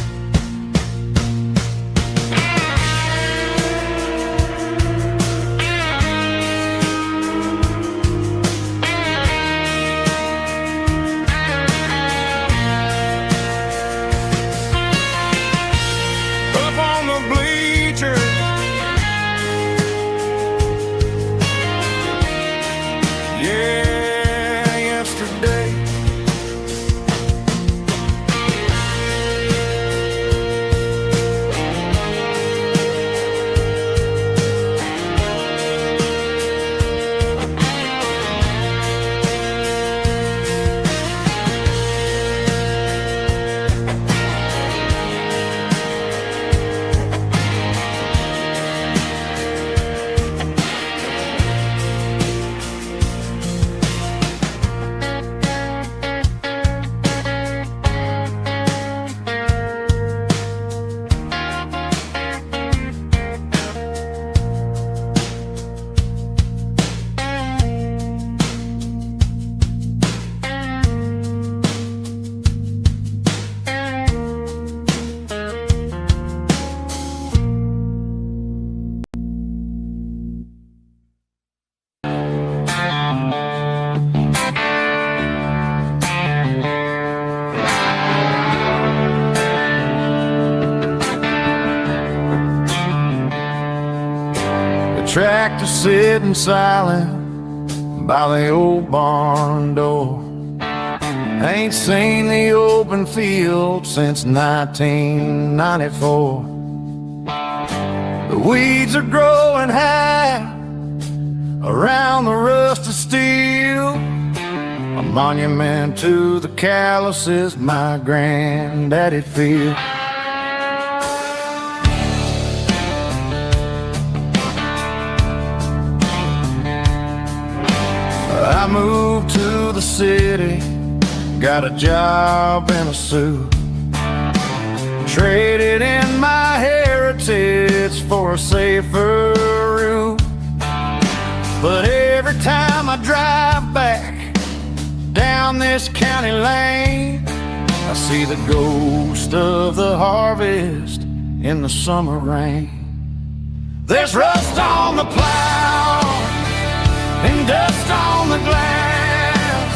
Tractor sitting silent by the old barn door. Ain't seen the open field since 1994. The weeds are growing high around the rusted steel, a monument to the calluses my granddaddy feel. I moved to the city, got a job in a suit, traded in my heritage for a safer route. But every time I drive back down this county lane, I see the ghost of the harvest in the summer rain. There's rust on the plow and dust on the glass,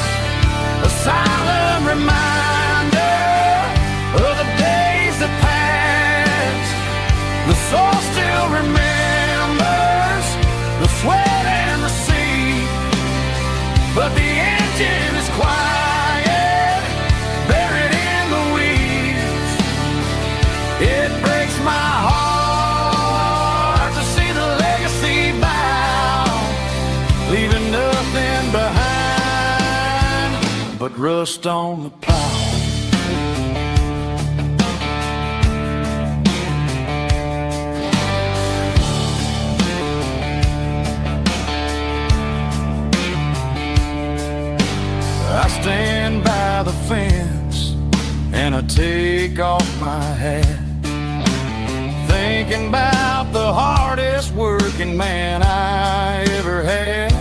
a silent reminder of the days that passed. The soul still remembers the sweat and the sea, but the engine is quiet, buried in the weeds. It breaks my heart to see the legacy bow, leaving nothing behind but rust on the plow. I stand by the fence and I take off my hat, thinking about the hardest working man I ever had.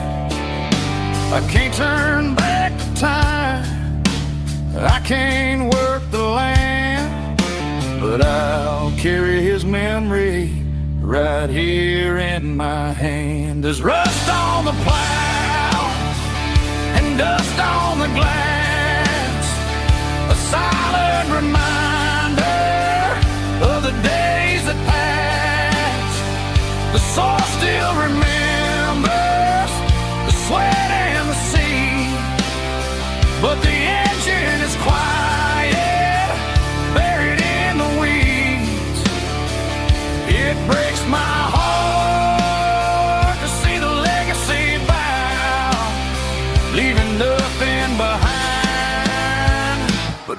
I can't turn back the time, I can't work the land, but I'll carry his memory right here in my hand. There's rust on the plow and dust on the glass, a silent reminder of the days that passed. The soul still remembers the sweat and the sea, but the engine is quiet,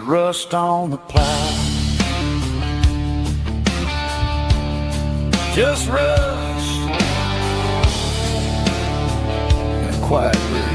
rust on the plow. Just rust and a quiet breeze.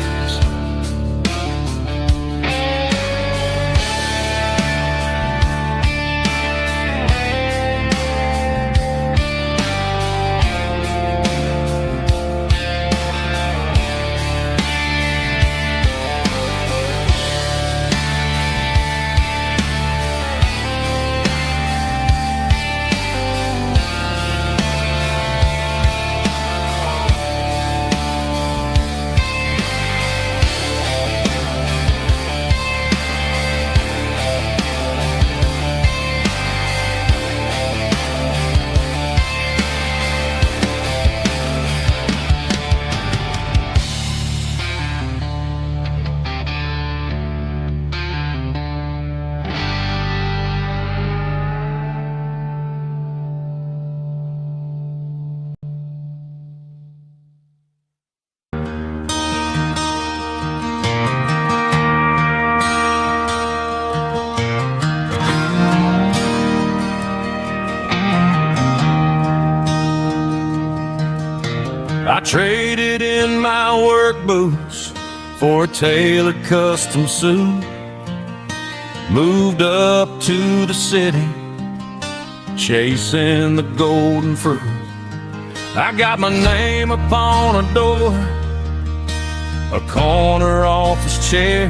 I traded in my work boots for a tailored custom suit. Moved up to the city, chasing the golden fruit. I got my name upon a door, a corner office chair,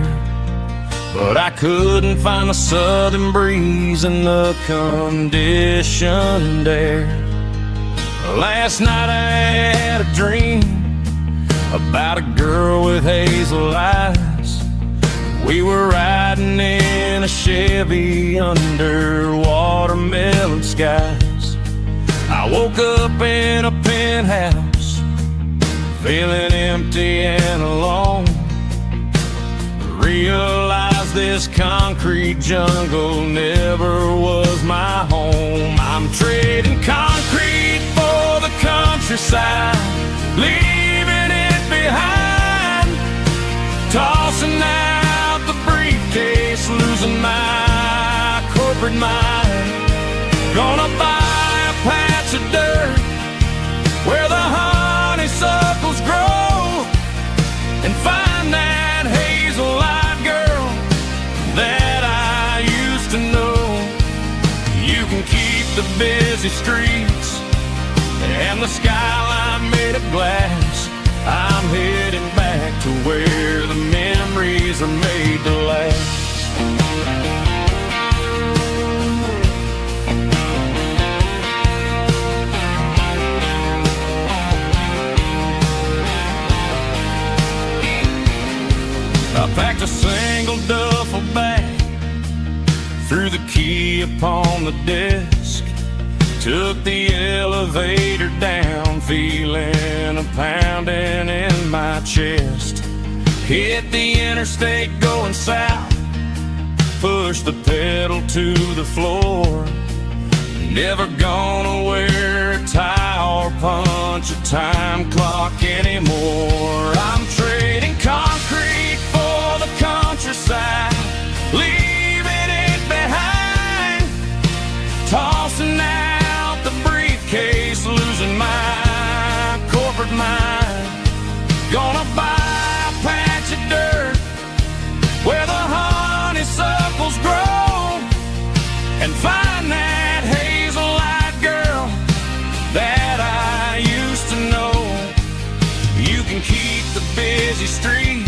but I couldn't find the southern breeze in the conditioned air. Last night I had a dream about a girl with hazel eyes. We were riding in a Chevy under watermelon skies. I woke up in a penthouse, feeling empty and alone. Realized this concrete jungle never was my home. I'm trading concrete for the countryside, leaving it behind. Tossing out the briefcase, losing my corporate mind. Gonna buy a patch of dirt where the honeysuckles grow, and find that hazel-eyed girl that I used to know. You can keep the busy streets and the skyline made of glass. I'm heading back to where the memories are made to last. I packed a single duffel bag, threw the key upon the desk, took the elevator down, feeling a pounding in my chest. Hit the interstate going south, pushed the pedal to the floor. Never gonna wear a tie or punch a time clock anymore. I'm trading concrete for the countryside, leaving it behind. Tossing out the briefcase, losing my corporate mind. Gonna buy a patch of dirt where the honeysuckles grow, and find that hazel-eyed girl that I used to know. You can keep the busy street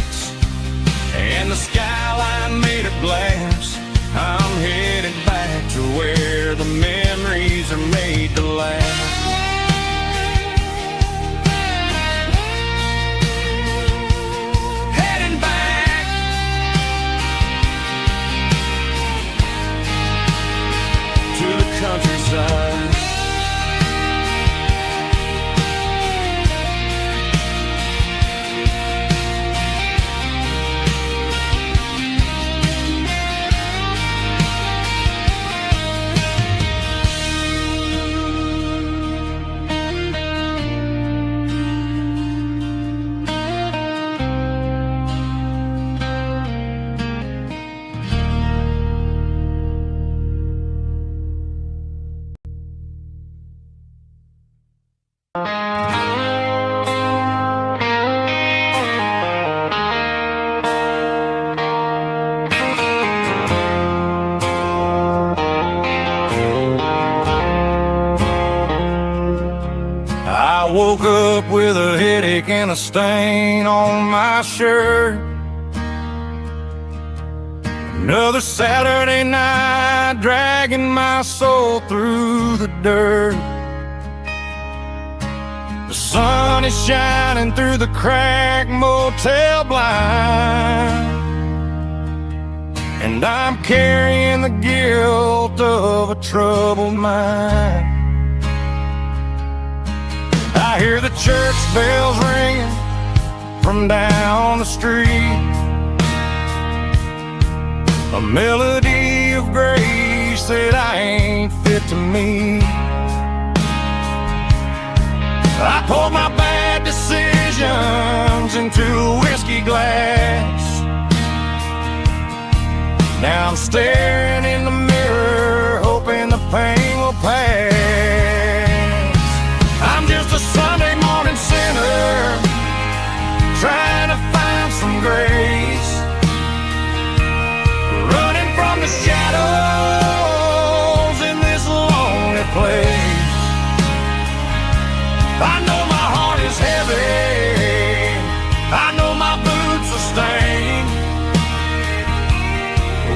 woke up with a headache and a stain on my shirt. Another Saturday night, dragging my soul through the dirt. The sun is shining through the cracked motel blind, and I'm carrying the guilt of a troubled mind. I hear the church bells ringing from down the street, a melody of grace that I ain't fit to meet. I poured my bad decisions into a whiskey glass. Now I'm staring in the mirror, hoping the pain will pass. I'm just a Sunday morning sinner, trying to find some grace, running from the shadows in this lonely place. I know my heart is heavy, I know my boots are stained,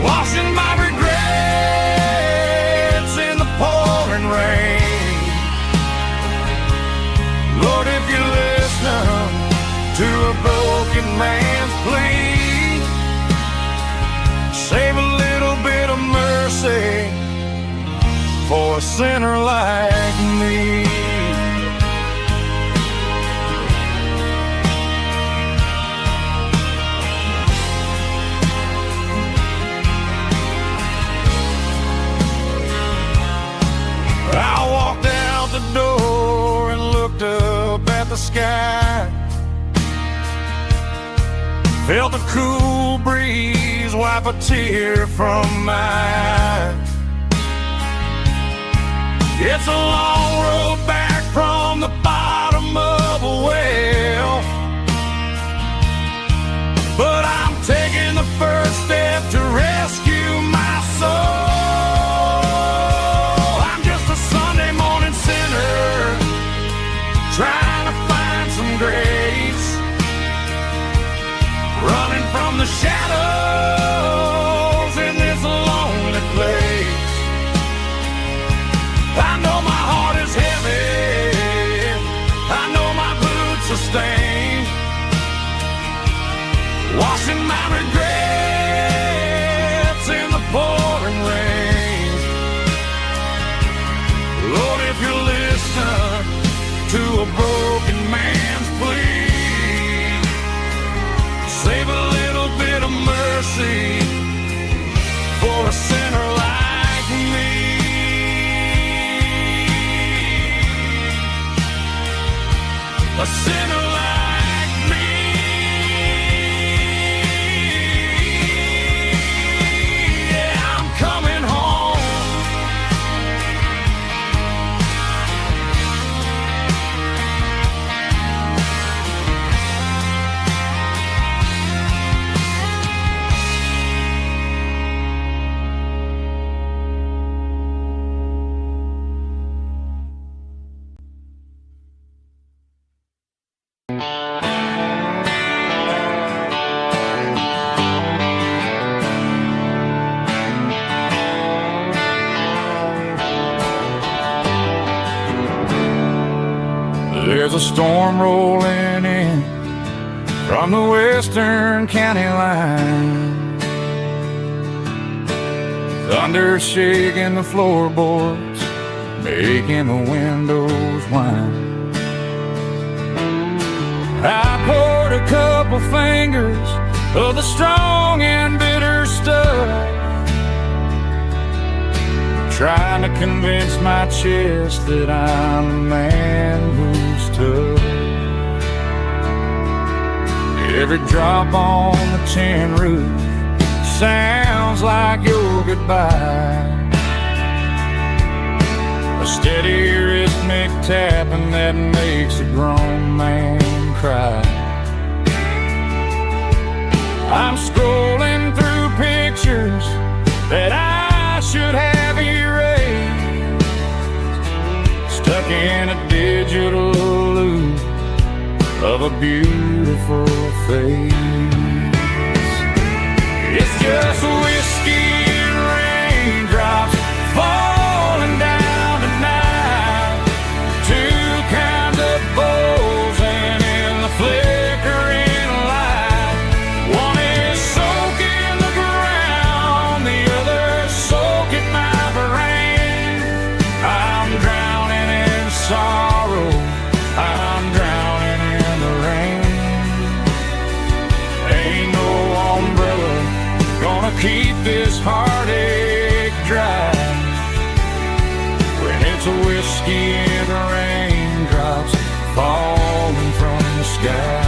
washing my regrets in the pouring rain. Lord, if you listen to a broken man's plea, save a little bit of mercy for a sinner like me. I walked out the door and looked up at the sky, felt a cool breeze wipe a tear from my eye. It's a long road back from the bottom of a well, but I'm taking the first step to rescue my soul. Trying to find some grace, running from the shadows in this lonely place. I know my heart is heavy, I know my boots are stained, washing my regrets in the pouring rain. Lord, if you listen to a broken man's plea, save a little bit of mercy for a sinner like me. A sinner like me. Yeah, I'm coming home. There's a storm rolling in from the western county line, thunder shaking the floorboards, making the windows whine. I poured a couple fingers of the strong and bitter stuff, trying to convince my chest that I'm a man who's tough. Every drop on the tin roof sounds like your goodbye, a steady rhythmic tapping that makes a grown man cry. I'm scrolling through pictures that I should have erased, stuck in a digital loop of a beautiful face. It's just whiskey and raindrops falling down tonight. Two kinds of bowls and in the flickering light. One is soaking the ground, the other soaking my brain. I'm drowning in sorrow, I'm drowning in the rain. Ain't no umbrella gonna keep this heartache dry when it's a whiskey and raindrops falling from the sky.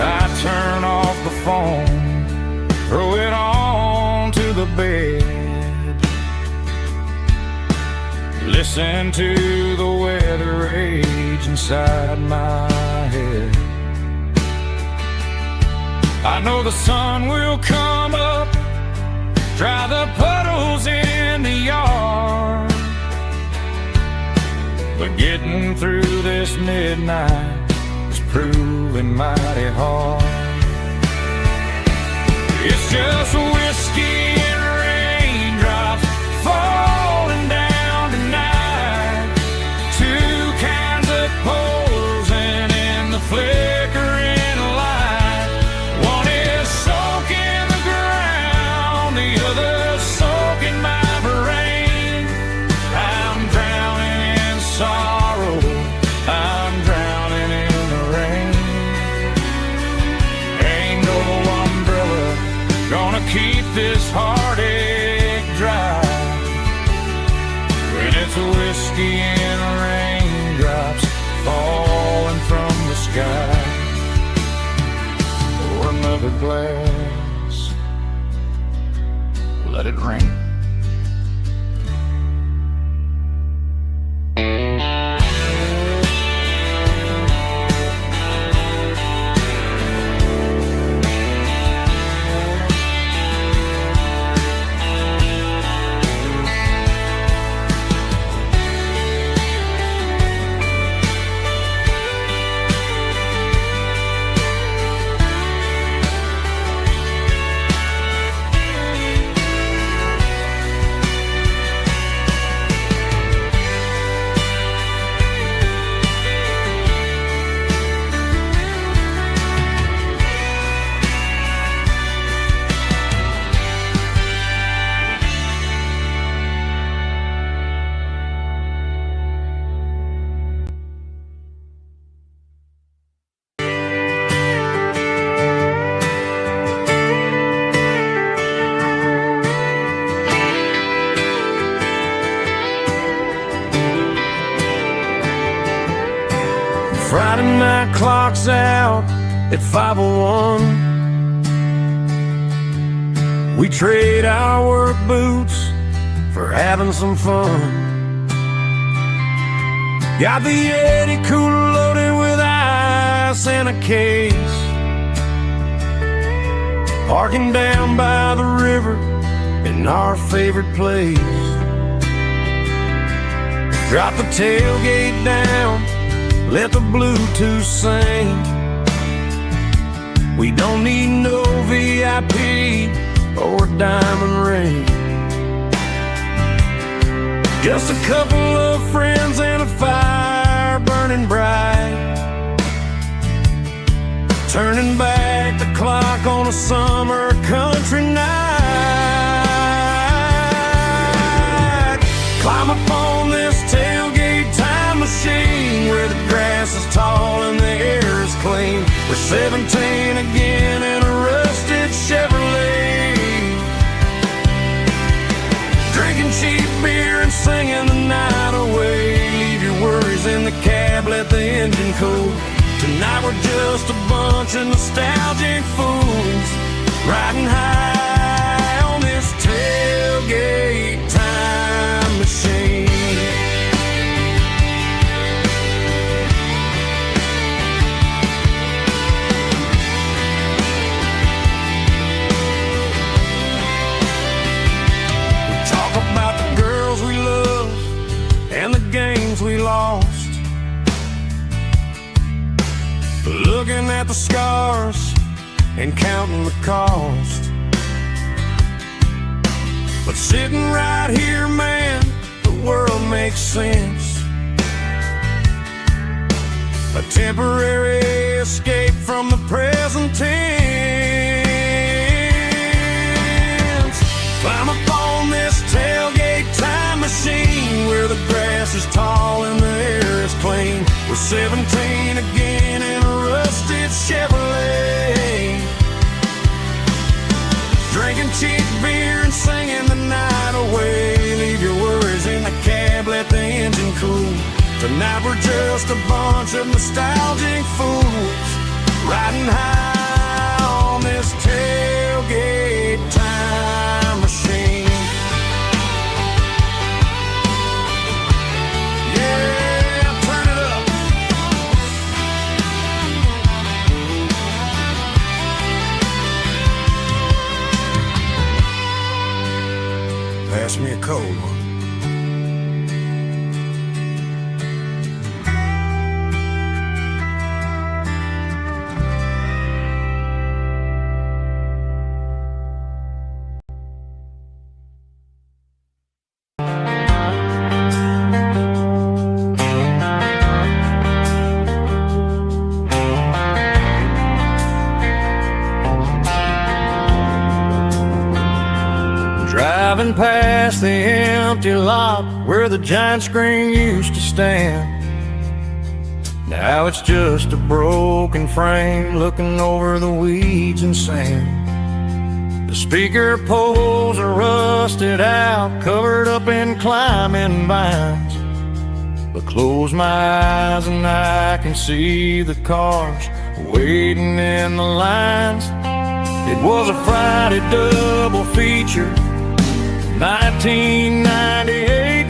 I turn off the phone, throw it on to the bed, listen to the weather rage inside my head. I know the sun will come up, dry the puddles in the yard, but getting through this midnight is proving mighty hard. It's just whiskey and raindrops falling down tonight. Two kinds of poles and in the flickering light. One is soaking the ground, the other soaking my brain. I'm drowning in sorrow, I'm drowning in the rain. Ain't no umbrella gonna keep this heartache dry when it's a whiskey and raindrops falling from the sky. Pour another glass, let it rain. Friday night clock's out at 5:01. We trade our work boots for having some fun. Got the Yeti cooler loaded with ice and a case, parking down by the river in our favorite place. Drop the tailgate down, let the Bluetooth sing. We don't need no VIP or a diamond ring. Just a couple of friends and a fire burning bright, turning back the clock on a summer country night. Climb up on this tailgate time machine where the grass is tall and the air is clean. We're 17 again in a rusted Chevrolet, drinking cheap beer and singing the night away. Leave your worries in the cab, let the engine cool. Tonight we're just a bunch of nostalgic fools riding high on this tailgate time machine. looking at the scars and counting the cost. But sitting right here, man, the world makes sense. A temporary escape from the present tense. Climb up on this tailgate time machine where the grass is tall and the air is clean. We're 17 again in a rusted Chevrolet, drinking cheap beer and singing the night away. Leave your worries in the cab, let the engine cool. Tonight we're just a bunch of nostalgic fools riding high on this tailgate time machine. Yeah, turn it up. Pass me a cold one. Driving past the empty lot where the giant screen used to stand. Now it's just a broken frame looking over the weeds and sand. The speaker poles are rusted out, covered up in climbing vines. But close my eyes and I can see the cars waiting in the lines. It was a Friday double feature, 1998.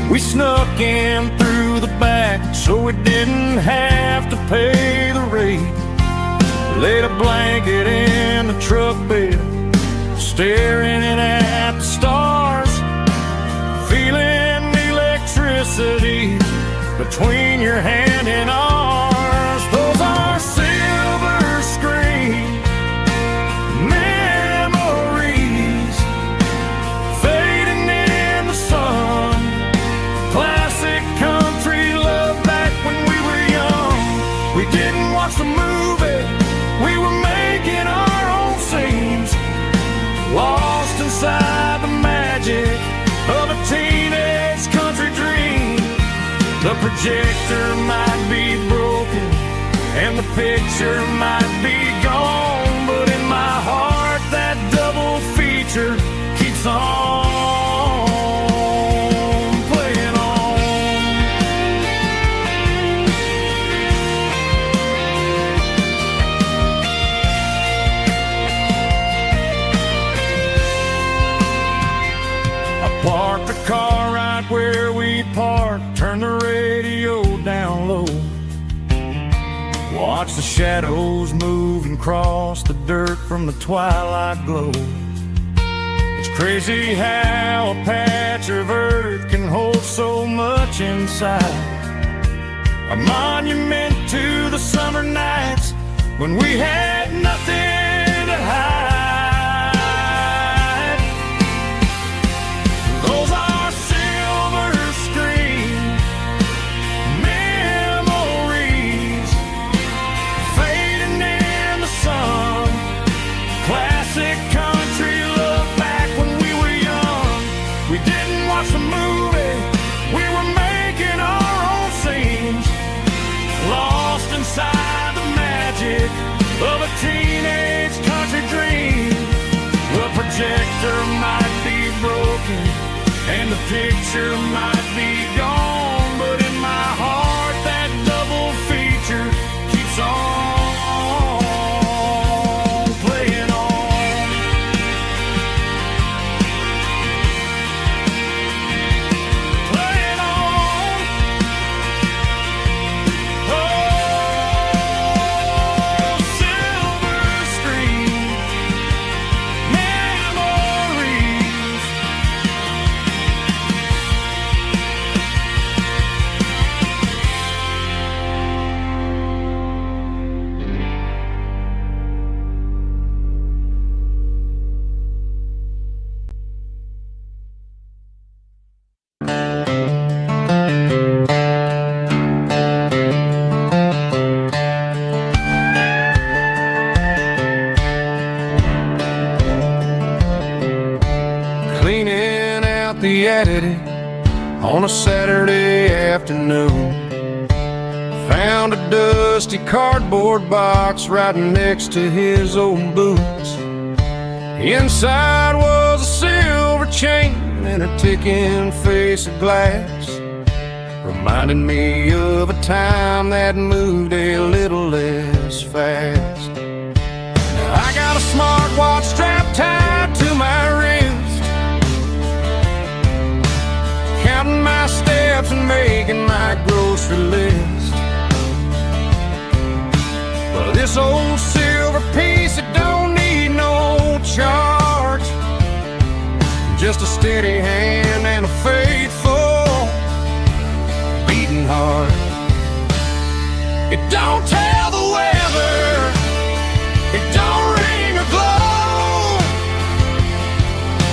We snuck in through the back so we didn't have to pay the rate. Laid a blanket in the truck bed, staring at the stars, feeling electricity between your hand and ours. Those are silver screen memories fading in the sun. Classic country love back when we were young. We didn't watch the movie, we were making our own scenes, lost inside the magic of a teenage country dream. The projector might be broken and the picture might be gone, but in my heart that double feature keeps on playing on. I parked the car right where we parked, turned the radio down low, watch the shadows move and cross the dirt from the twilight glow. It's crazy how a patch of earth can hold so much inside, a monument to the summer nights when we had nothing to hide. Those are silver screen memories fading in the sun. Classic country love back when we were young. We didn't watch the movie, we were making our own scenes, lost inside the magic of a teenage country dream. The projector might be broken and the picture might be gone, but in my heart that double feature keeps on playing on. Playing on. Oh, silver screen memories Saturday afternoon. Found a dusty cardboard box right next to his old boots. Inside was a silver chain and a ticking face of glass, reminding me of a time that moved a little less fast. Now I got a smartwatch strapped tied to my wrist, counting my steps and making my grocery list. Well, this old silver piece, it don't need no charge, just a steady hand and a faithful beating heart. It don't tell the weather, it don't ring or glow,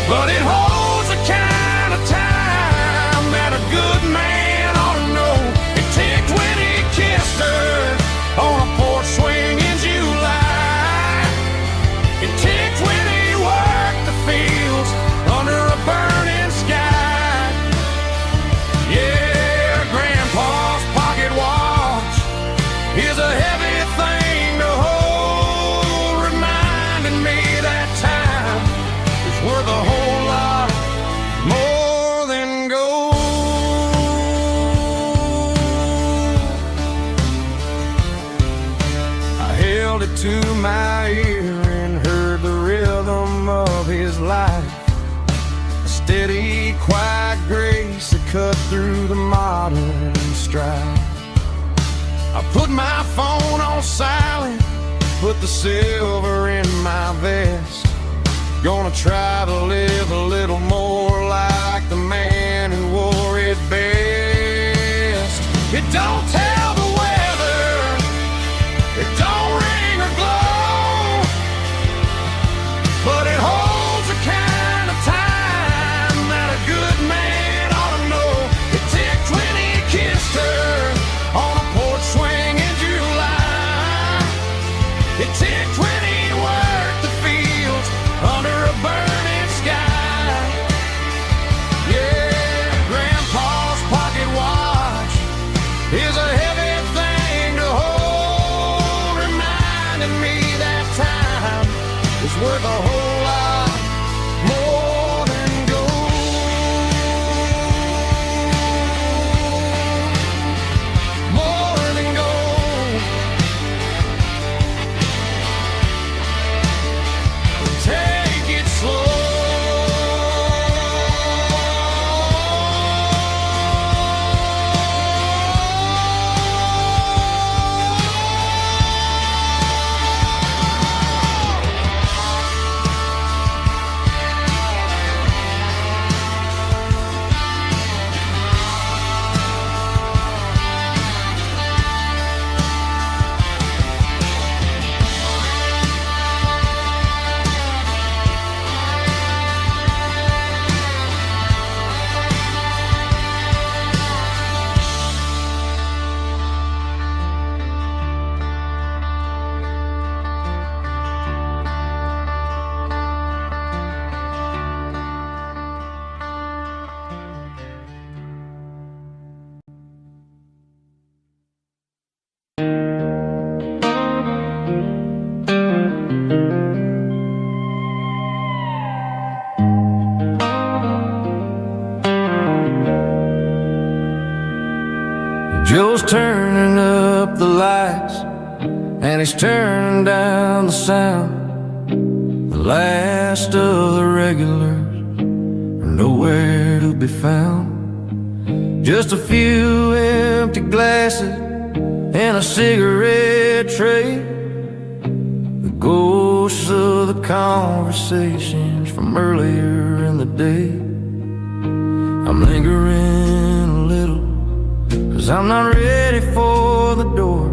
but it holds the kind of time that a good man ought to know. It ticked when he kissed her on a porch swing in July. It ticked when he worked the fields under a burning sky. Yeah, Grandpa's pocket watch is a heavy thing to hold, reminding me that time is worth a whole lot more than gold. I held it to my ear and heard the rhythm of his life, a steady, quiet grace that cut through the modern strife. I put my phone on silent, put the silver in my vest. Gonna try to live a little more like the man who wore it best. It don't tell the weather, it don't ring or glow, but it holds the kind of time that a good man ought to know. It ticked when he kissed her on a porch swing in July. It ticked when he worked the fields under a burning sky. Yeah, Grandpa's pocket watch is a heavy thing to hold, reminding me that time is worth a whole lot more than gold. More than gold. Take it slow. Joe's turning up the lights and he's turning down the sound. The last of the regulars are nowhere to be found. Just a few empty glasses and a cigarette tray, the ghosts of the conversations from earlier in the day. I'm lingering a little, 'cause I'm not ready for the door,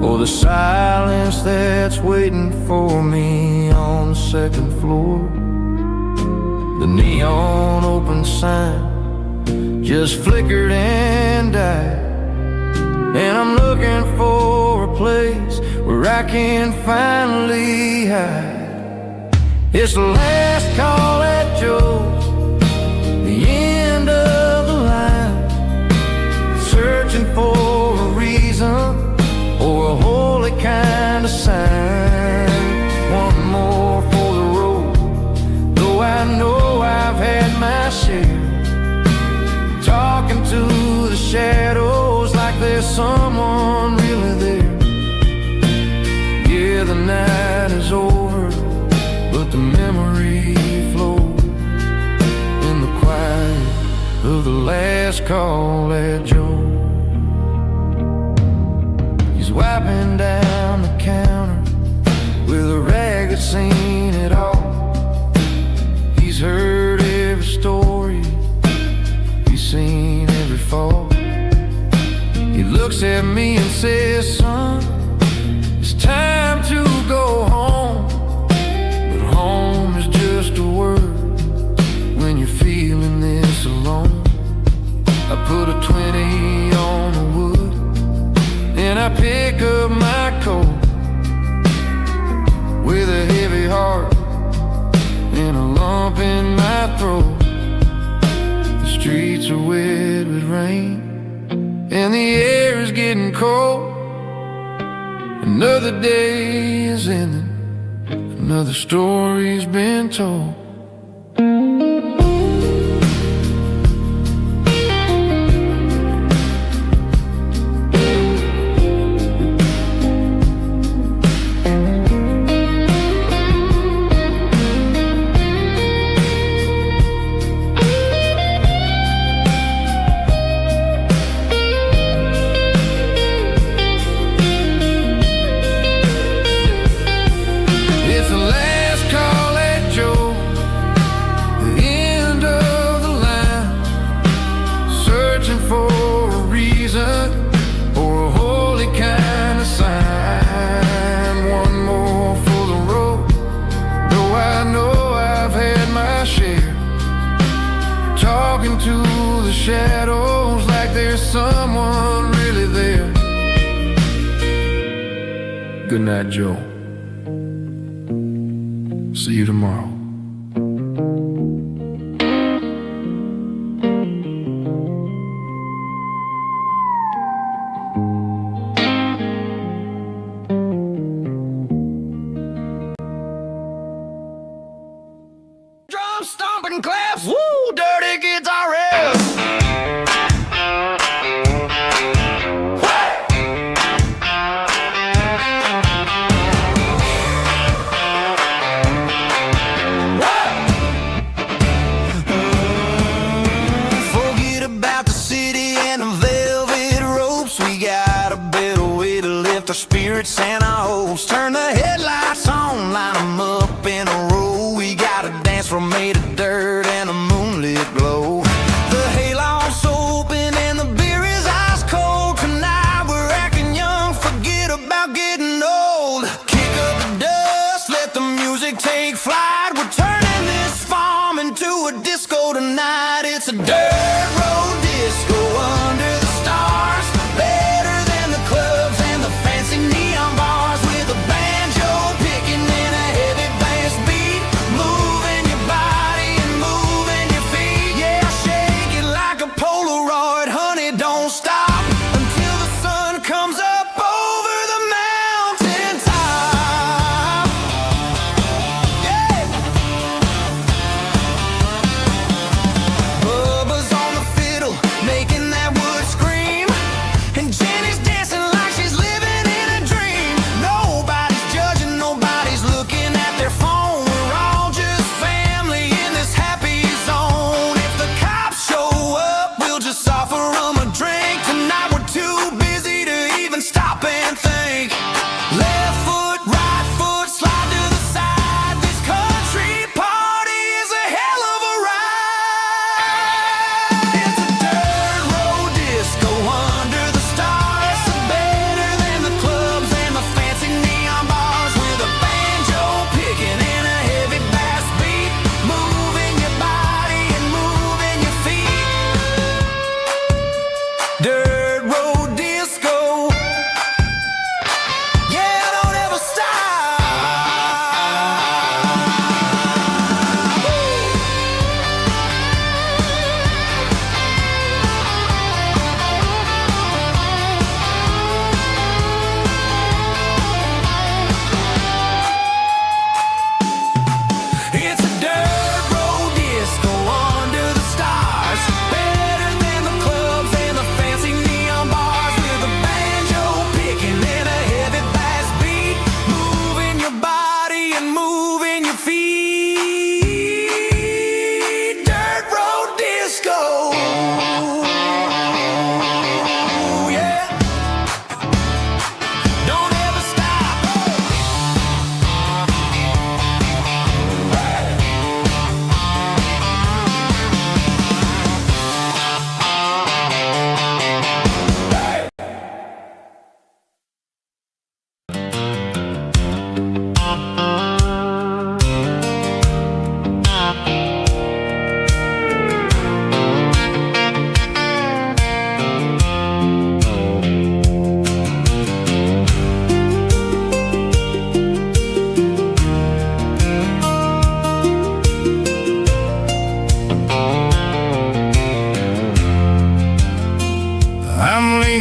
or the silence that's waiting for me on the second floor. The neon open sign just flickered and died, and I'm looking for a place where I can finally hide. It's the last call at Joe's, the end of the line. last call at Joe. He's wiping down the counter with a rag that's seen it all. He's heard every story, he's seen every fall. He looks at me and says, son, it's time to go home. But home is just a word when you're feeling this alone. I put a 20 on the wood and I pick up my coat with a heavy heart and a lump in my throat. The streets are wet with rain and the air is getting cold. Another day is ending, another story's been told. To the shadows like there's someone really there. Good night, Joe. See you tomorrow. Drum stomping claps, woo, dirty guitar riffs. Forget about the city and the velvet ropes. We got a better way to lift our spirits and our hopes. Turn the headlights on, line them up in a row. We got a dance floor made of dirt and a moonlit glow. The hayloft's open and the beer is ice cold. Tonight we're acting young, forget about getting old. Kick up the dust, let the music take flight. We're turning this farm into a disco tonight. It's a dirt road disco under the stars. Better than the clubs and the fancy neon bars. With a band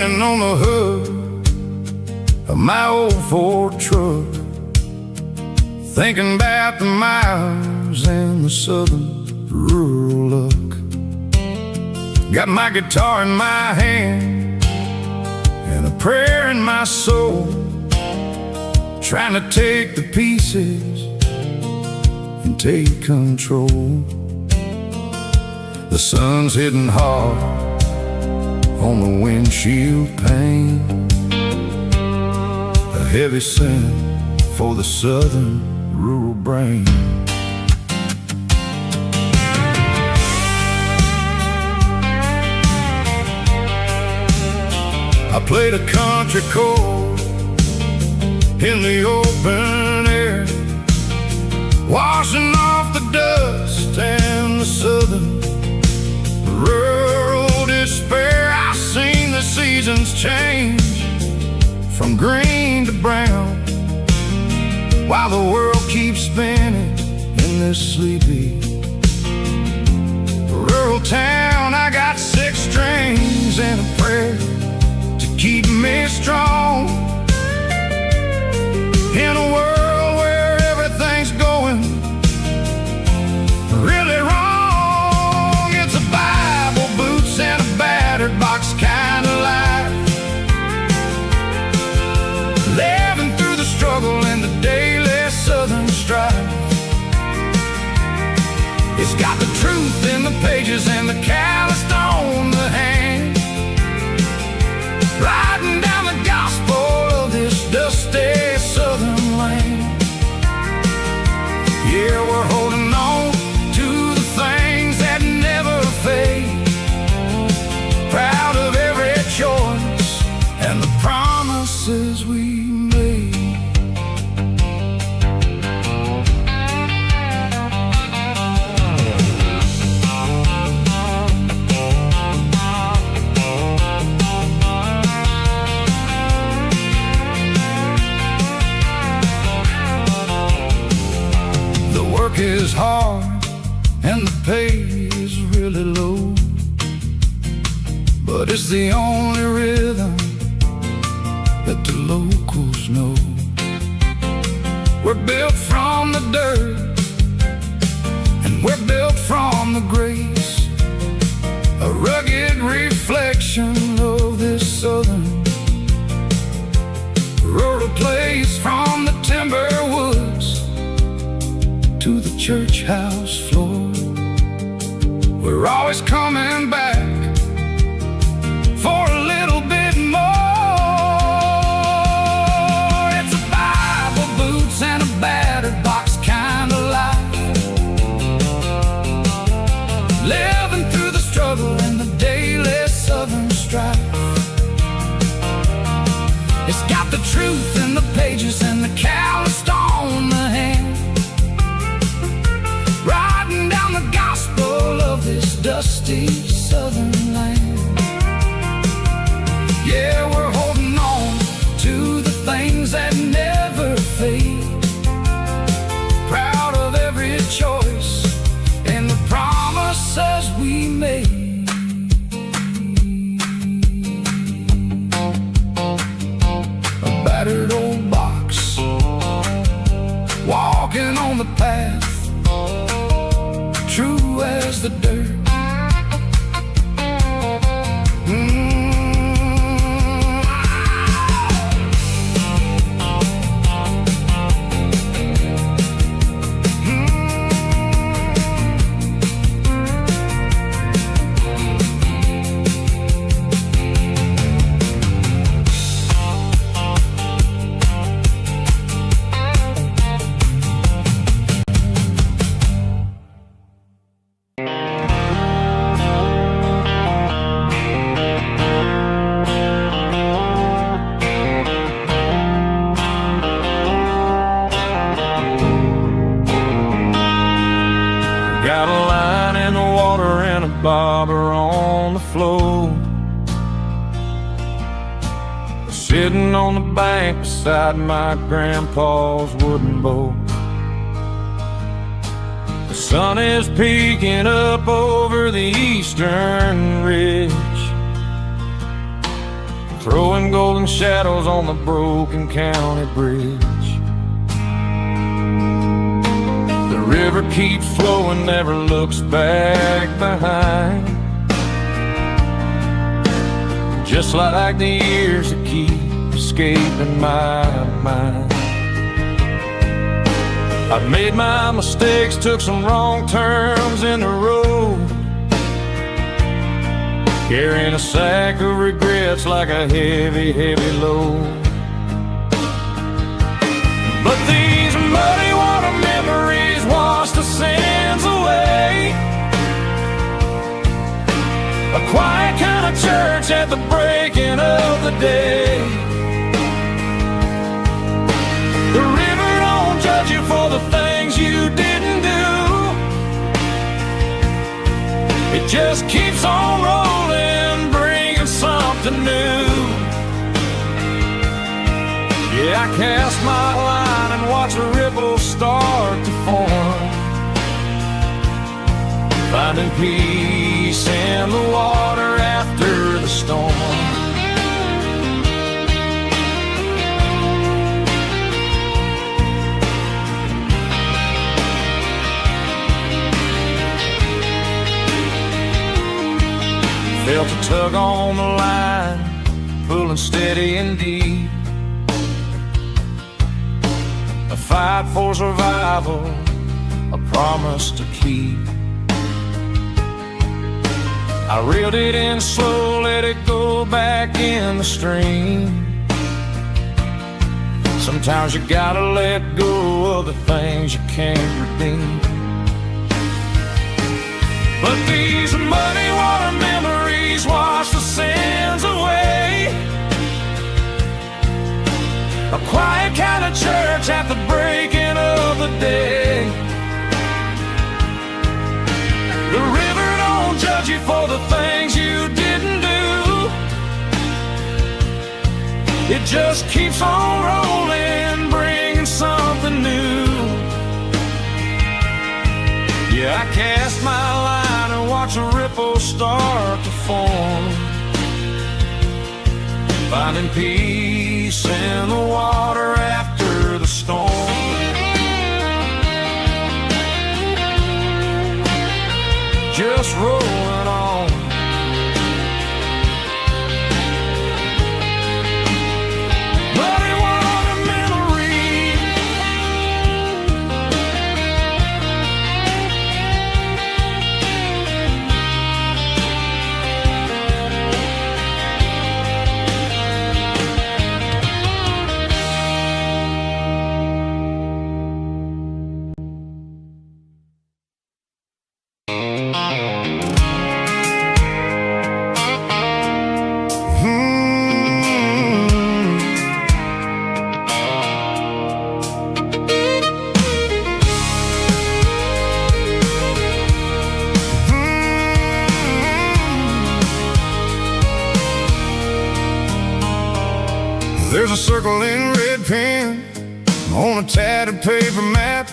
Standing on the hood of my old Ford truck, thinking about the miles and the southern rural look. Got my guitar in my hand and a prayer in my soul, trying to take the pieces and take control. The sun's hitting hard on the windshield pane, a heavy scent for the southern rural brain. I played a country chord in the open air, washing off the dust and the southern rural despair. I've seen the seasons change from green to brown, while the world keeps spinning in this sleepy rural town. I got 6 strings and a prayer to keep me strong in a world where everything's going really wrong. It's a Bible, boots, and a battered box kind of life, living through the struggle and the daily southern strife. It's got the truth in the pages and the calloused on the hand, riding down the gospel of this dusty southern land. Yeah, we're holding on to the things that never fade, proud of every choice and the promises we made. The work is hard and the pay is really low, but it's the only rhythm that the locals know. We're built from the dirt and we're built from the grace, a rugged reflection of this southern rural place. From the timber woods to the church house floor, we're always coming back for a little bit more. It's a Bible, boots, and a battered box kind of life, living through the struggle and the daily southern strife. It's got the truth in the pages and the calloused on the hand, riding down the gospel of this dusty southern land. Yeah, we're holding on to the things that never fade, proud of every choice and the promises we made. A battered old box, walking on the path, true as the dirt. Got a line in the water and a bobber on the floor, sitting on the bank beside my grandpa's wooden boat. The sun is peeking up over the eastern ridge, long shadows on the broken county bridge. The river keeps flowing, never looks back behind, just like the years that keep escaping my mind. I've made my mistakes, took some wrong turns in the road, carrying a sack of regrets like a heavy, heavy load. But these muddy water memories wash the sins away. A quiet kind of church at the breaking of the day. The river don't judge you for the things you didn't do. It just keeps on rolling, bringing something new. Yeah, I cast my line and watch the ripples start to form, finding peace in the water after the storm. Felt a tug on the line, pulling steady and deep. A fight for survival, a promise to keep. I reeled it in slow, let it go back in the stream. Sometimes you gotta let go of the things you can't redeem. But these muddy water memories wash the sins away. A quiet kind of church at the breaking of the day. The river don't judge you for the things you didn't do. It just keeps on rolling, bringing something new. Yeah, I cast my line and watch a ripple start to form, finding peace in the water after the storm. Just rolling on. Muddy water memory. There's a circle in red pen on a tattered paper map,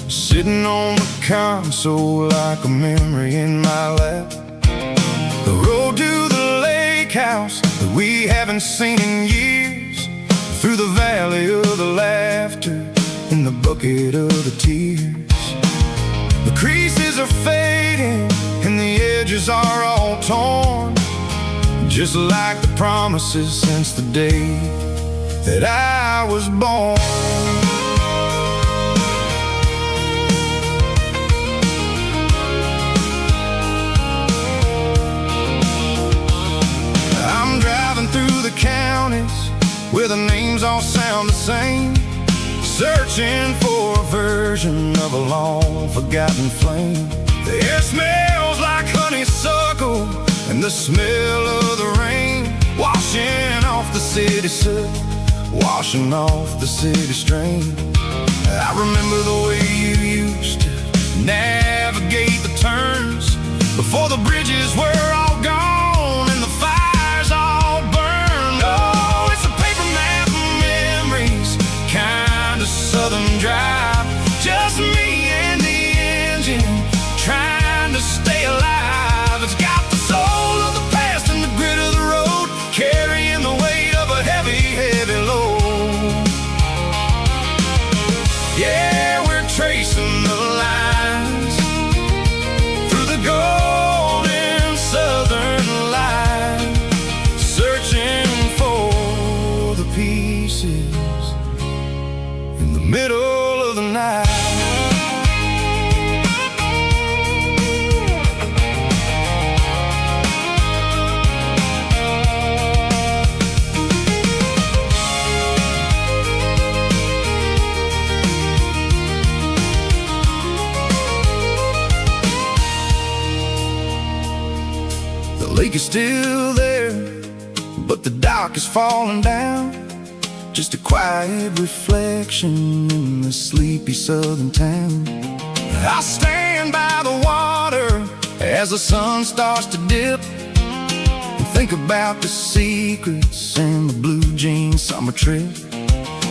sitting on the console like a memory in my lap. The road to the lake house that we haven't seen in years, through the valley of the laughter and the bucket of the tears. The creases are fading and the edges are all torn, just like the promises since the day that I was born. I'm driving through the counties where the names all sound the same, searching for a version of a long forgotten flame. The air smells like honeysuckle and the smell of the rain, washing off the city soot, washing off the city strain. I remember the way you used to navigate the turns before the bridges were all gone and the fires all burned. Oh, it's a paper map of memories, kind of southern drive, just me and the engine trying to stay alive. It's got the soul of the past and the grit of the road, carrying the weight of still there, but the dock is falling down. Just a quiet reflection in the sleepy southern town. I stand by the water as the sun starts to dip, and think about the secrets and the blue jean summer trip.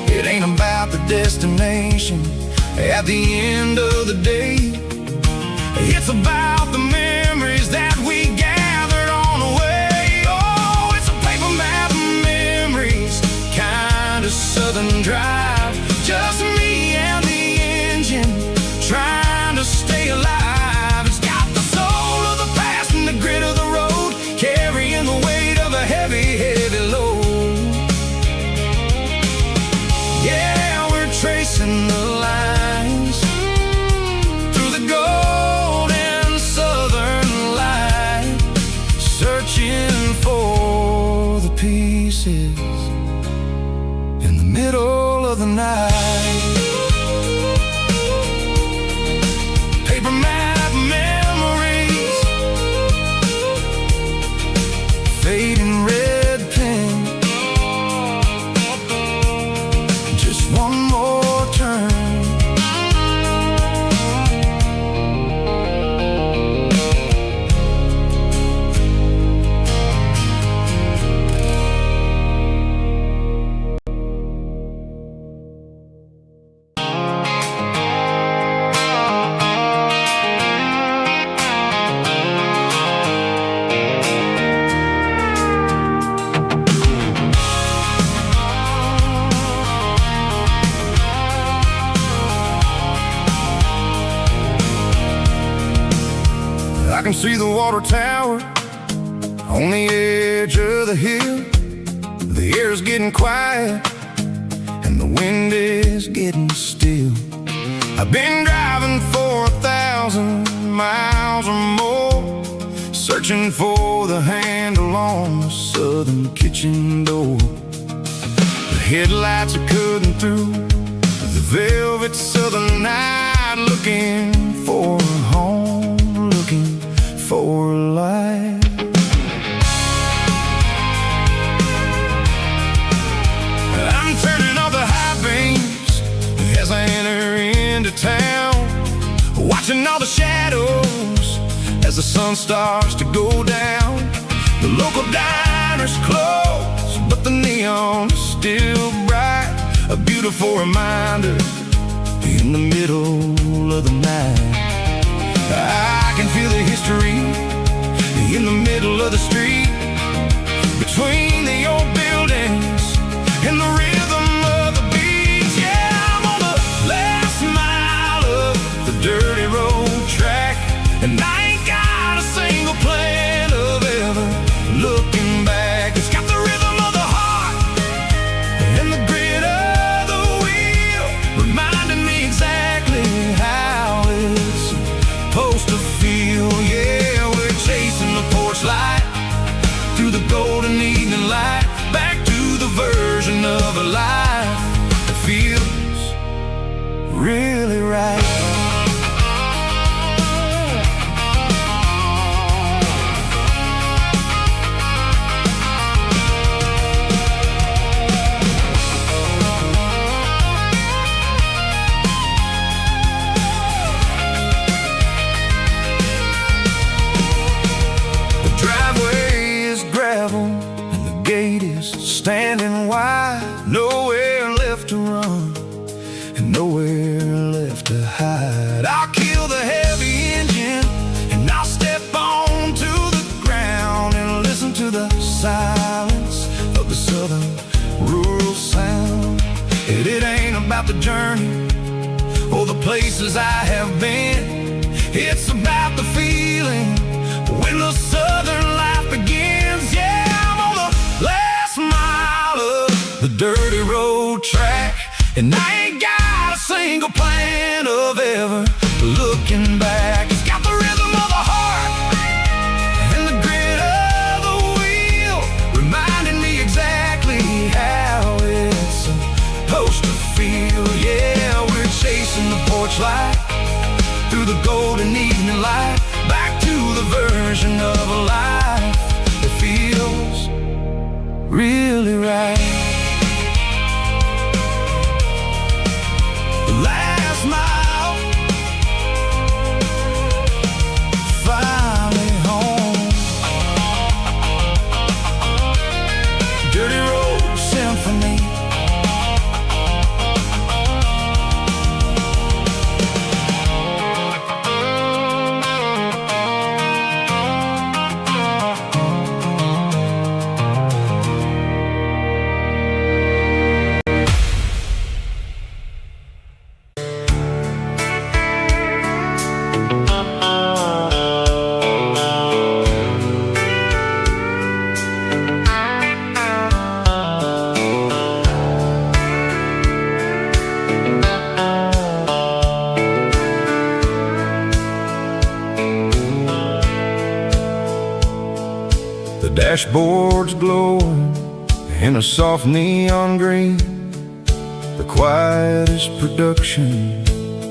It ain't about the destination at the end of the day. It's about the memories that we gathered on the way. Oh, it's a paper map of memories, kind of southern drive. Just me and the engine, trying to stay alive. It's got the soul of the past and the grit of the road, carrying the weight of a heavy, heavy load. Yeah, we're tracing the lines through the golden southern light, searching for the pieces in the middle of the night. Paper map memories, fading red pen, just one more turn. I can see the water tower on the edge of the hill. The air's getting quiet and the wind is getting still. I've been driving for 1,000 miles or more, searching for the handle on the southern kitchen door. The headlights are cutting through the velvet southern night, looking for a home, looking for life. I'm turning off the high beams as I enter into town, watching all the shadows as the sun starts to go down. The local diner's closed, but the neon is still bright, a beautiful reminder in the middle of the night. I can feel the history in the middle of the street, between the old buildings and the rhythm of the beats. Yeah, I'm on the last mile of the dirty road track, and I ain't got a single plan of ever looking back. It's got the rhythm of the heart and the grit of the wheel, reminding me exactly how it's supposed to feel. Yeah, we're chasing the porch light through the golden evening light, back to the version of a life that feels really right. Standing wide, nowhere left to run and nowhere left to hide. I'll kill the heavy engine and I'll step onto the ground and listen to the silence of the southern rural sound. It ain't about the journey or the places I have been, it's about the feeling when the southern life begins. Yeah, I'm on the last mile of the dirty road track, and I ain't got a single plan of ever looking back. It's got the rhythm of the heart and the grit of the wheel, reminding me exactly how it's supposed to feel. Yeah, we're chasing the porch light through the golden evening light, back to the version of a life that right. The last mile, finally home. Dirty road symphony. The dashboard's glowing in a soft neon green, the quietest production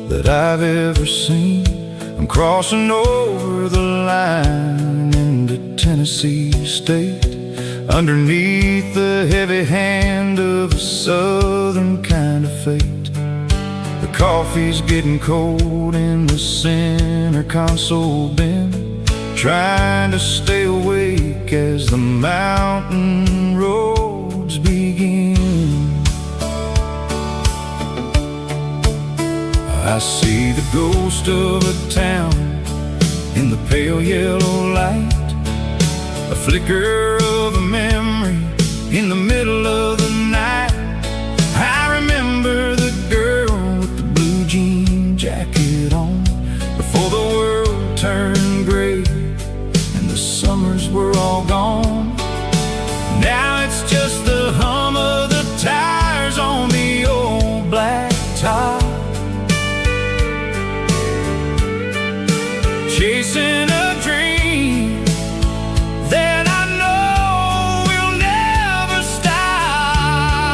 that I've ever seen. I'm crossing over the line into Tennessee State, underneath the heavy hand of a southern kind of fate. The coffee's getting cold in the center console bin, trying to stay awake as the mountain roads begin. I see the ghost of a town in the pale yellow light, a flicker of a memory in the middle of the night. I remember the girl with the blue jean jacket on, before the world turned gray and the summers were all gone. Now it's just the hum of the tires on the old black top, chasing a dream that I know will never stop.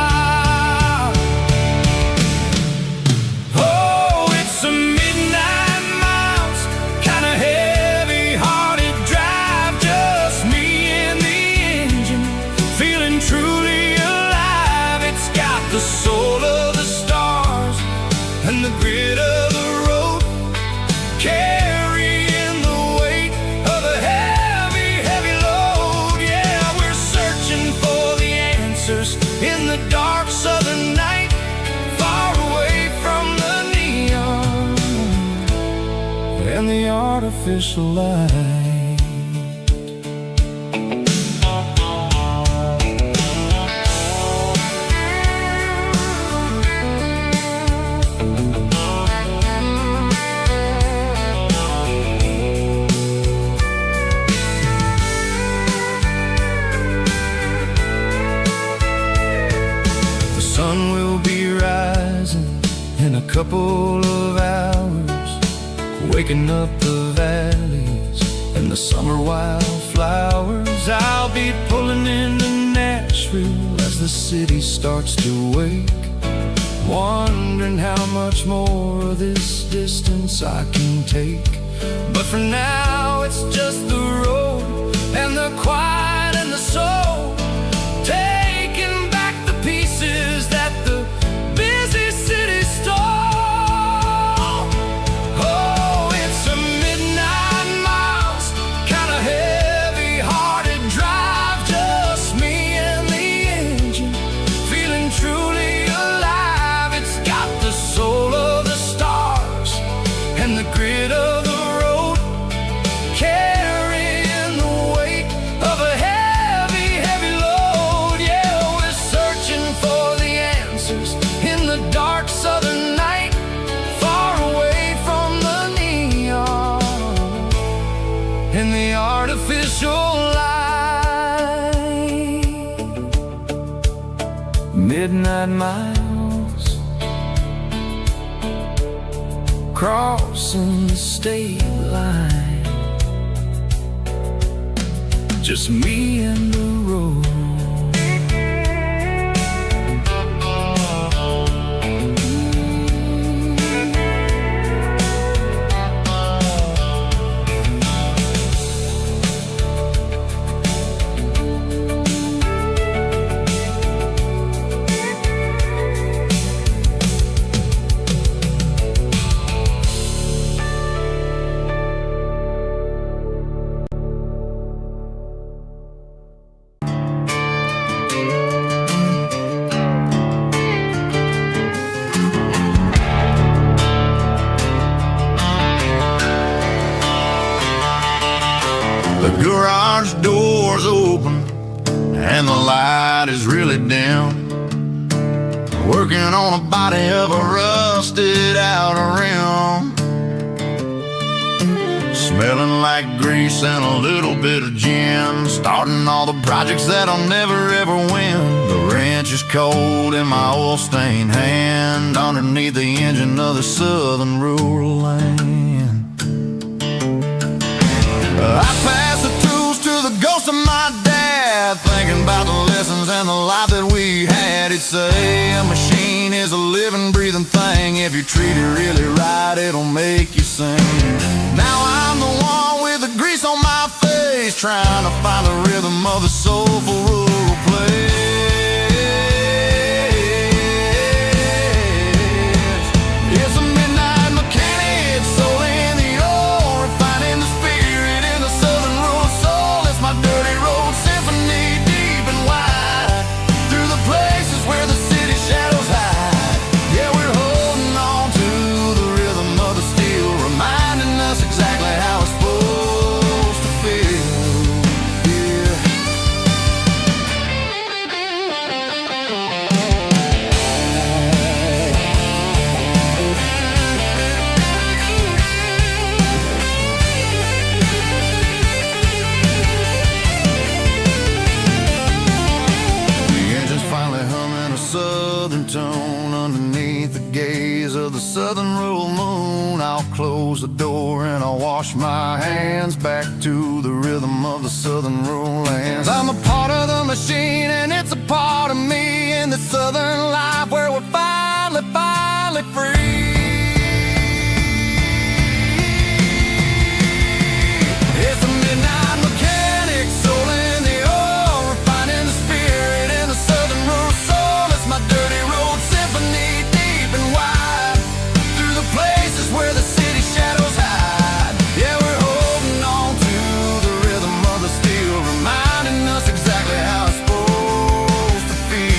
Oh, it's a midnight miles, kind of heavy-hearted drive, just me and the engine, feeling truly alive. It's got the soul of the stars and the grit of the road, carrying the weight of a heavy, heavy load. Yeah, we're searching for the answers in the dark southern night, far away from the neon and the artificial light. The sun will be rising in a couple of hours, waking up the valleys and the summer wildflowers. I'll be pulling into Nashville as the city starts to wake, wondering how much more of this distance I can take. But for now it's just the road and the quiet and the soul, taking back the pieces that the busy city stole. Oh, it's a midnight miles, kind of heavy-hearted drive, just me and the engine, feeling truly alive. It's got the soul of the stars and the grit of the road, carrying the weight of a heavy, heavy load. Yeah, we're searching for the answers in the dark southern night, far away from the neon and the artificial light. Midnight miles, crossing the state line, just me and the road. and the light is really dim. Working on a body of a rusted out rim, smelling like grease and a little bit of gin. Starting all the projects that'll never ever win. The wrench is cold in my oil-stained hand, underneath the engine of the southern rural land. I pass the tools to the ghost of my dad, thinking about the lessons and the life that we had. He'd say a machine is a living, breathing thing. If you treat it really right, it'll make you sing. Now I'm the one with the grease on my face, trying to find the rhythm of the soulful rural place. It's a midnight mechanic, soul in the ore, refining the spirit in the southern rural soul. It's my dirty road symphony, deep and wide, through the places where the city shadows hide. Yeah, we're holding on to the rhythm of the steel, reminding us exactly how it's supposed to feel. Yeah. The engine's finally humming a southern tone underneath the gaze of the southern rural moon. I'll close the door and I'll wash my hands, back to the rhythm of the southern rural lands. I'm a part of the machine and it's a part of me, in the southern life where we're finally free. It's a midnight mechanic, soul in the ore, refining the spirit in the southern rural soul. It's my dirty road symphony, deep and wide, through the places where the city shadows hide. Yeah, we're holding on to the rhythm of the steel, reminding us exactly how it's supposed to feel.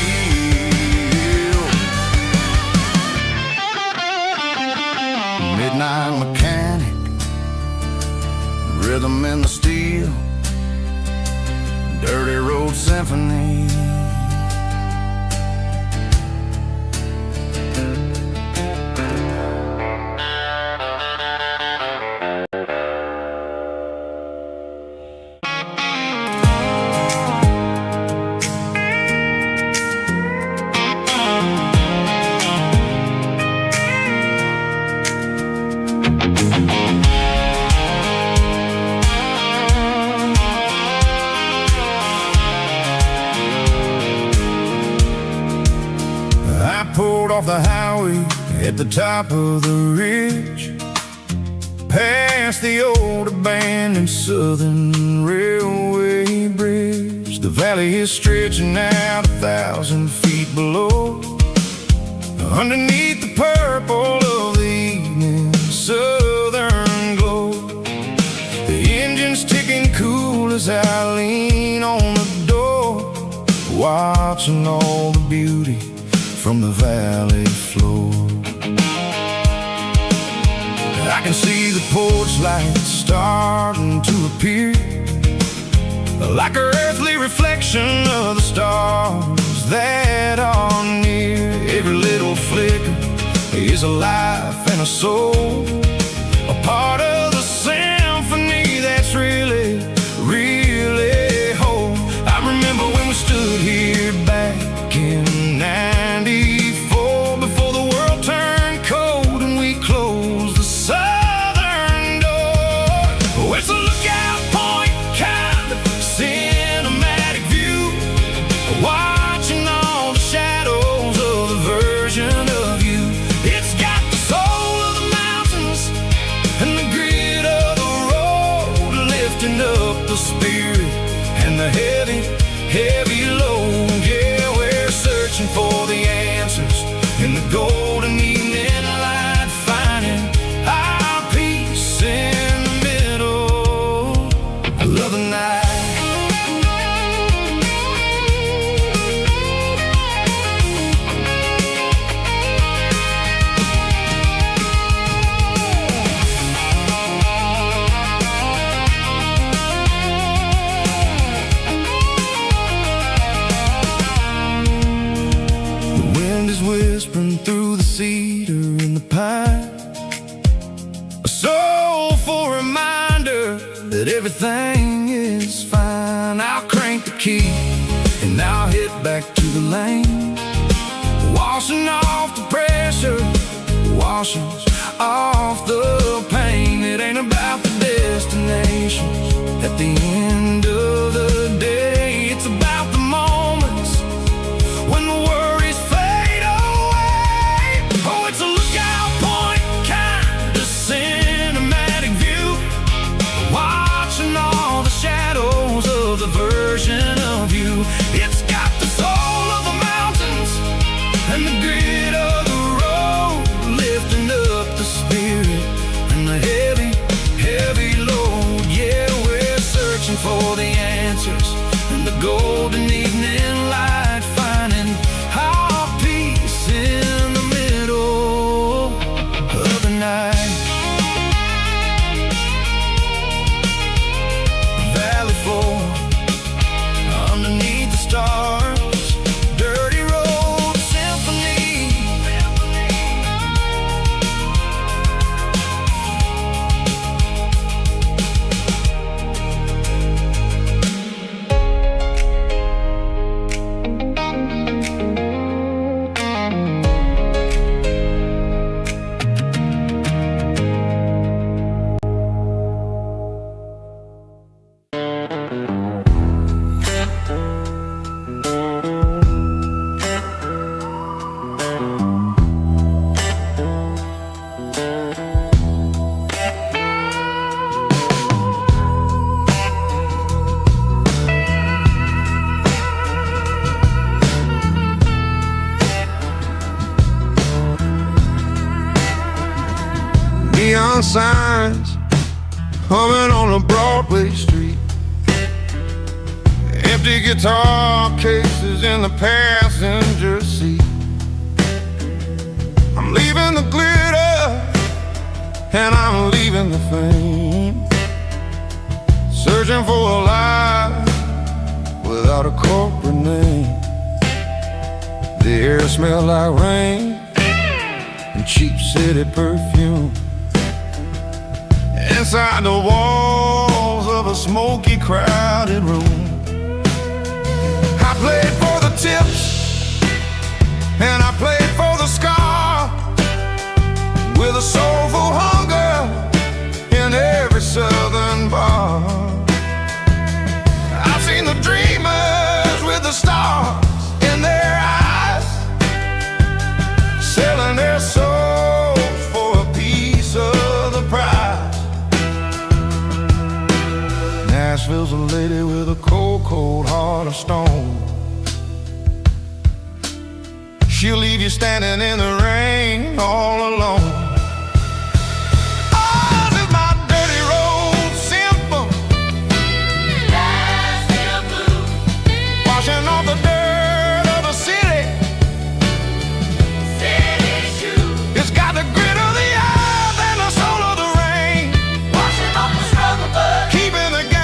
Midnight mechanic, rhythm in the steel, dirty road symphony. I pulled off the highway at the top of the ridge, past the old abandoned southern railway bridge. The valley is stretching out 1,000 feet below, underneath the purple of the evening southern glow. The engine's ticking cool as I lean on the door, watching all the beauty from the valley floor. I can see the porch lights starting to appear, like an earthly reflection of the stars that are near. Every little flicker is a life and a soul, a part of the symphony that's really whole. I remember when we stood here back in '94, before the world turned cold and we closed the southern door. Oh, it's a lookout point, kind of cinematic view, watching all the shadows of the version of you. It's got the soul of the mountains and the grit of the road, lifting up the spirit and the heavy load. Yeah, we're searching for the answers in the golden evening light, finding our peace in the middle of the night. everything is fine. I'll crank the key and I'll head back to the lane, washing off the pressure, washing off the pain. It ain't about the destinations at the end of the day. It's about the moments when the worries fade away. Oh, it's a lookout point, kind of cinematic view, watching all the shadows of the version of you. It's got the soul of the mountains and the grit of the road, lifting up the spirit and the heavy, heavy load. Yeah, we're searching for the answers in the golden evening light, finding our peace in the middle of the night. Valley floor, underneath the stars, dirty road symphony. Neon signs humming on a Broadway street, empty guitar cases in the passenger seat. I'm leaving the glitter and I'm leaving the fame, searching for a life without a corporate name. The air smells like rain and cheap city perfume. Inside the walls of a smoky, crowded room, I played for the tips and I played for the scar, with a soulful hunger in every southern bar. I've seen the dreamers with the stars in their eyes, selling their souls for a piece of the prize. Nashville's a lady with a cold, cold heart of stone. She'll leave you standing in the rain all alone. Oh, this is my dirty road symphony, Nashville blues, washing off the dirt of the city, city shoes. It's got the grit of the earth and the soul of the rain, washing off the struggle, but keeping the game.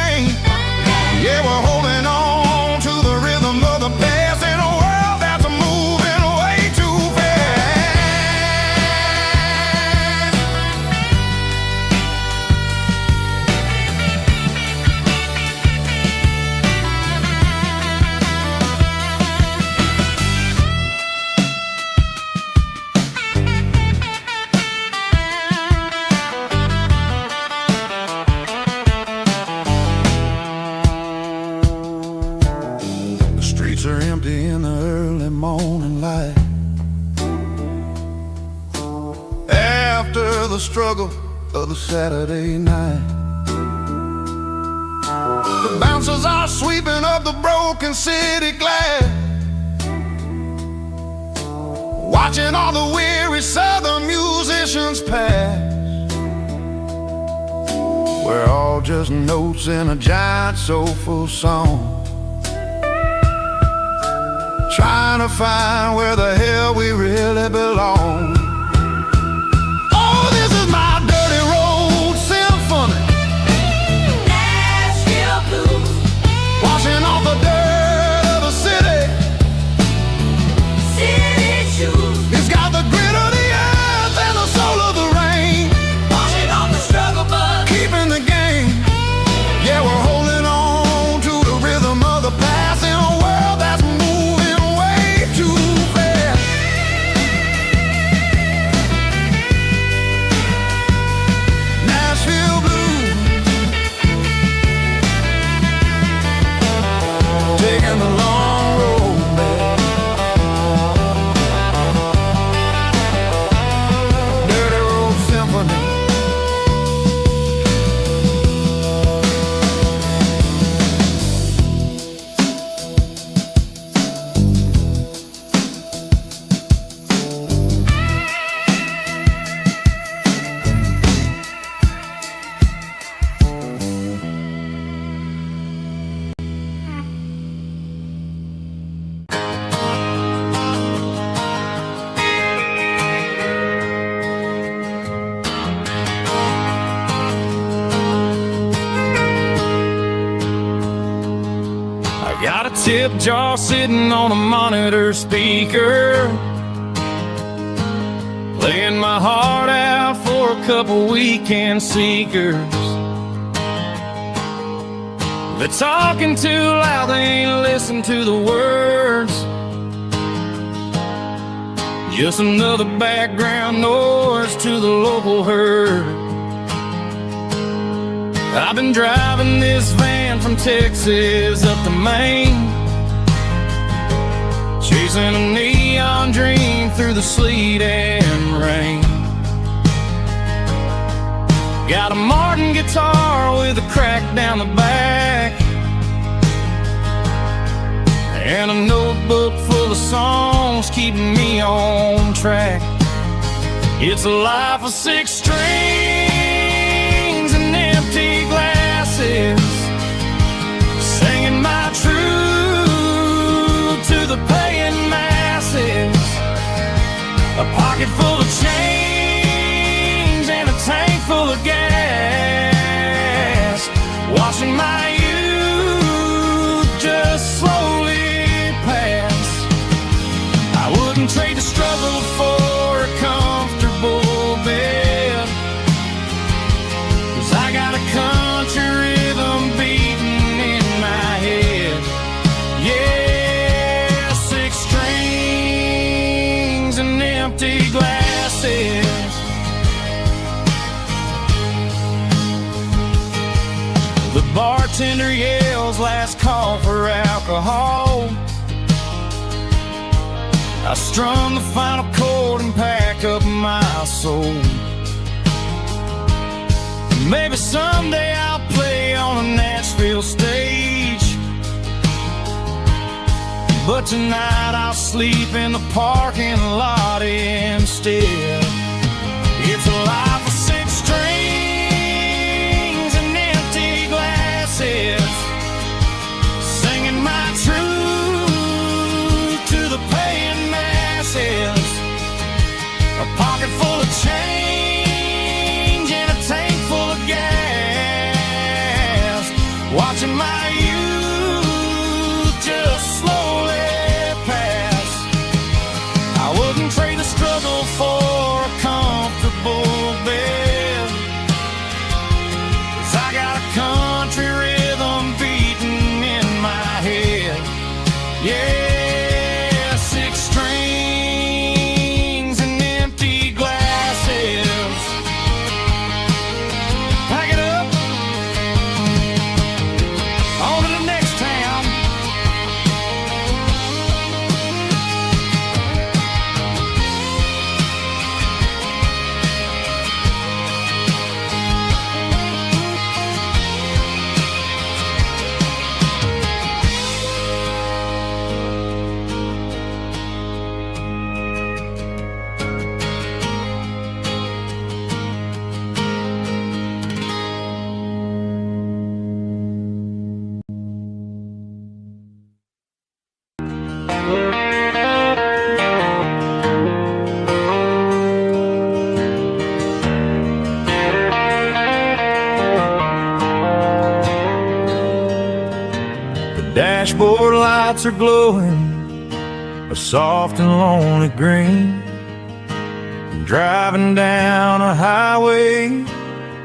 Yeah, we're holding on to the rhythm of the past in a world that's moving way too fast. The streets are empty in the early morning light, after the struggle of the Saturday night. The bouncers are sweeping up the broken city glass, watching all the weary southern musicians pass. We're all just notes in a giant soulful song, trying to find where the hell we really belong. Oh, this is my dirty road symphony, Nashville blues, washing off the dirt of the city, city shoes. It's got the grit of the earth and the soul of the rain, washing off the struggle, but keeping the game. Yeah, tip jar sitting on a monitor speaker, playing my heart out for a couple weekend seekers. They're talking too loud, they ain't listen to the words. Just another background noise to the local herd. I've been driving this van from Texas up to Maine, chasing a neon dream through the sleet and rain. Got a Martin guitar with a crack down the back, and a notebook full of songs keeping me on track. It's a life of 6 strings and empty glasses, singing my truth to the paying masses. A pocket full of change and a tank full of gas, watching my youth just slowly pass. I wouldn't trade the struggle for a comfortable bed, 'cause I got a country rhythm beating in my head. Yeah, 6 strings and empty glasses. The bartender yells last call for alcohol. I strum the final chord and pack up my soul. Maybe someday I'll play on a Nashville stage, but tonight I'll sleep in the parking lot instead. It's a life of 6 strings and empty glasses, singing my truth to the paying masses. A pocket full of change and a tank full of gas, watching my youth just slowly pass. I wouldn't trade the struggle for a comfortable bed, 'cause I got a country rhythm beating in my head. Yeah, 6 strings and empty glasses. Pack it up, on to the next town. Dashboard lights are glowing a soft and lonely green. I'm driving down a highway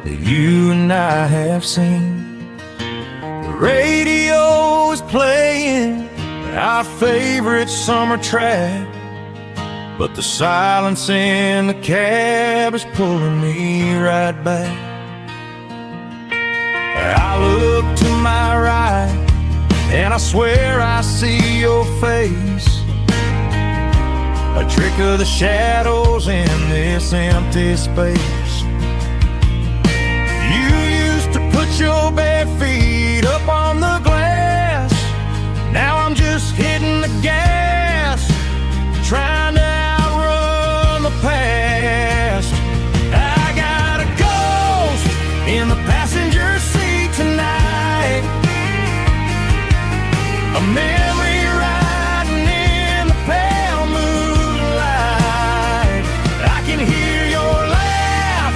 that you and I have seen. The radio is playing our favorite summer track, but the silence in the cab is pulling me right back. I look to my right and I swear I see your face, a trick of the shadows in this empty space. You used to put your bare feet up on the glass. Now I'm just hitting the gas, trying to outrun the past. I got a ghost in the passenger seat tonight, a memory riding in the pale moonlight. I can hear your laugh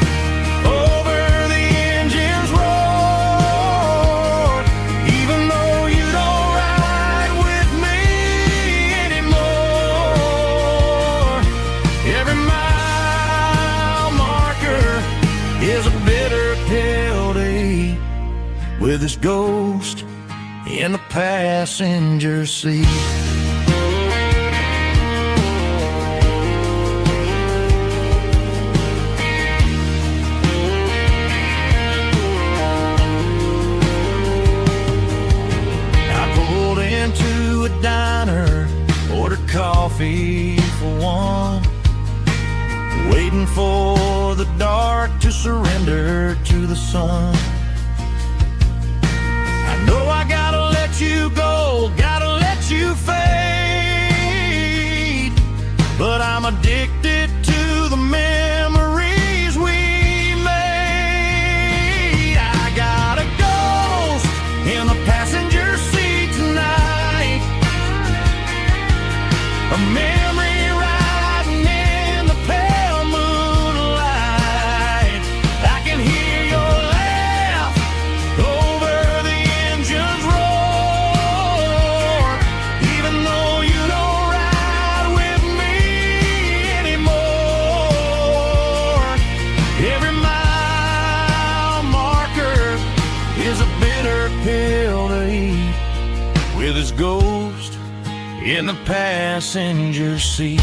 over the engine's roar, even though you don't ride with with his ghost in the passenger seat. Into a diner, ordered coffee for one, waiting for the dark to surrender to the sun. I know I gotta let you go, gotta let you fade, but I'm addicted to the memories we made. I got a ghost in the passenger seat tonight, a memory riding in the pale moonlight. I can hear your laugh over the engine's roar, even though you don't ride with me anymore. Every mile marker is a bitter pill to eat, with his ghost in the passenger seat.